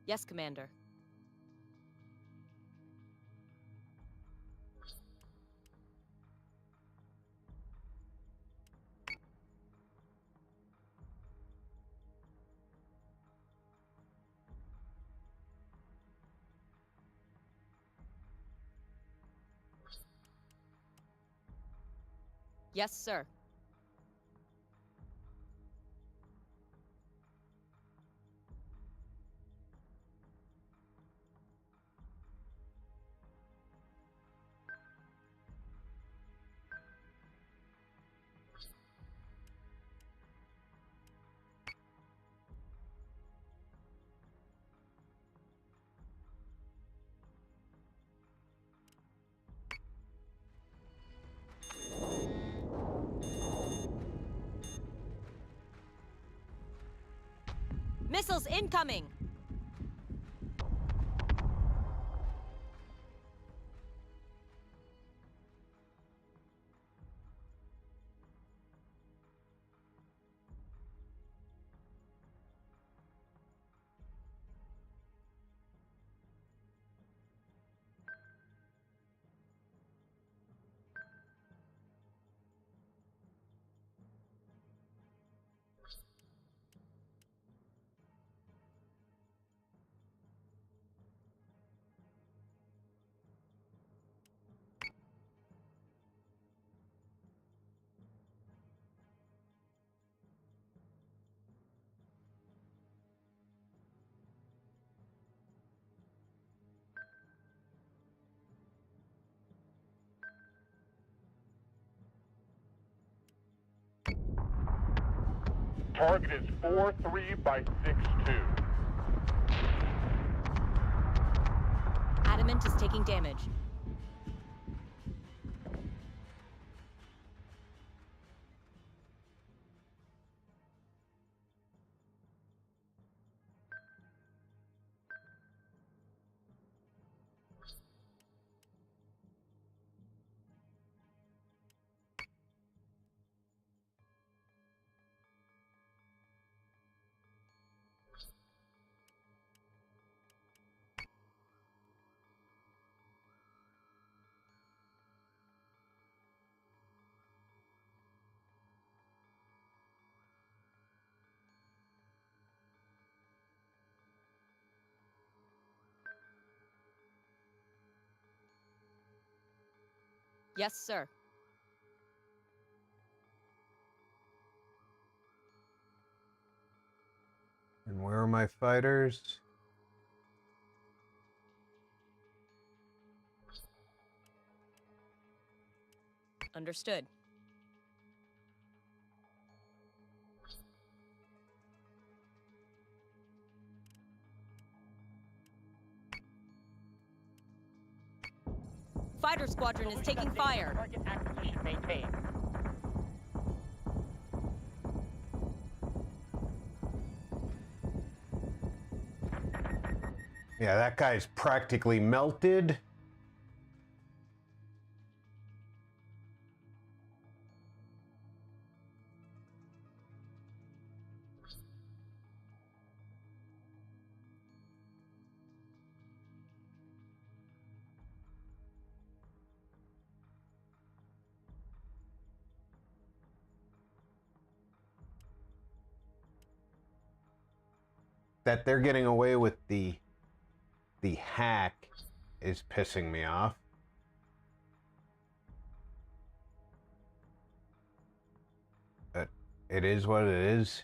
Yes, Commander. Yes, sir. Missiles incoming! Target is 4-3 by 6-2. Adamant is taking damage. Yes, sir. And where are my fighters? Understood. Fighter squadron is taking fire. Target acquisition maintained. Yeah, that guy's practically melted. That they're getting away with the hack is pissing me off. But it is what it is.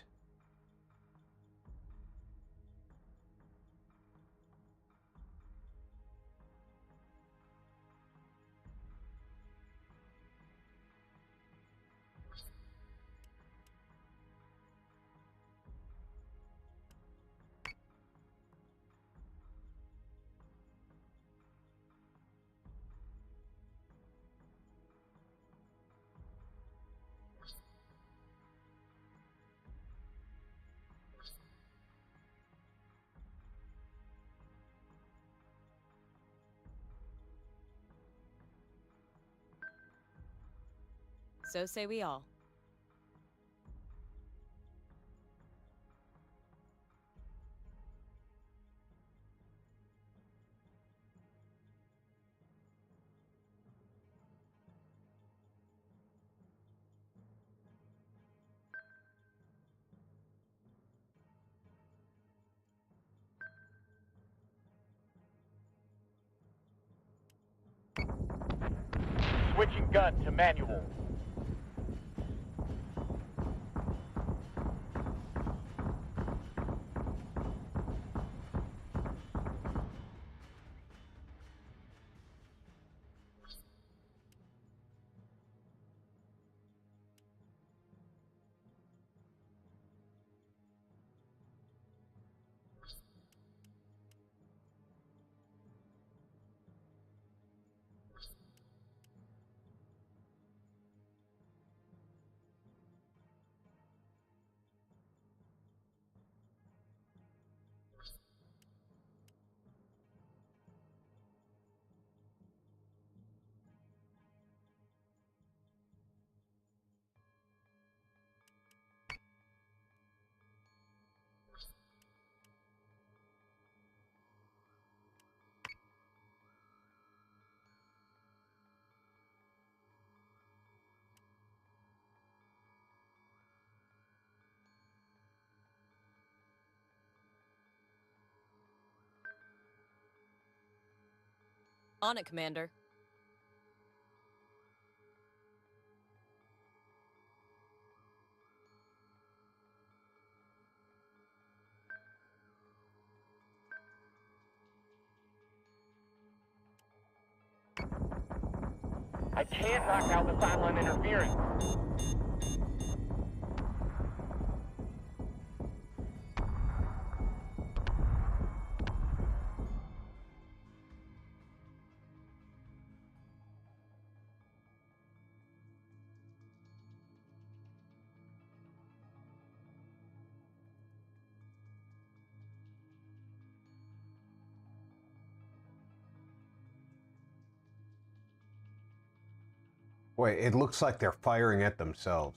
So say we all. Switching gun to manual. On it, Commander. I can't knock out the sideline interference. Wait, it looks like they're firing at themselves.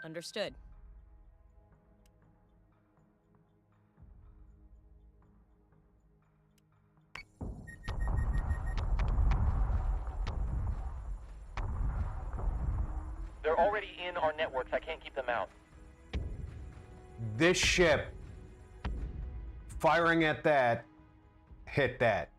Understood. They're already in our networks. I can't keep them out. This ship firing at that hit that.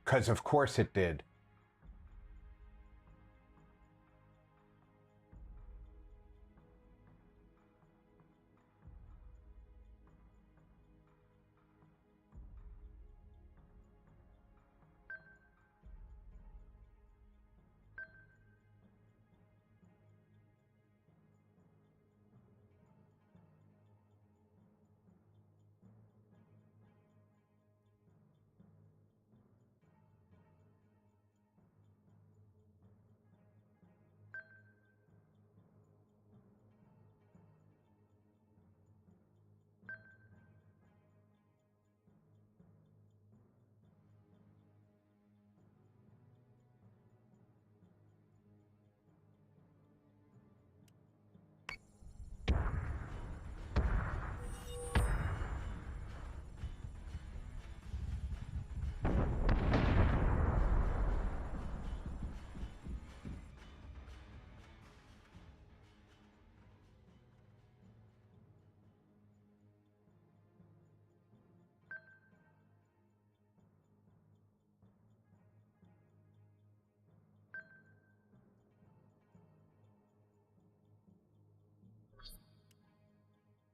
Because of course it did.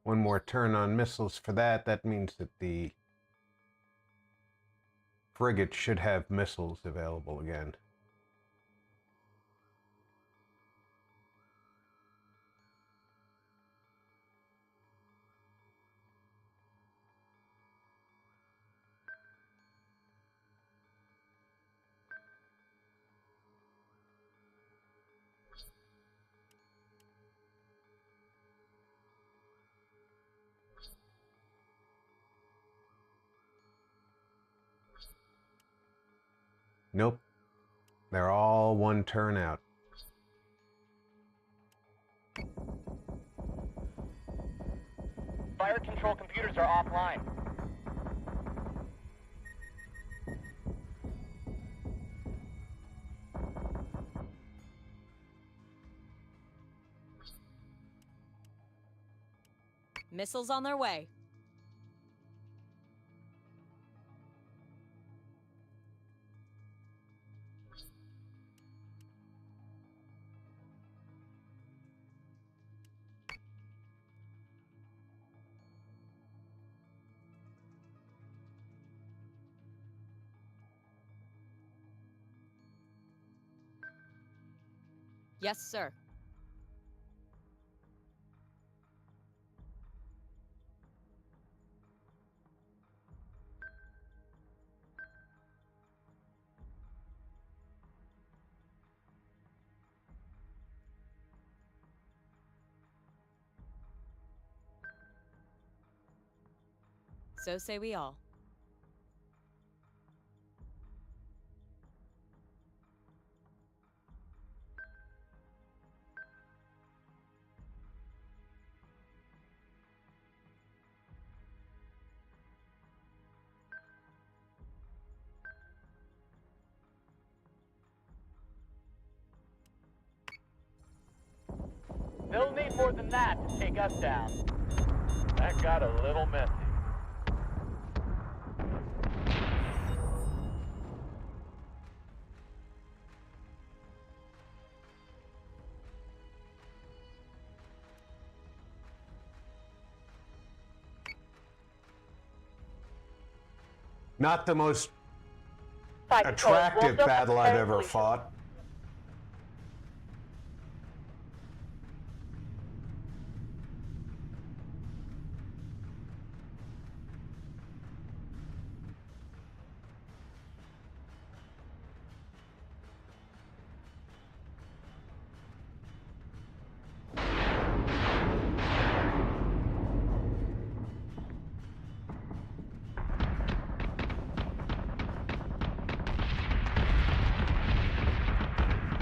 One more turn on missiles for that. That means that the frigate should have missiles available again. Nope. They're all one turnout. Fire control computers are offline. Missiles on their way. Yes, sir. So say we all. They'll need more than that to take us down. That got a little messy. Not the most Fire control, attractive warmed up battle and I've prepared ever solution. fought.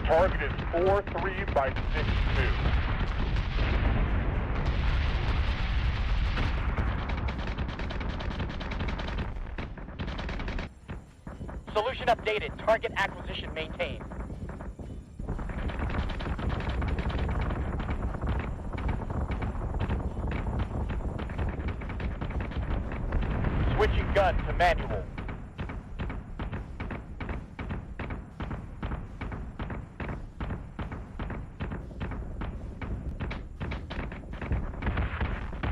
Target is 4-3 by 6-2. Solution updated. Target acquisition maintained. Switching gun to manual.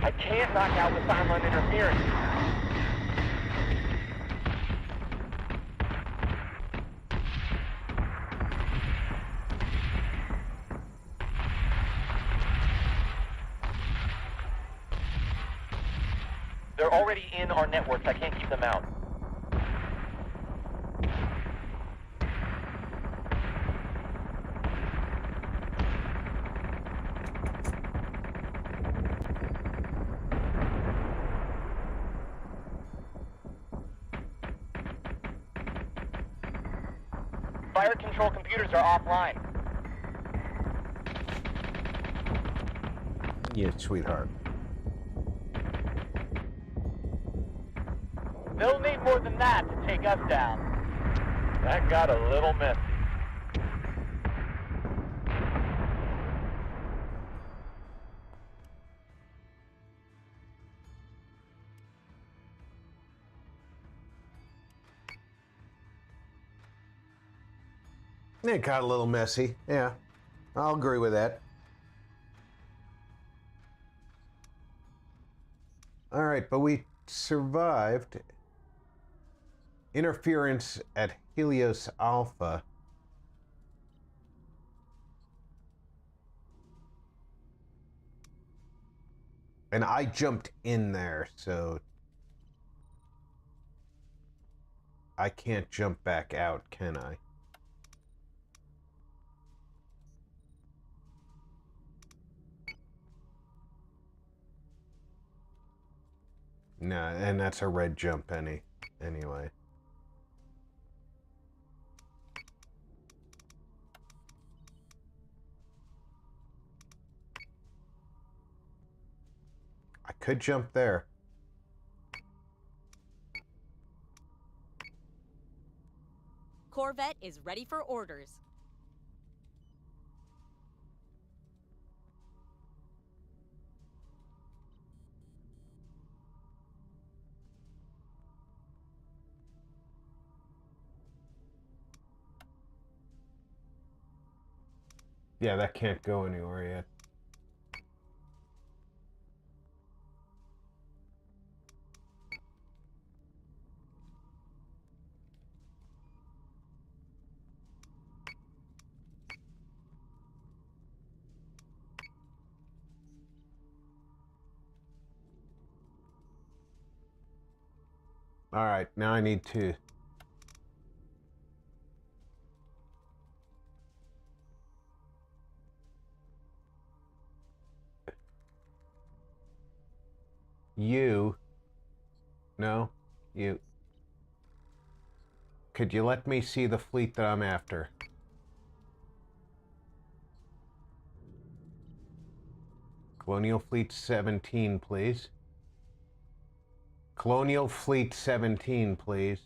I can't knock out the silent interference. They're already in our networks. I can't keep them out. Fire control computers are offline. Yeah, sweetheart. They'll need more than that to take us down. That got a little messy. It got a little messy. Yeah, I'll agree with that. All right, but we survived interference at Helios Alpha. And I jumped in there, so I can't jump back out, can I? No, and that's a red jump anyway. could jump there. Corvette is ready for orders. Yeah, that can't go anywhere yet. All right, now I need to... You... No, you... Could you let me see the fleet that I'm after? Colonial Fleet 17, please. Colonial Fleet 17, please.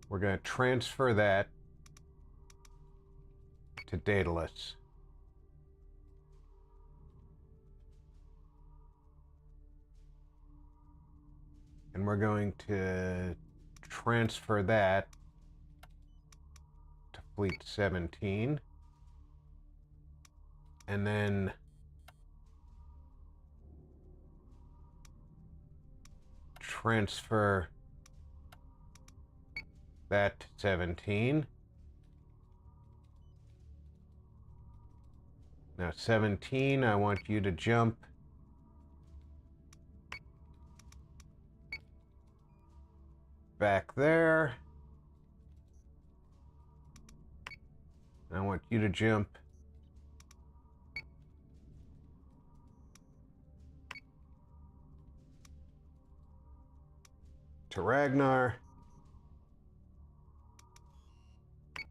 We're going to transfer that to Daedalus. And we're going to transfer that to Fleet 17. And then transfer that to 17. Now 17, I want you to jump back there. I want you to jump to Ragnar.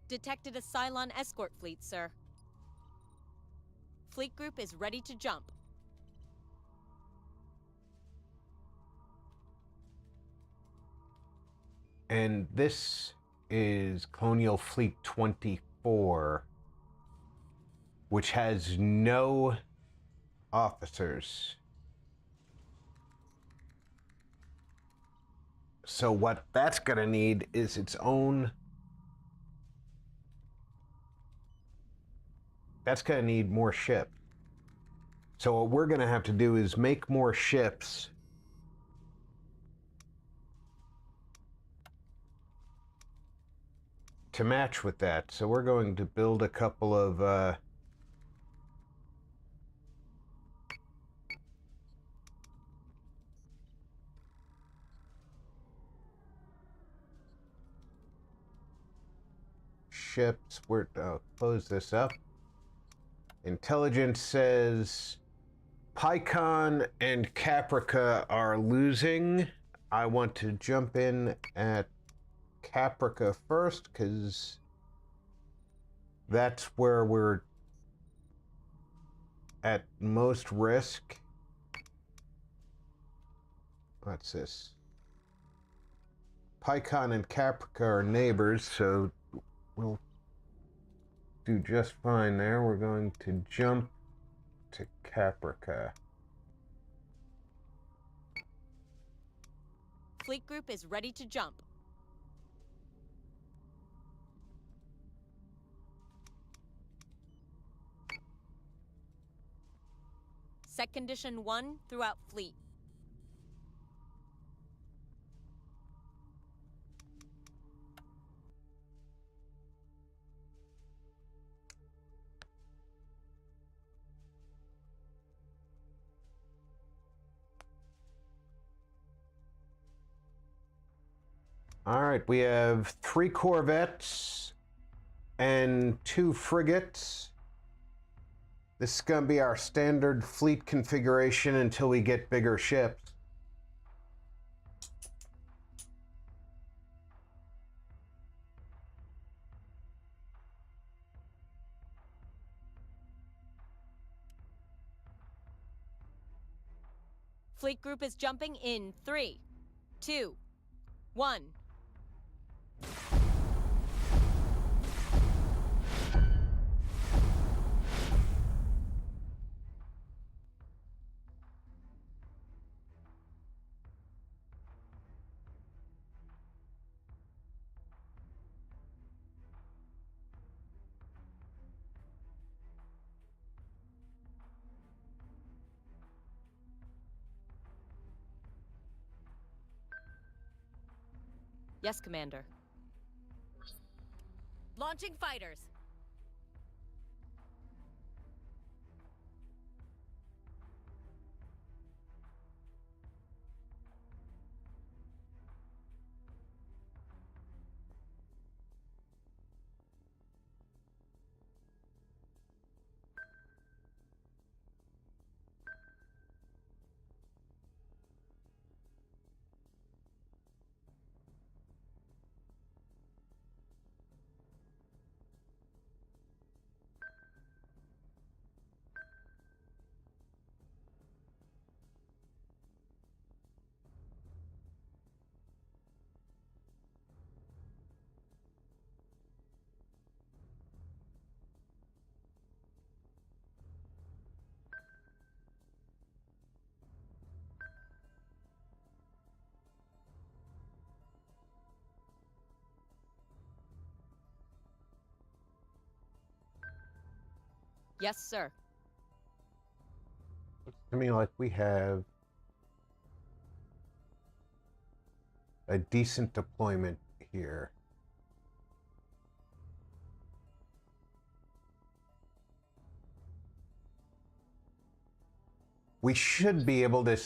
Detected a Cylon escort fleet, sir. Fleet group is ready to jump. And this is Colonial Fleet 24, which has no officers. So what that's going to need is its own... That's going to need more ships. So what we're going to have to do is make more ships to match with that. So we're going to build a couple of ships. We're close this up. Intelligence says Pycon and Caprica are losing. I want to jump in at Caprica first because that's where we're at most risk. What's this? Pycon and Caprica are neighbors, so we'll do just fine there. We're going to jump to Caprica. Fleet group is ready to jump. Set condition 1 throughout fleet. All right, we have 3 corvettes and 2 frigates. This is going to be our standard fleet configuration until we get bigger ships. Fleet group is jumping in 3, 2, 1. Yes, Commander. Launching fighters. Yes, sir. Looks to me like we have a decent deployment here. We should be able to,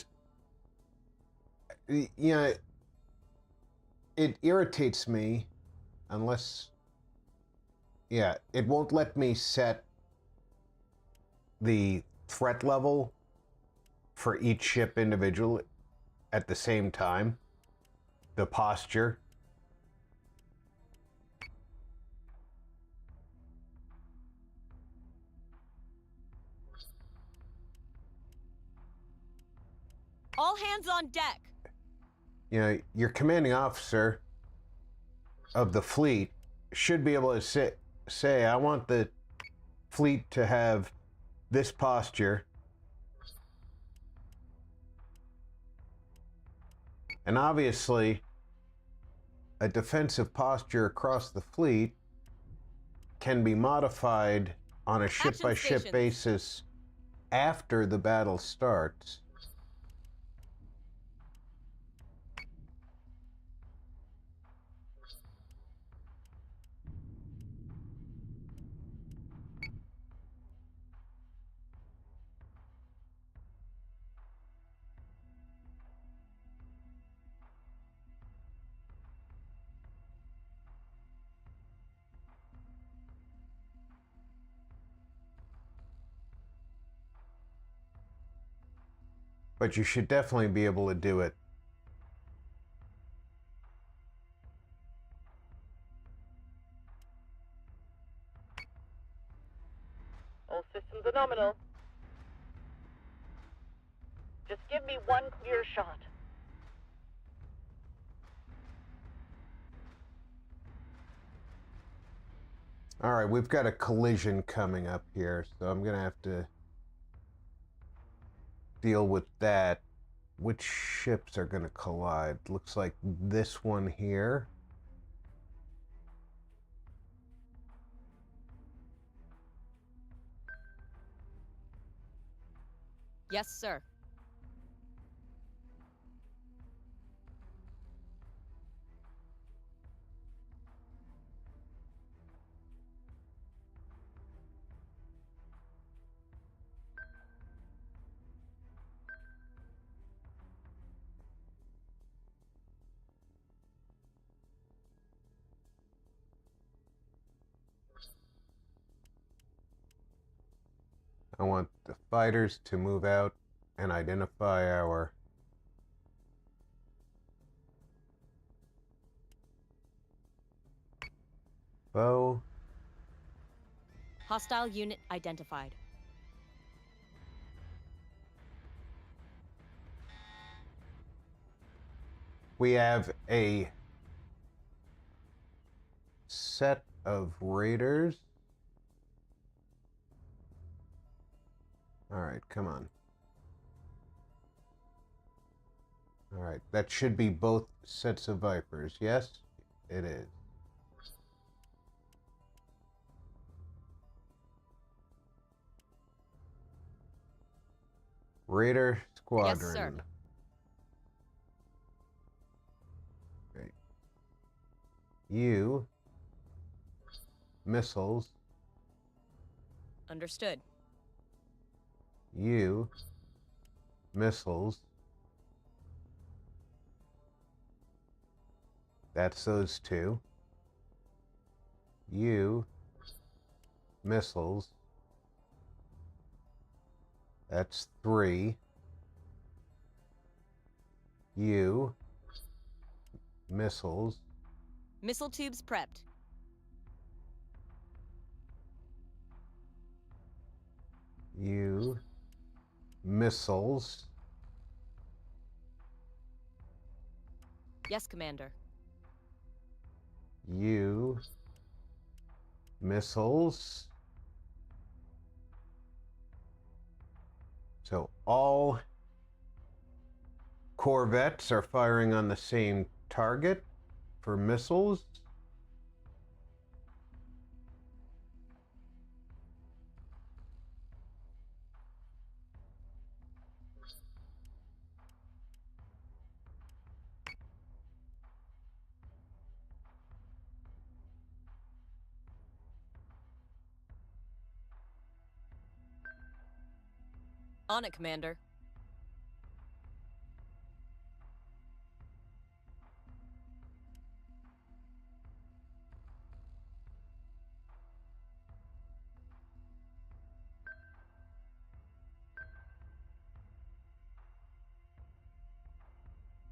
you know, it irritates me unless, yeah, it won't let me set the threat level for each ship individually at the same time. The posture. All hands on deck. You know, your commanding officer of the fleet should be able to say, I want the fleet to have this posture. And obviously, a defensive posture across the fleet can be modified on a ship-by-ship basis after the battle starts. But you should definitely be able to do it. All systems are nominal. Just give me one clear shot. All right, we've got a collision coming up here, so I'm going to have to deal with that. Which ships are going to collide? Looks like this one here. Yes, sir. I want the fighters to move out and identify our foe. Hostile unit identified. We have a set of raiders. All right, come on. All right, that should be both sets of Vipers. Yes, it is. Raider Squadron. Yes, sir. Great. You, missiles. Understood. You, missiles. That's those two. You, missiles. That's 3. You, missiles. Missile tubes prepped. You, missiles. Yes, Commander. You, missiles. So all corvettes are firing on the same target for missiles. On it, Commander.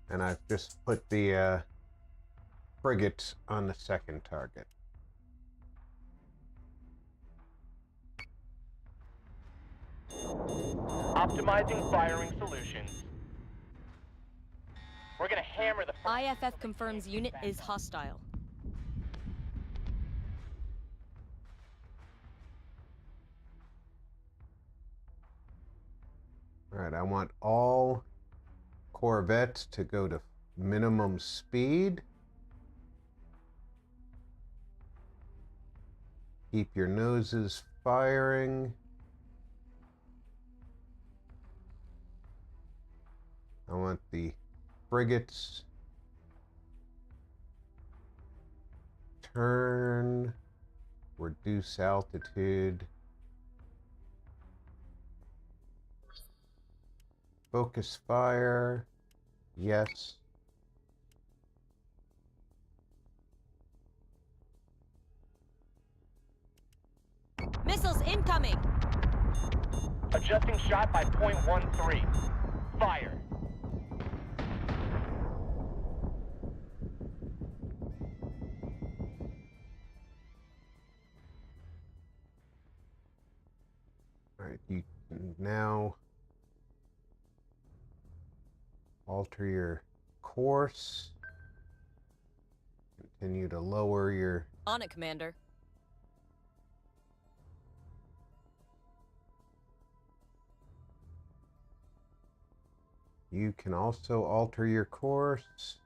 And I've just put the frigates on the second target. Optimizing firing solutions. We're gonna hammer the... IFF confirms unit is hostile. All right, I want all corvettes to go to minimum speed. Keep your noses firing. I want the frigates turn, reduce altitude, focus fire, yes. Missiles incoming! Adjusting shot by 0.13. Fire. All right, you can now alter your course. Continue to lower your... On it, Commander. You can also alter your course.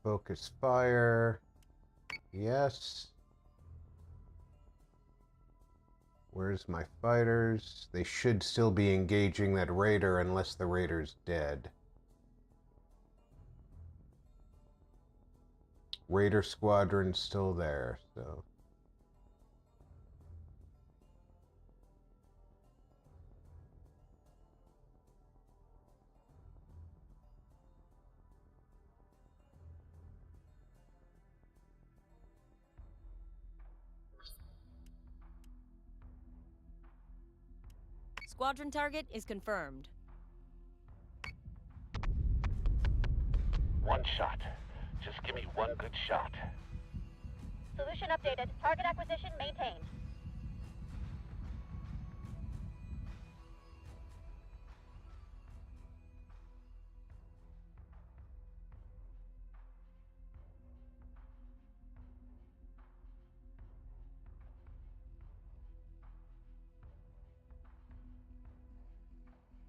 Focus fire. Yes. Where's my fighters? They should still be engaging that raider unless the raider's dead. Raider squadron's still there, so... squadron target is confirmed. One shot. Just give me one good shot. Solution updated. Target acquisition maintained.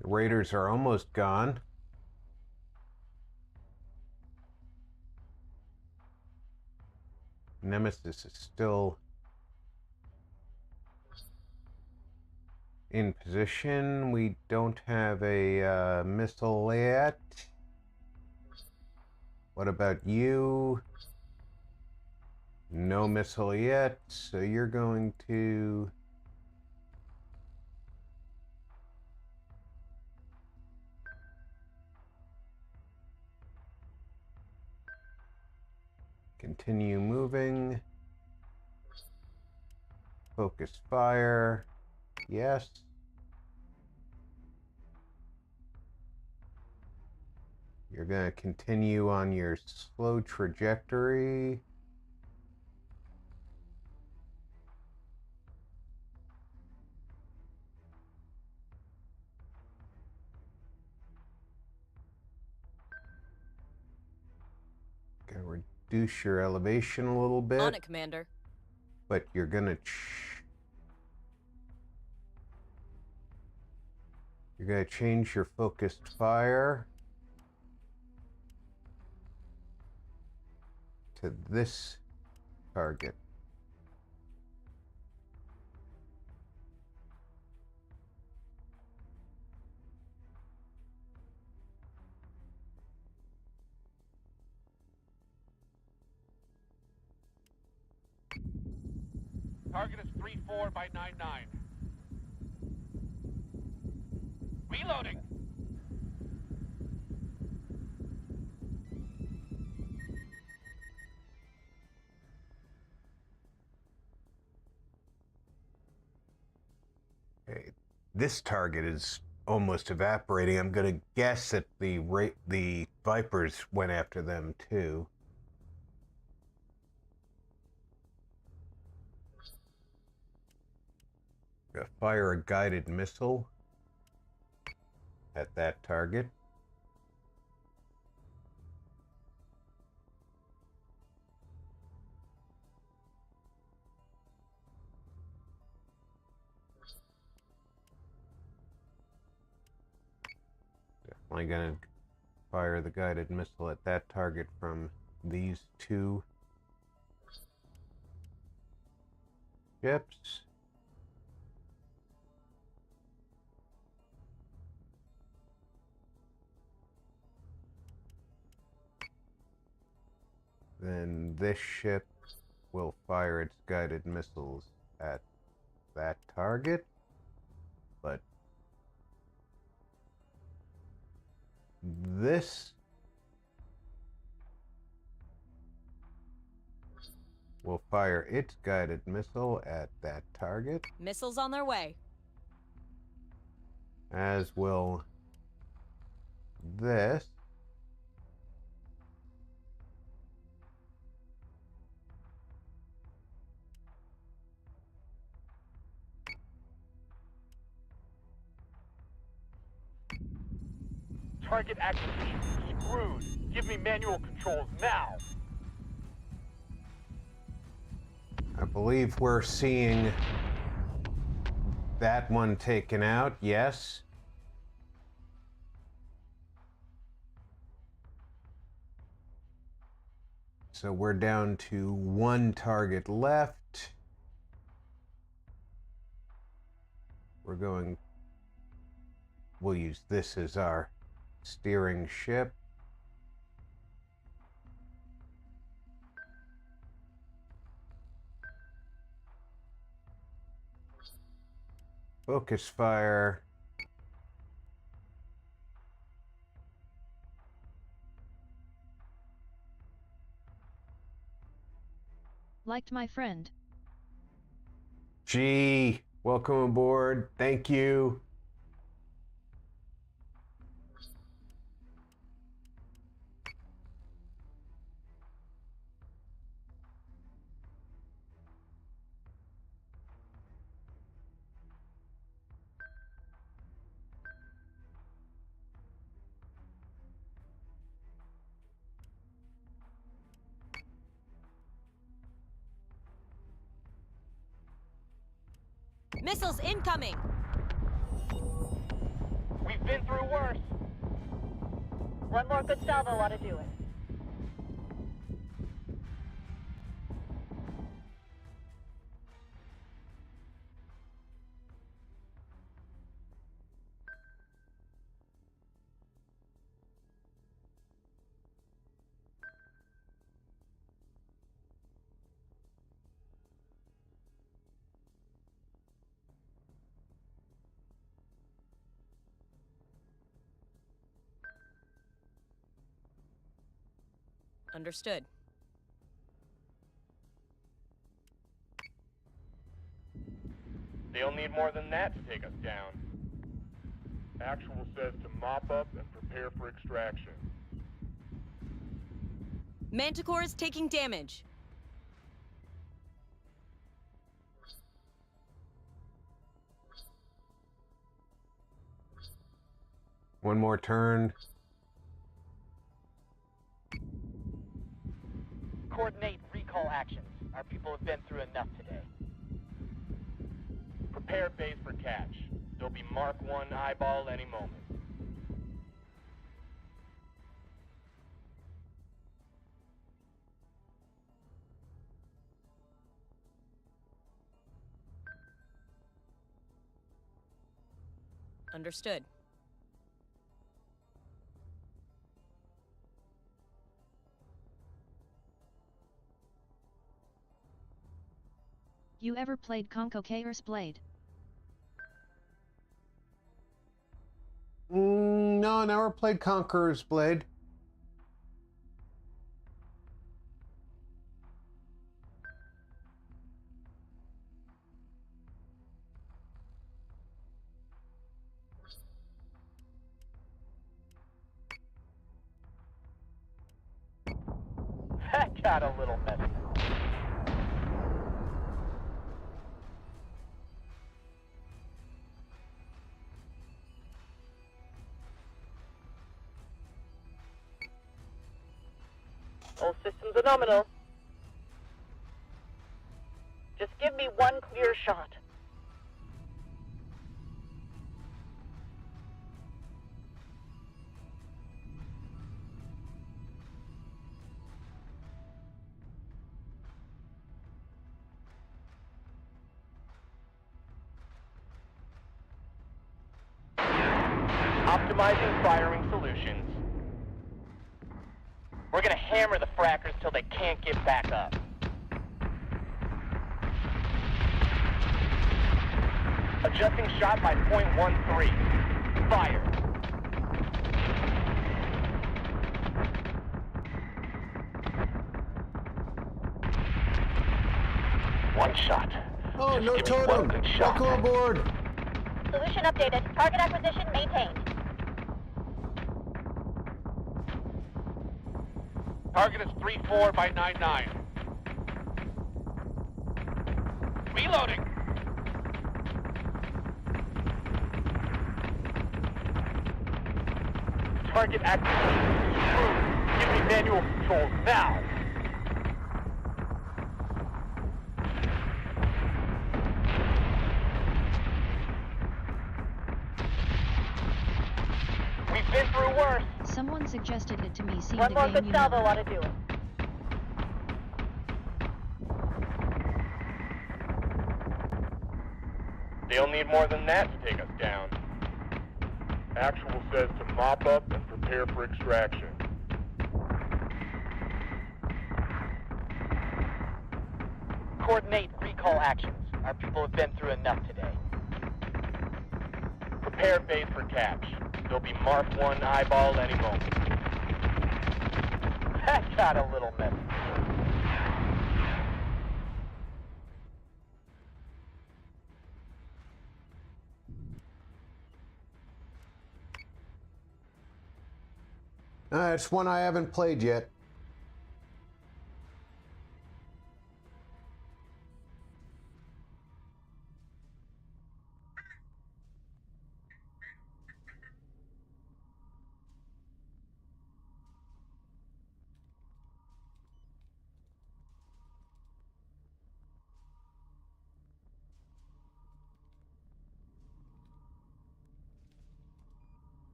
The Raiders are almost gone. Nemesis is still in position. We don't have a missile yet. What about you? No missile yet, so you're going to... continue moving. Focus fire. Yes. You're going to continue on your slow trajectory. Going to reduce your elevation a little bit. On it, Commander. But you're going to change your focused fire to this target. Target is 34 by 99. Reloading. Okay. This target is almost evaporating. I'm going to guess that the Vipers went after them too. Fire a guided missile at that target. Definitely going to fire the guided missile at that target from these two ships. Then this ship will fire its guided missiles at that target, but this will fire its guided missile at that target. Missiles on their way. As will this. Target acquisition screwed. Give me manual controls now. I believe we're seeing that one taken out, yes. So we're down to one target left. We'll use this as our steering ship. Focus fire. Liked my friend. Gee, welcome aboard. Thank you. Missiles incoming! We've been through worse. One more good salvo ought to do it. Understood. They'll need more than that to take us down. Actual says to mop up and prepare for extraction. Manticore is taking damage. One more turn. Coordinate recall actions. Our people have been through enough today. Prepare base for catch. There'll be Mark 1 eyeball any moment. Understood. You ever played Conco Chaos Blade? No, I never played Conqueror's Blade. That got a little messy. All systems are nominal. Just give me one clear shot. Optimizing firing solutions. We're gonna hammer the frackers till they can't get back up. Adjusting shot by .13. Fire. One shot. Oh, Just no give me one totem. good shot. Welcome aboard. Solution updated. Target acquisition maintained. Target is 3-4 by 9-9. Reloading. Target acquisition. Give me manual controls now. We've been through worse. Someone suggested it to me seeing One the more game good you salvo know. ought to do it. They'll need more than that to take us down. Actual says to mop up and prepare for extraction. Coordinate recall actions. Our people have been through enough today. Prepare base for catch. There'll be Mark 1 eyeball any moment. That got a little messy. It's one I haven't played yet.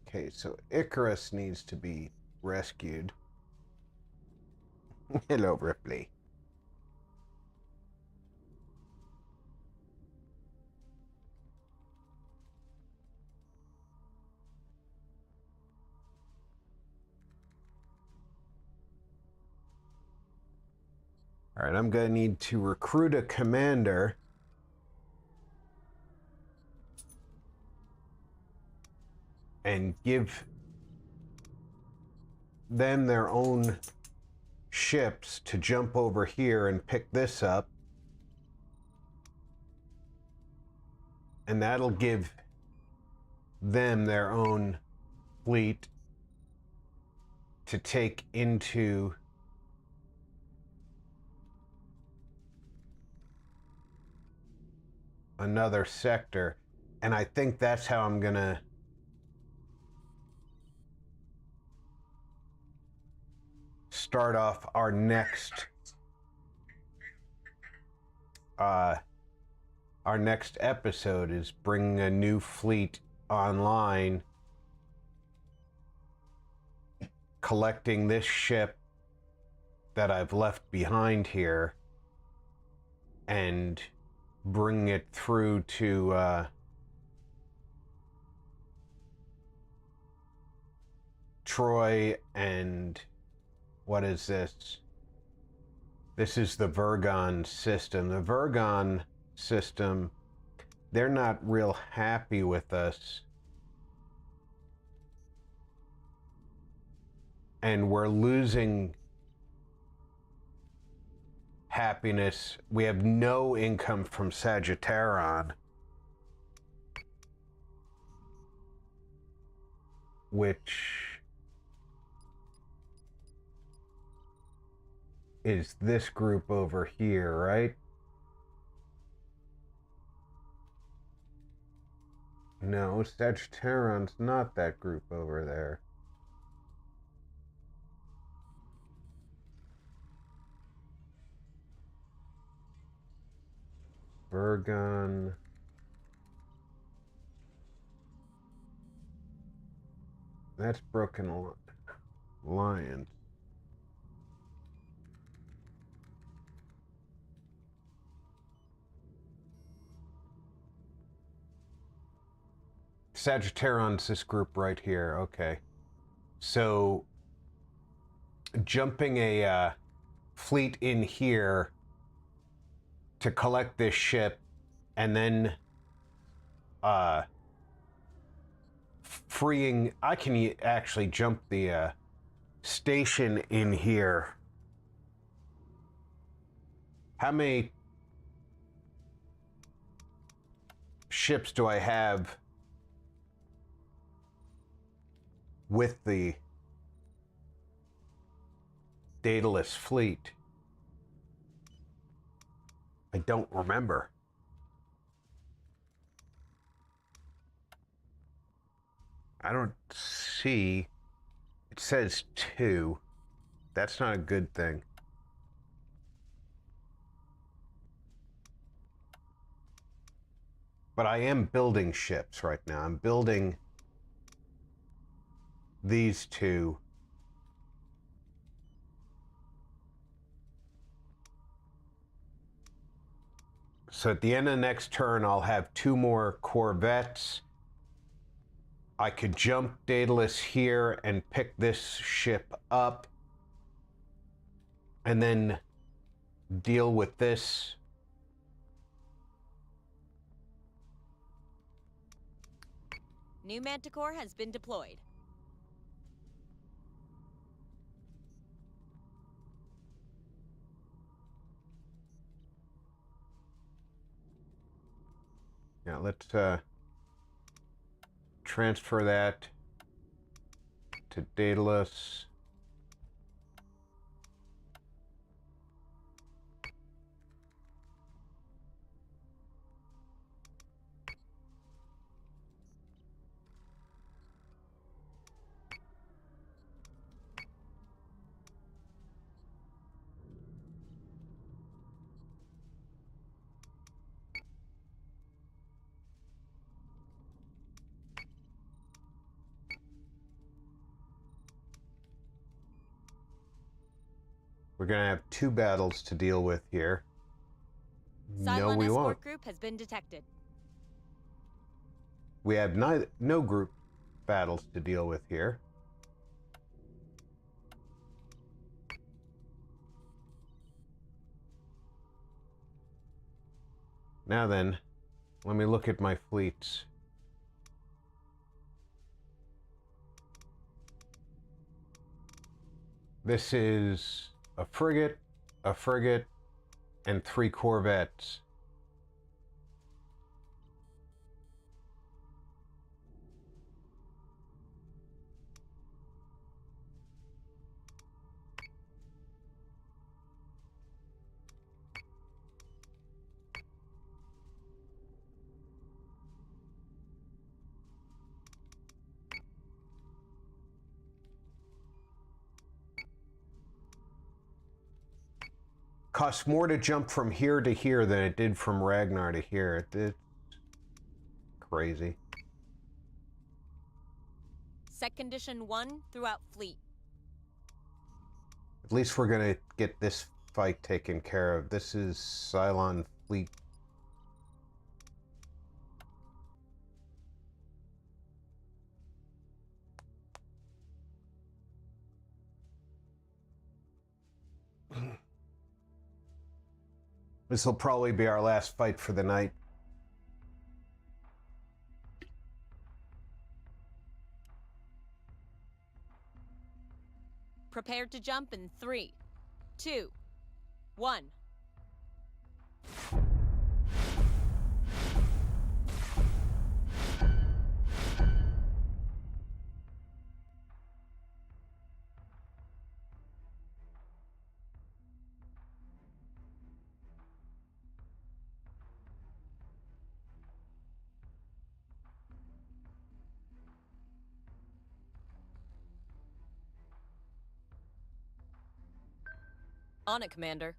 Okay, so Icarus needs to be rescued. Hello, Ripley. All right, I'm going to need to recruit a commander. And give them their own ships to jump over here and pick this up. And that'll give them their own fleet to take into another sector. And I think that's how I'm gonna start off our next episode, is bringing a new fleet online, collecting this ship that I've left behind here and bringing it through to Troy. And what is this? This is the Vergon system. The Vergon system, they're not real happy with us. And we're losing happiness. We have no income from Sagittaron, which is this group over here, right? No, Sagittaron's not that group over there. Vergon. That's Broken Lion. Sagittaron's this group right here. Okay. So jumping a fleet in here to collect this ship, and then freeing, I can actually jump the station in here. How many ships do I have with the Daedalus fleet? I don't remember. I don't see. It says 2. That's not a good thing. But I am building ships right now. I'm building these 2. So at the end of the next turn, I'll have 2 more corvettes. I could jump Daedalus here and pick this ship up, and then deal with this. New Manticore has been deployed. Yeah, let's transfer that to Daedalus. We're gonna have 2 battles to deal with here. No, Cylon we escort won't. group has been detected. We have no group battles to deal with here. Now then, let me look at my fleets. This is a frigate, and 3 corvettes. Costs more to jump from here to here than it did from Ragnar to here. It's crazy. Set condition 1 throughout fleet. At least we're gonna get this fight taken care of. This is Cylon fleet. This will probably be our last fight for the night. Prepared to jump in 3, 2, 1. On it, Commander.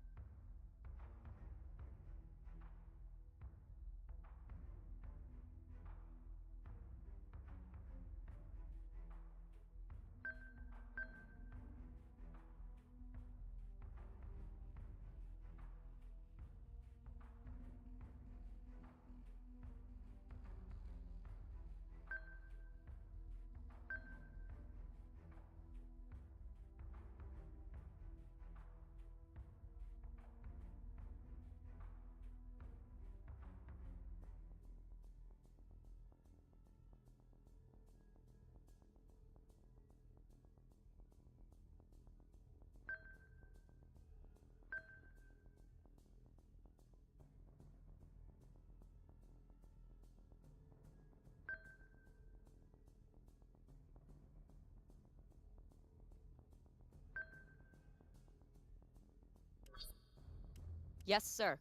Yes, sir.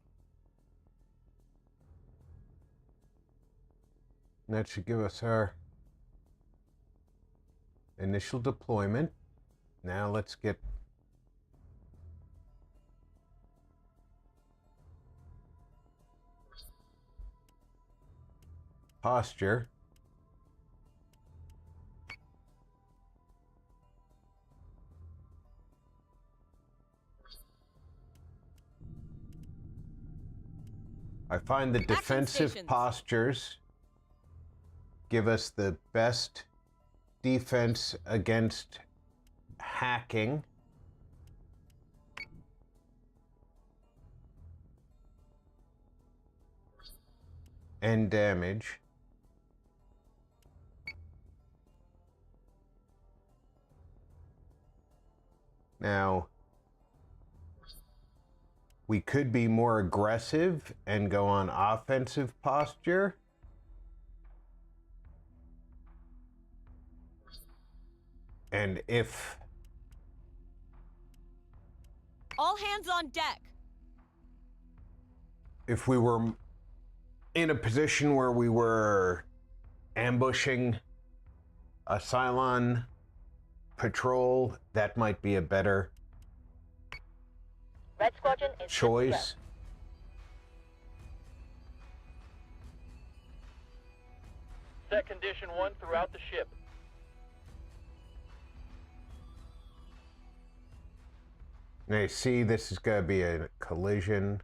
That should give us our initial deployment. Now let's get posture. I find the defensive postures give us the best defense against hacking. And damage. Now, we could be more aggressive and go on offensive posture. And if... All hands on deck! If we were in a position where we were ambushing a Cylon patrol, that might be a better Red Squadron is choice. Set condition 1 throughout the ship. Now, see, this is going to be a collision.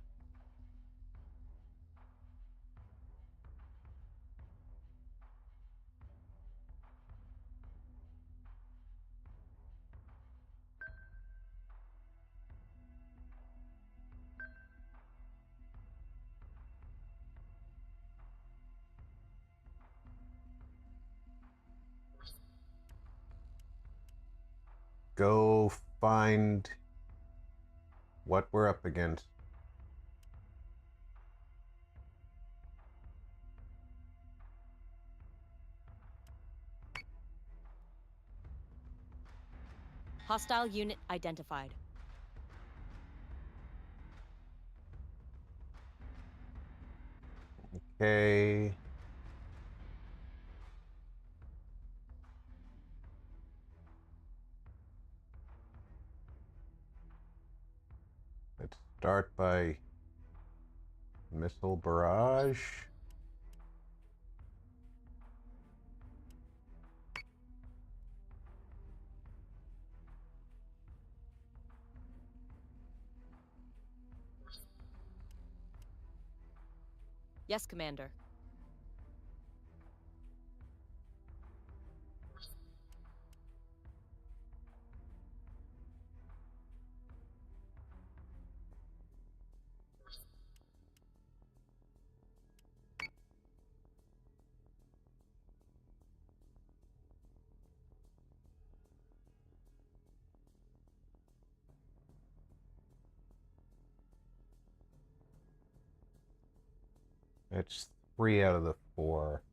Go find what we're up against. Hostile unit identified. Okay. Let's start by missile barrage. Yes, Commander. That's 3 out of the 4.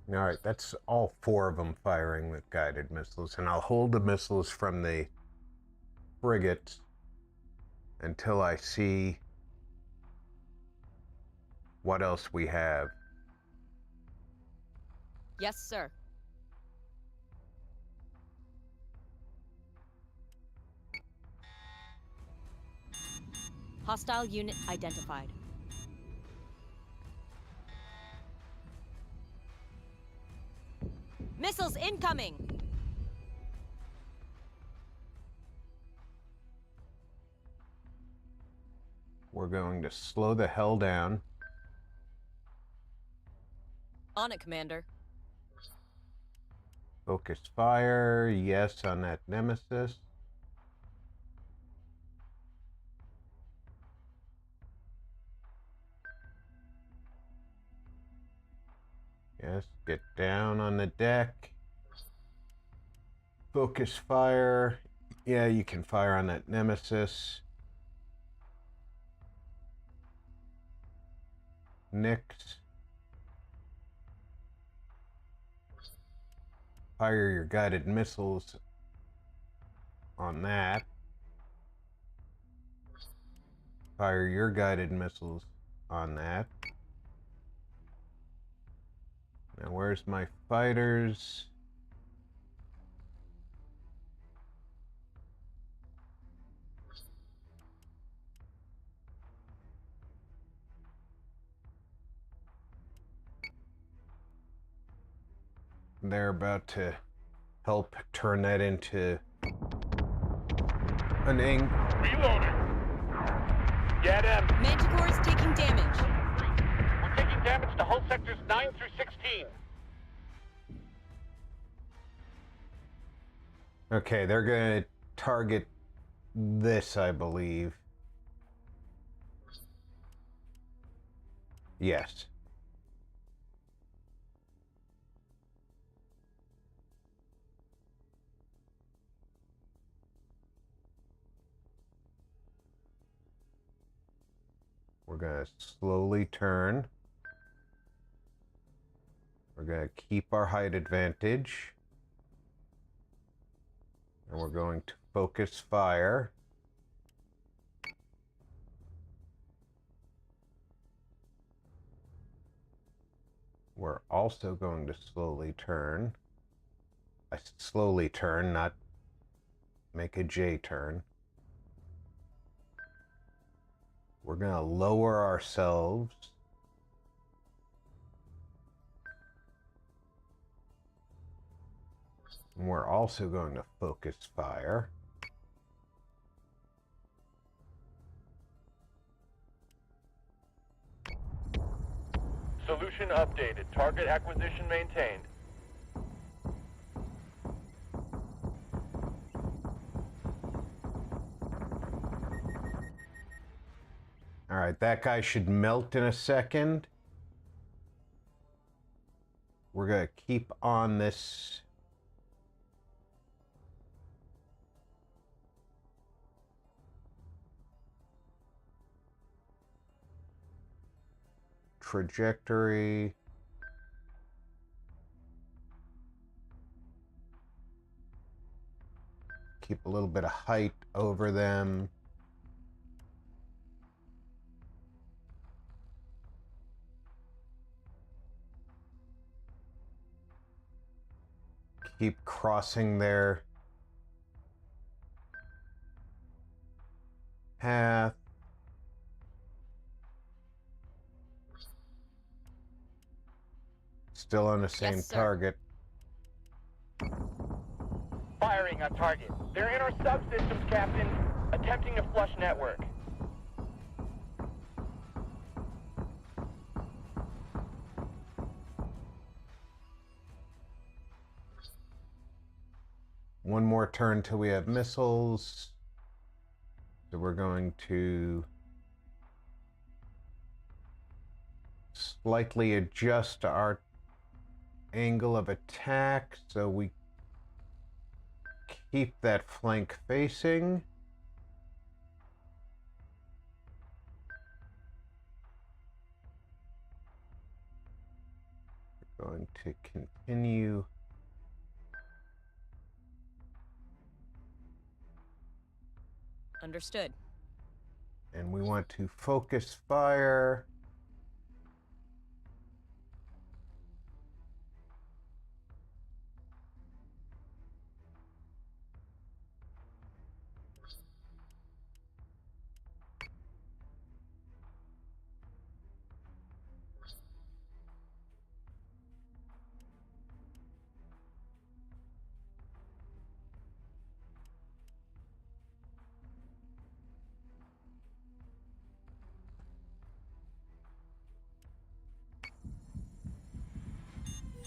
All right, that's all 4 of them firing with guided missiles, and I'll hold the missiles from the frigate until I see what else we have. Yes, sir. Hostile unit identified. Missiles incoming! We're going to slow the hell down. On it, Commander. Focus fire, yes on that Nemesis. Yes, get down on the deck. Focus fire. Yeah, you can fire on that Nemesis. Nix. Fire your guided missiles on that. Fire your guided missiles on that. Now, where's my fighters? They're about to help turn that into an ink. Reloading. Get him. Manticore is taking damage. We're taking damage to hull sectors 9 through 16. Okay, they're gonna target this, I believe. Yes. We're gonna slowly turn. We're gonna keep our height advantage. And we're going to focus fire. We're also going to slowly turn. I slowly turn, not make a J turn. We're going to lower ourselves. And we're also going to focus fire. Solution updated. Target acquisition maintained. All right, that guy should melt in a second. We're going to keep on this. Trajectory. Keep a little bit of height over them. Keep crossing their path. Still on the same Yes, sir. target. Firing on target. They're in our subsystems, Captain. Attempting to flush network. One more turn till we have missiles. So we're going to slightly adjust our angle of attack so we keep that flank facing. We're going to continue. Understood. And we want to focus fire.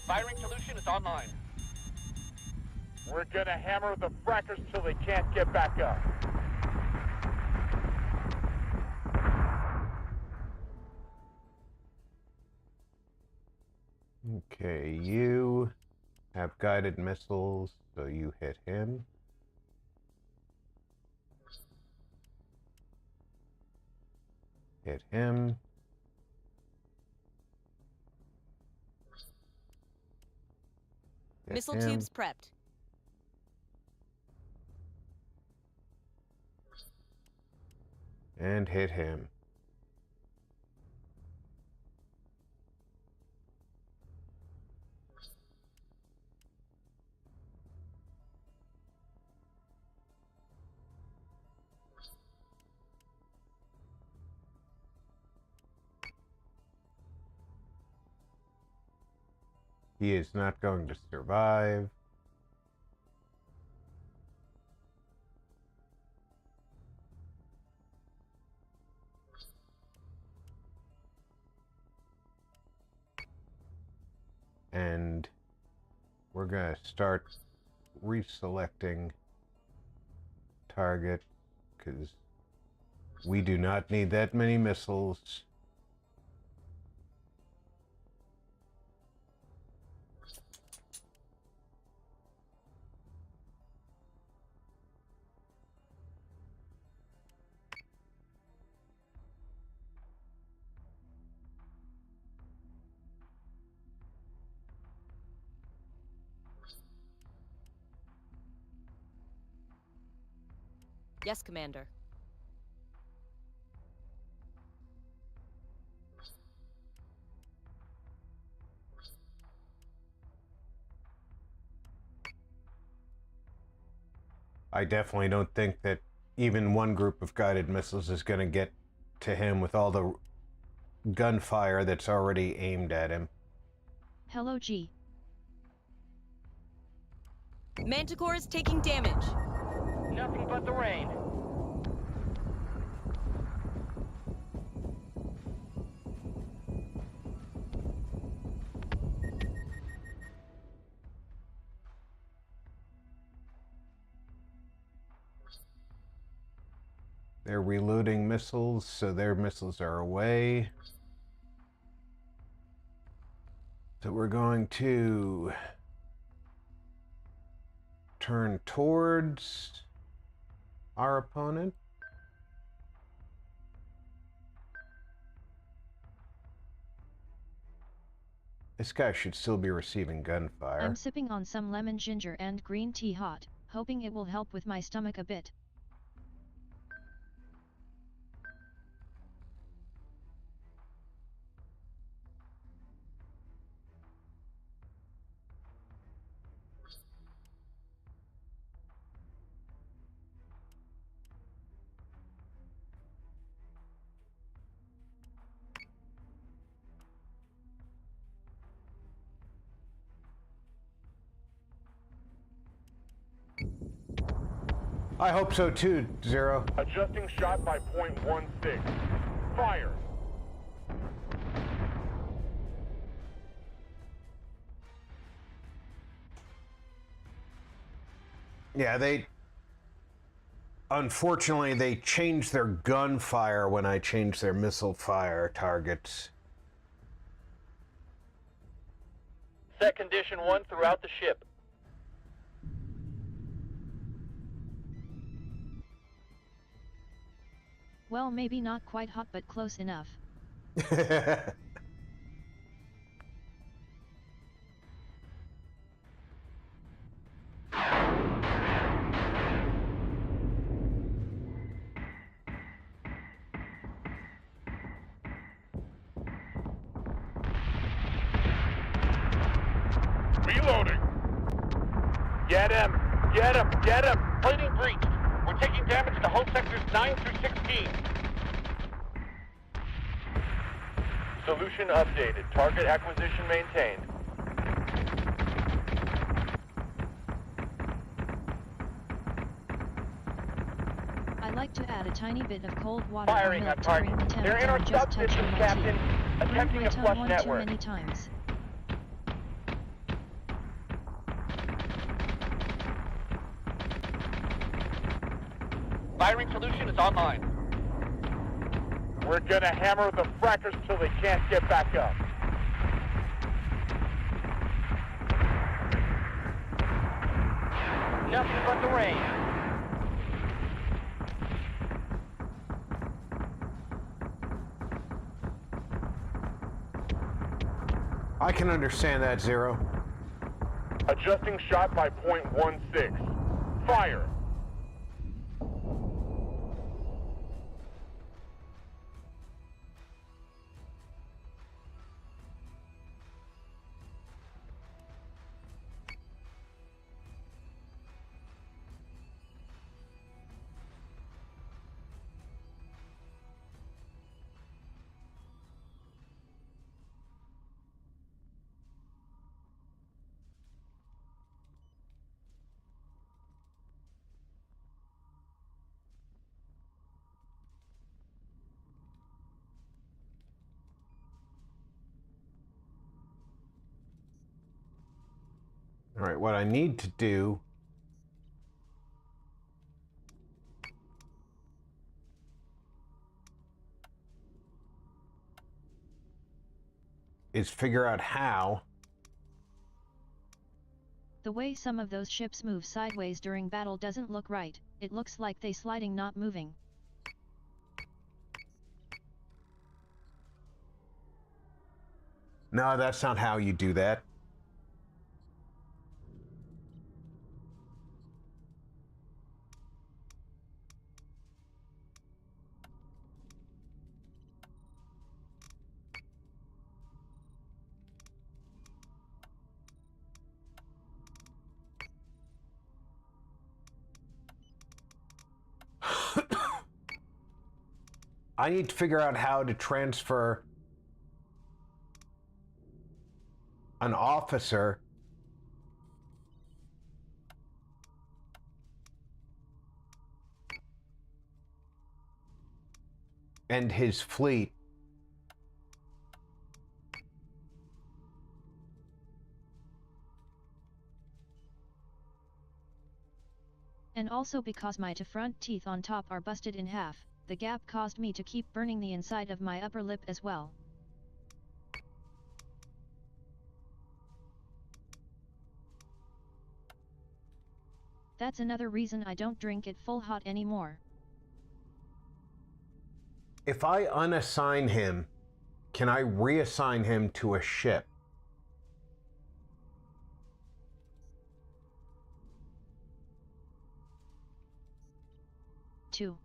Firing solution is online. We're gonna hammer the frackers till they can't get back up. Okay, you have guided missiles, so you hit him. Hit him. Hit Missile him. tubes prepped. And hit him. He is not going to survive. And we're going to start reselecting target, because we do not need that many missiles. Yes, Commander. I definitely don't think that even one group of guided missiles is going to get to him with all the gunfire that's already aimed at him. Hello, G. Manticore is taking damage. Nothing but the rain. They're reloading missiles, so their missiles are away. So we're going to turn towards our opponent. This guy should still be receiving gunfire. I'm sipping on some lemon ginger and green tea hot, hoping it will help with my stomach a bit. I hope so too, Zero. Adjusting shot by .16. Fire! Yeah, unfortunately, they changed their gunfire when I changed their missile fire targets. Set condition 1 throughout the ship. Well, maybe not quite hot, but close enough. Reloading! Get him! Get him! Get him! Plating breached. We're taking damage to hull sectors 9 through 16. Solution updated. Target acquisition maintained. I like to add a tiny bit of cold water or Firing milk on to bring target. the temp They're in our down just touching subsystems, my Captain. teeth. Attempting Burned a my flush tongue one too network. many times. Firing solution is online. We're gonna hammer the frackers till they can't get back up. Nothing but the rain. I can understand that, Zero. Adjusting shot by .16. Fire! All right, what I need to do is figure out how. The way some of those ships move sideways during battle doesn't look right. It looks like they sliding, not moving. No, that's not how you do that. I need to figure out how to transfer an officer and his fleet And also because my two front teeth on top are busted in half, the gap caused me to keep burning the inside of my upper lip as well. That's another reason I don't drink it full hot anymore. If I unassign him, can I reassign him to a ship? Two.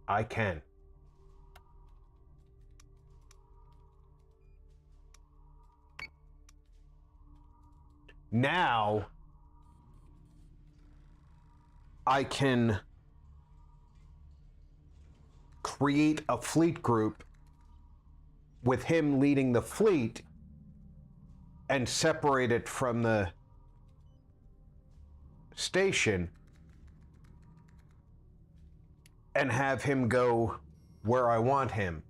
I can. Now I can create a fleet group with him leading the fleet and separate it from the station and have him go where I want him.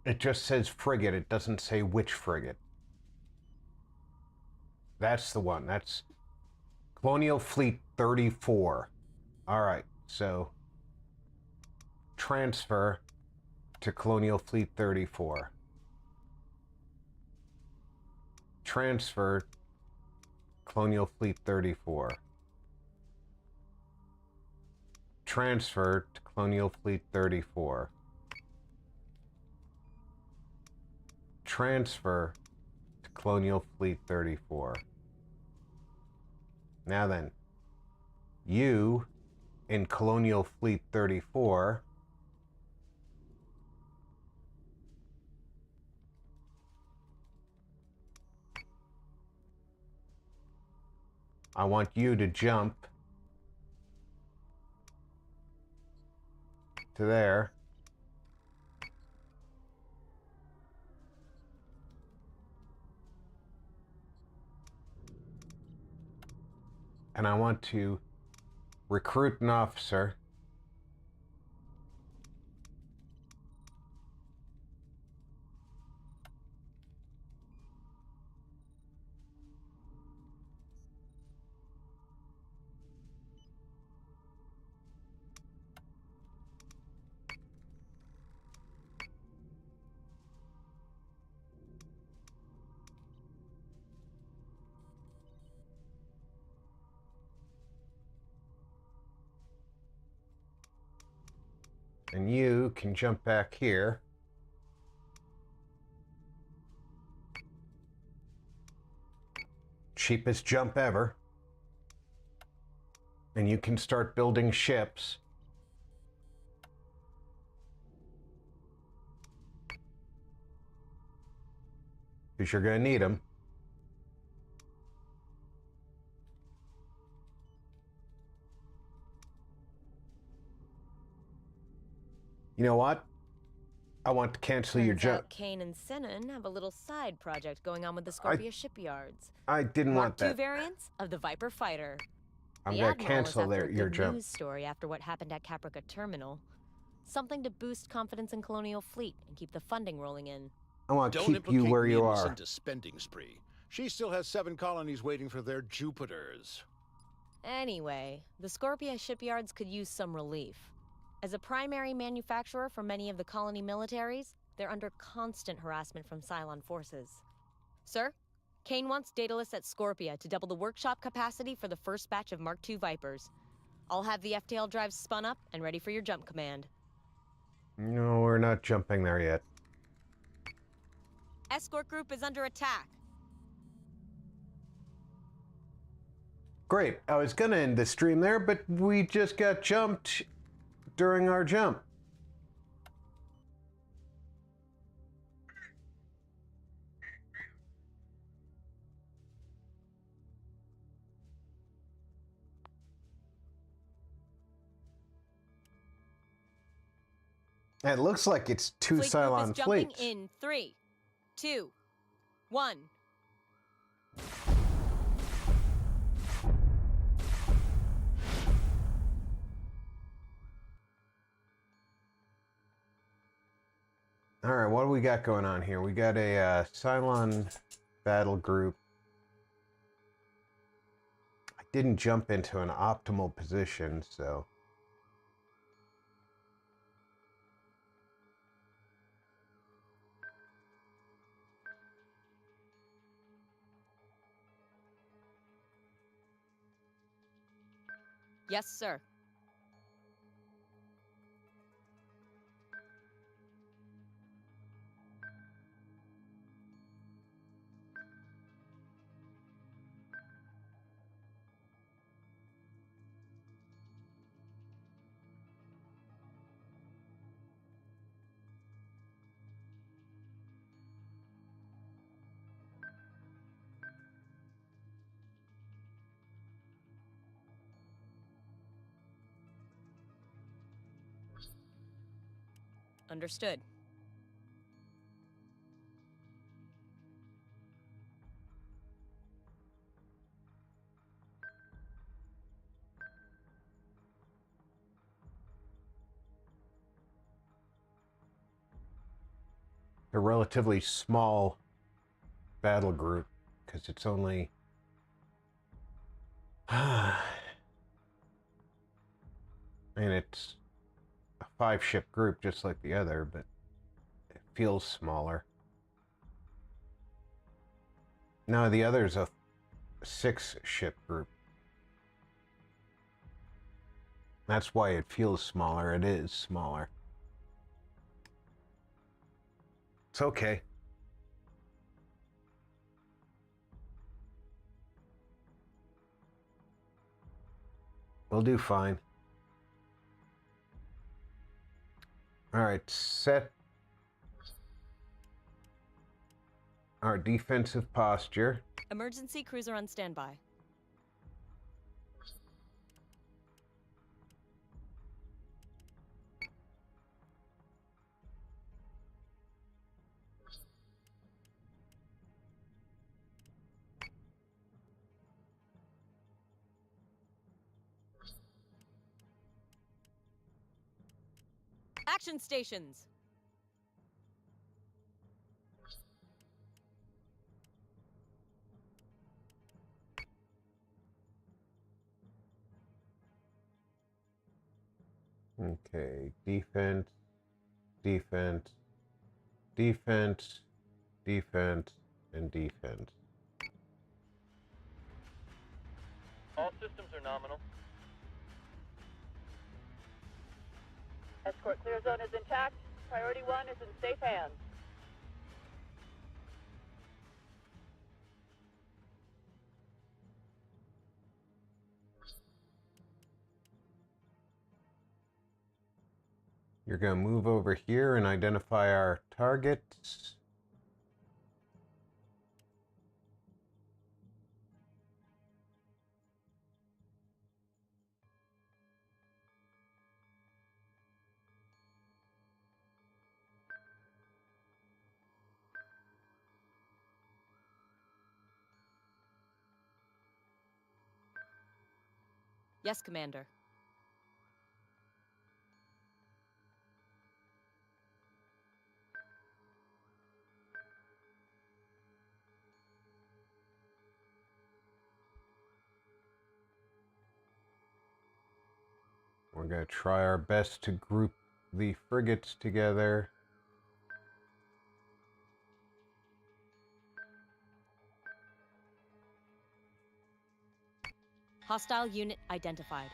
It just says frigate. It doesn't say which frigate. That's the one. That's Colonial Fleet 34. All right, so transfer to Colonial Fleet 34. Transfer Colonial Fleet 34. Transfer to Colonial Fleet 34. Transfer to Colonial Fleet 34. Now then, you in Colonial Fleet 34 I want you to jump to there. And I want to recruit an officer. And you can jump back here. Cheapest jump ever. And you can start building ships. Because you're going to need them. You know what? I want to cancel your jump. Kane and Sinan have a little side project going on with the Scorpia shipyards. I didn't want Mark II that. variants of the Viper fighter. I'm The going to Admiral cancel is after a your good jump. news story after what happened at Caprica Terminal. Something to boost confidence in Colonial Fleet and keep the funding rolling in. I want to Don't keep you where implicate you Needles are. into spending spree. She still has 7 colonies waiting for their Jupiters. Anyway, the Scorpia shipyards could use some relief. As a primary manufacturer for many of the colony militaries, they're under constant harassment from Cylon forces. Sir, Kane wants Daedalus at Scorpia to double the workshop capacity for the first batch of Mark II Vipers. I'll have the FTL drives spun up and ready for your jump command. No, we're not jumping there yet. Escort group is under attack. Great. I was going to end the stream there, but we just got jumped during our jump. It looks like it's two Fleet group is Cylon jumping fleets. in 3, 2, 1. All right, what do we got going on here? We got a Cylon battle group. I didn't jump into an optimal position, so... Yes, sir. Understood. A relatively small battle group, because it's only... and it's a 5-ship group just like the other, but it feels smaller. No, the other's a 6-ship group. That's why it feels smaller. It is smaller. It's okay. We'll do fine. All right, set our defensive posture. Emergency cruiser on standby. Action stations. Okay, defense, defense, defense, defense, and defense. All systems are nominal. Escort clear zone is intact. Priority 1 is in safe hands. You're going to move over here and identify our targets. Yes, Commander. We're going to try our best to group the frigates together. Hostile unit identified.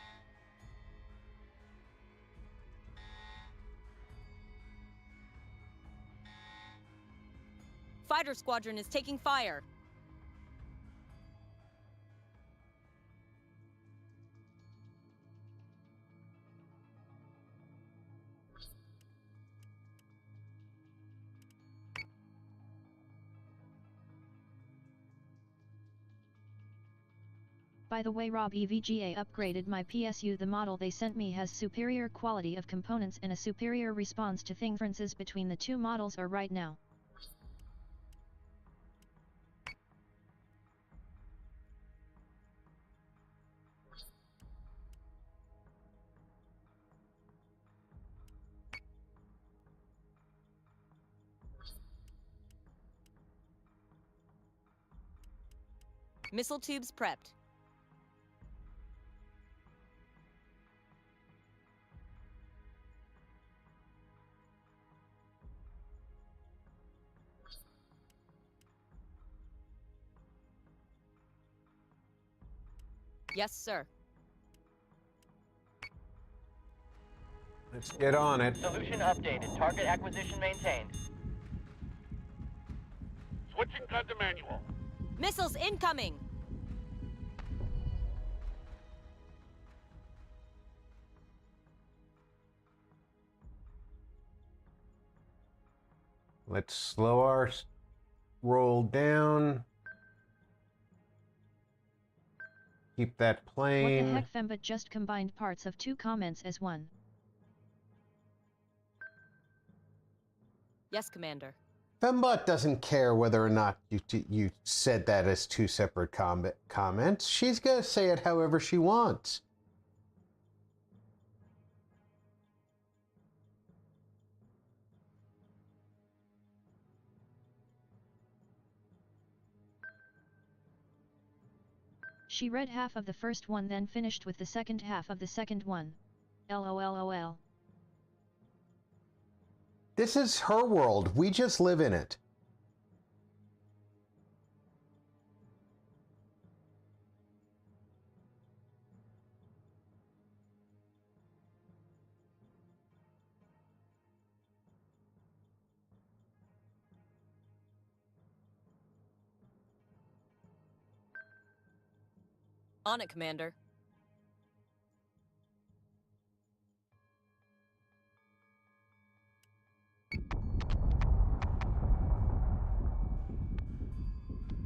Fighter squadron is taking fire. By the way, Rob, EVGA upgraded my PSU. The model they sent me has superior quality of components and a superior response to thing. Differences between the two models are right now. Missile tubes prepped. Yes, sir. Let's get on it. Solution updated. Target acquisition maintained. Switching gun to manual. Missiles incoming! Let's slow our roll down. Keep that plane. What the heck, Fembot just combined parts of two comments as one. Yes, Commander. Fembot doesn't care whether or not you said that as two separate comments. She's going to say it however she wants. She read half of the first one, then finished with the second half of the second one. LOLOL. This is her world. We just live in it. On it, Commander.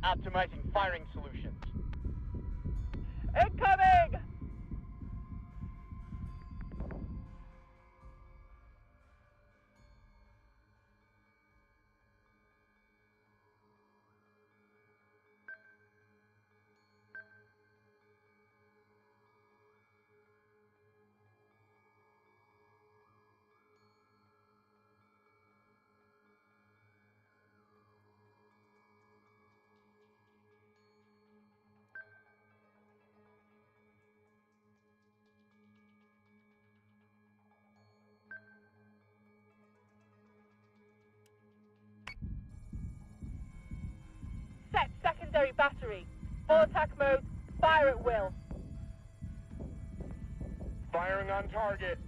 Optimizing firing solutions. Incoming! Set secondary battery. Full attack mode. Fire at will. Firing on target.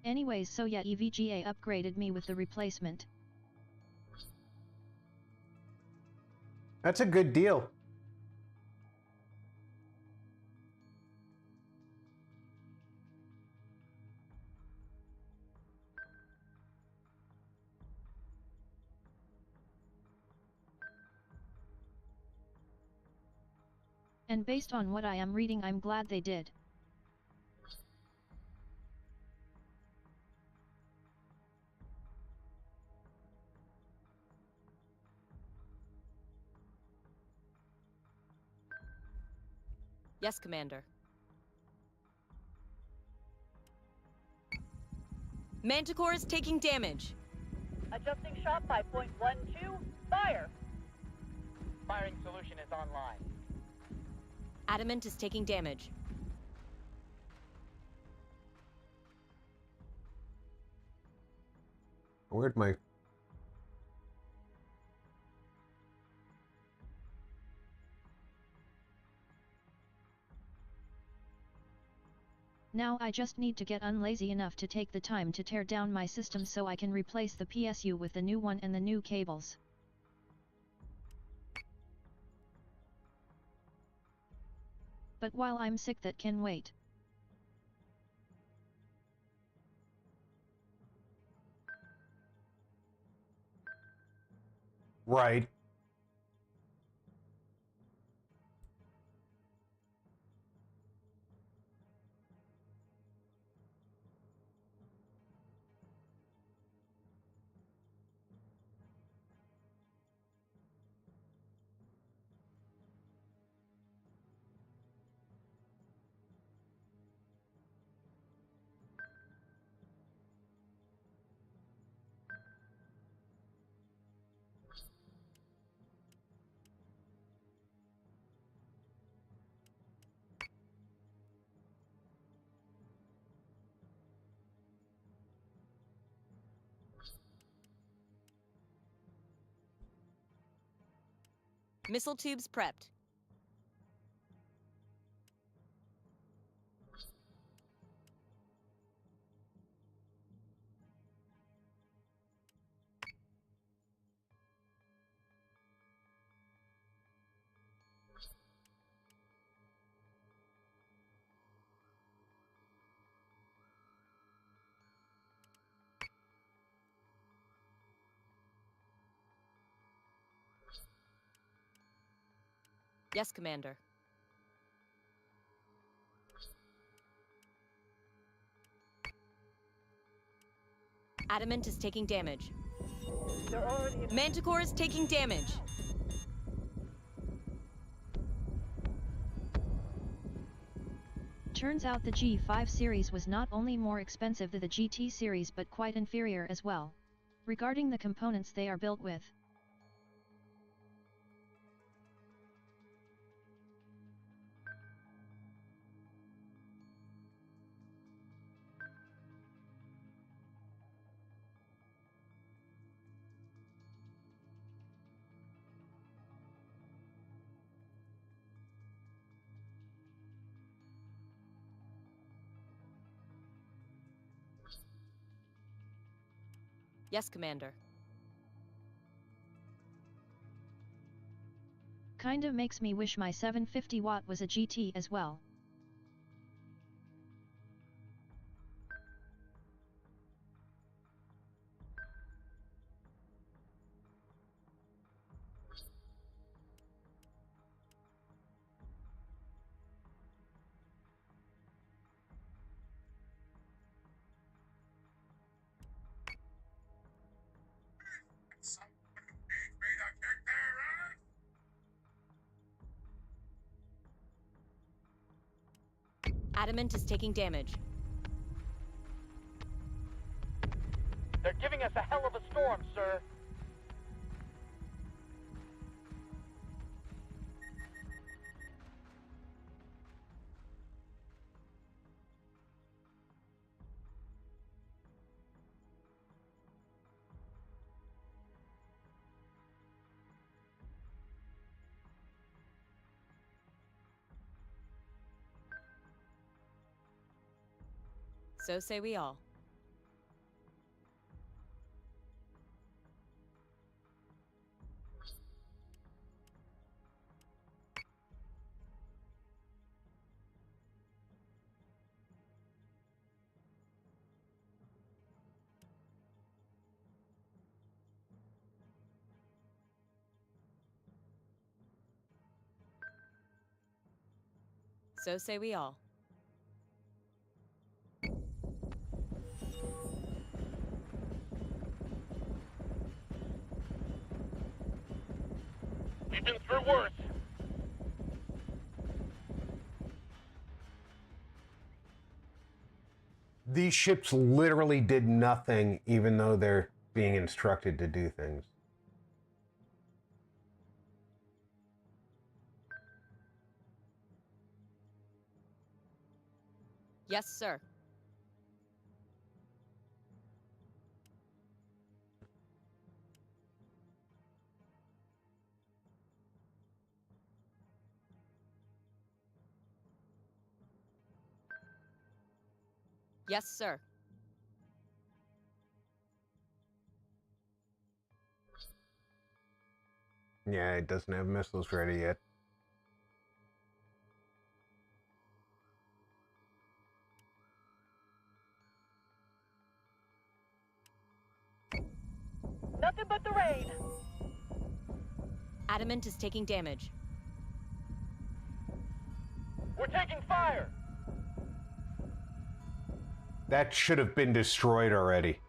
Anyways, so yeah, EVGA upgraded me with the replacement. That's a good deal. And based on what I am reading, I'm glad they did. Yes, Commander. Manticore is taking damage. Adjusting shot by .12. Fire! Firing solution is online. Adamant is taking damage. Where'd my... Now I just need to get unlazy enough to take the time to tear down my system so I can replace the PSU with the new one and the new cables. But while I'm sick, that can wait. Right. Missile tubes prepped. Yes, Commander. Adamant is taking damage. They're already in. Manticore is taking damage. Turns out the G5 series was not only more expensive than the GT series but quite inferior as well, regarding the components they are built with. Yes, Commander. Kinda makes me wish my 750 watt was a GT as well. Adamant is taking damage. They're giving us a hell of a storm, sir. So say we all. So say we all. We've been through worse. These ships literally did nothing, even though they're being instructed to do things. Yes, sir. Yes, sir. Yeah, it doesn't have missiles ready yet. Nothing but the rain. Adamant is taking damage. We're taking fire! That should have been destroyed already.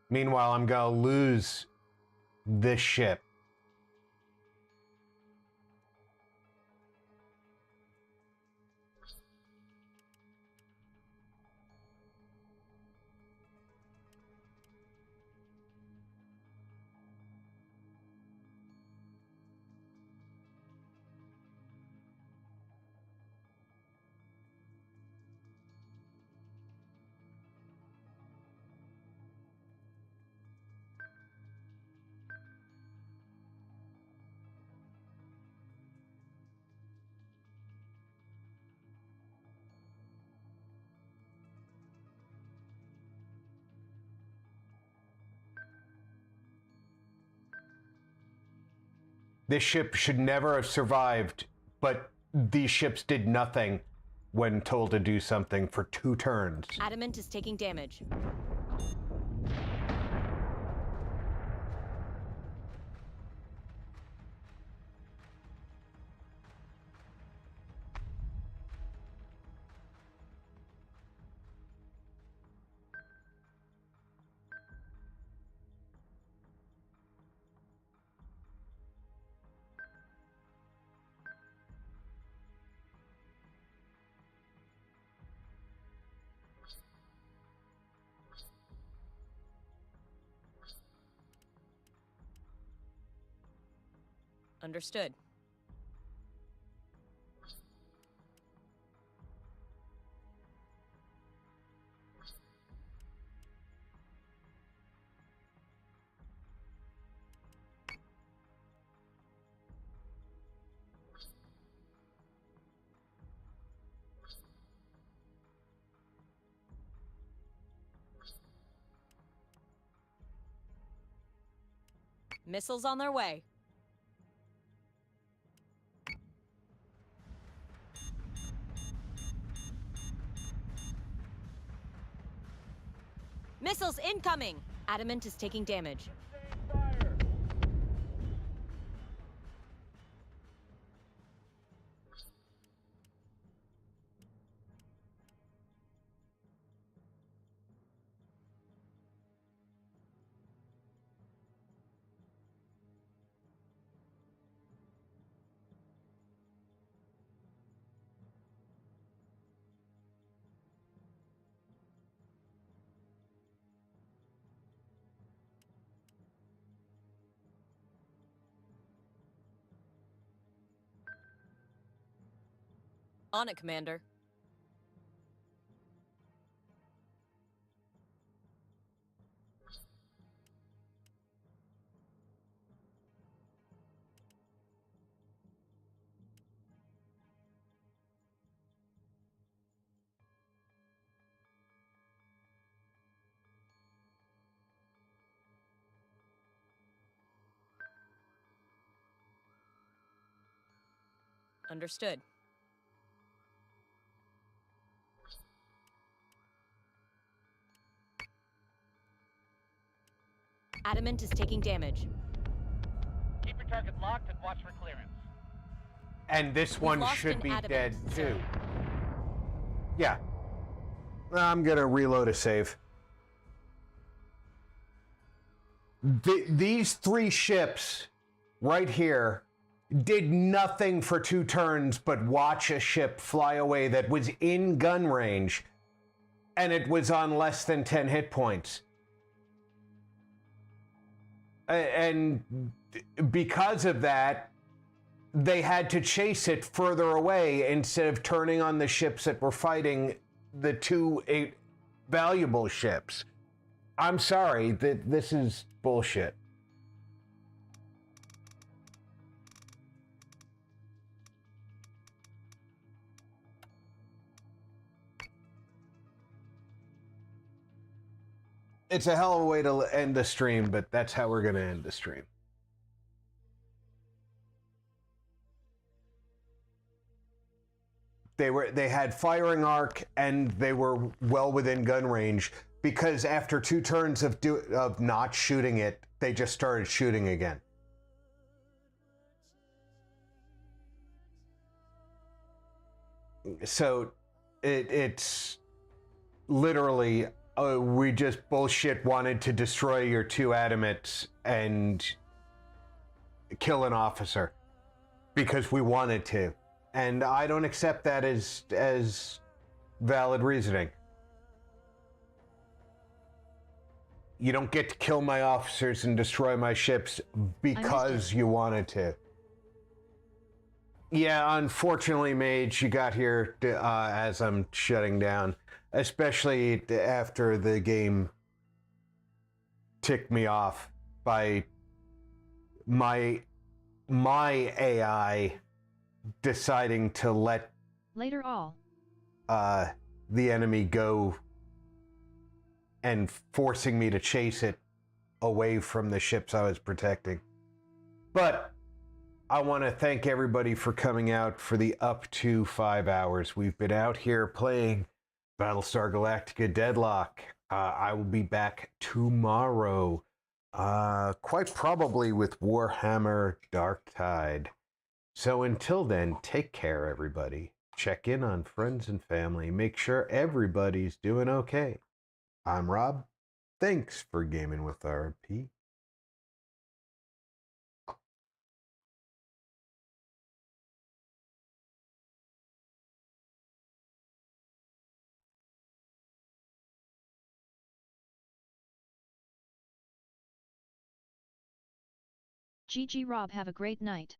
Meanwhile, I'm gonna lose this ship. This ship should never have survived, but these ships did nothing when told to do something for 2 turns. Adamant is taking damage. Understood. Missiles on their way. Missiles incoming! Adamant is taking damage. On it, Commander. Understood. Adamant is taking damage. target locked and watch for clearance. And this We've one lost should an be adamant, dead sir. too. Yeah. I'm gonna reload a save. These 3 ships right here did nothing for 2 turns but watch a ship fly away that was in gun range, and it was on less than 10 hit points. And because of that, they had to chase it further away instead of turning on the ships that were fighting the 2 valuable ships. I'm sorry, this is bullshit. It's a hell of a way to end the stream, but that's how we're going to end the stream. They had firing arc and they were well within gun range, because after 2 turns of not shooting it, they just started shooting again. So it's literally we just bullshit wanted to destroy your 2 adamants and kill an officer because we wanted to. And I don't accept that as valid reasoning. You don't get to kill my officers and destroy my ships because you wanted to. Yeah, unfortunately, Mage, you got here as I'm shutting down, especially after the game ticked me off by my AI deciding to let Later all. the enemy go and forcing me to chase it away from the ships I was protecting. But I want to thank everybody for coming out for the up to 5 hours. We've been out here playing Battlestar Galactica Deadlock. I will be back tomorrow, quite probably with Warhammer Dark Tide. So until then, take care, everybody. Check in on friends and family. Make sure everybody's doing okay. I'm Rob. Thanks for gaming with RP. GG Rob, have a great night.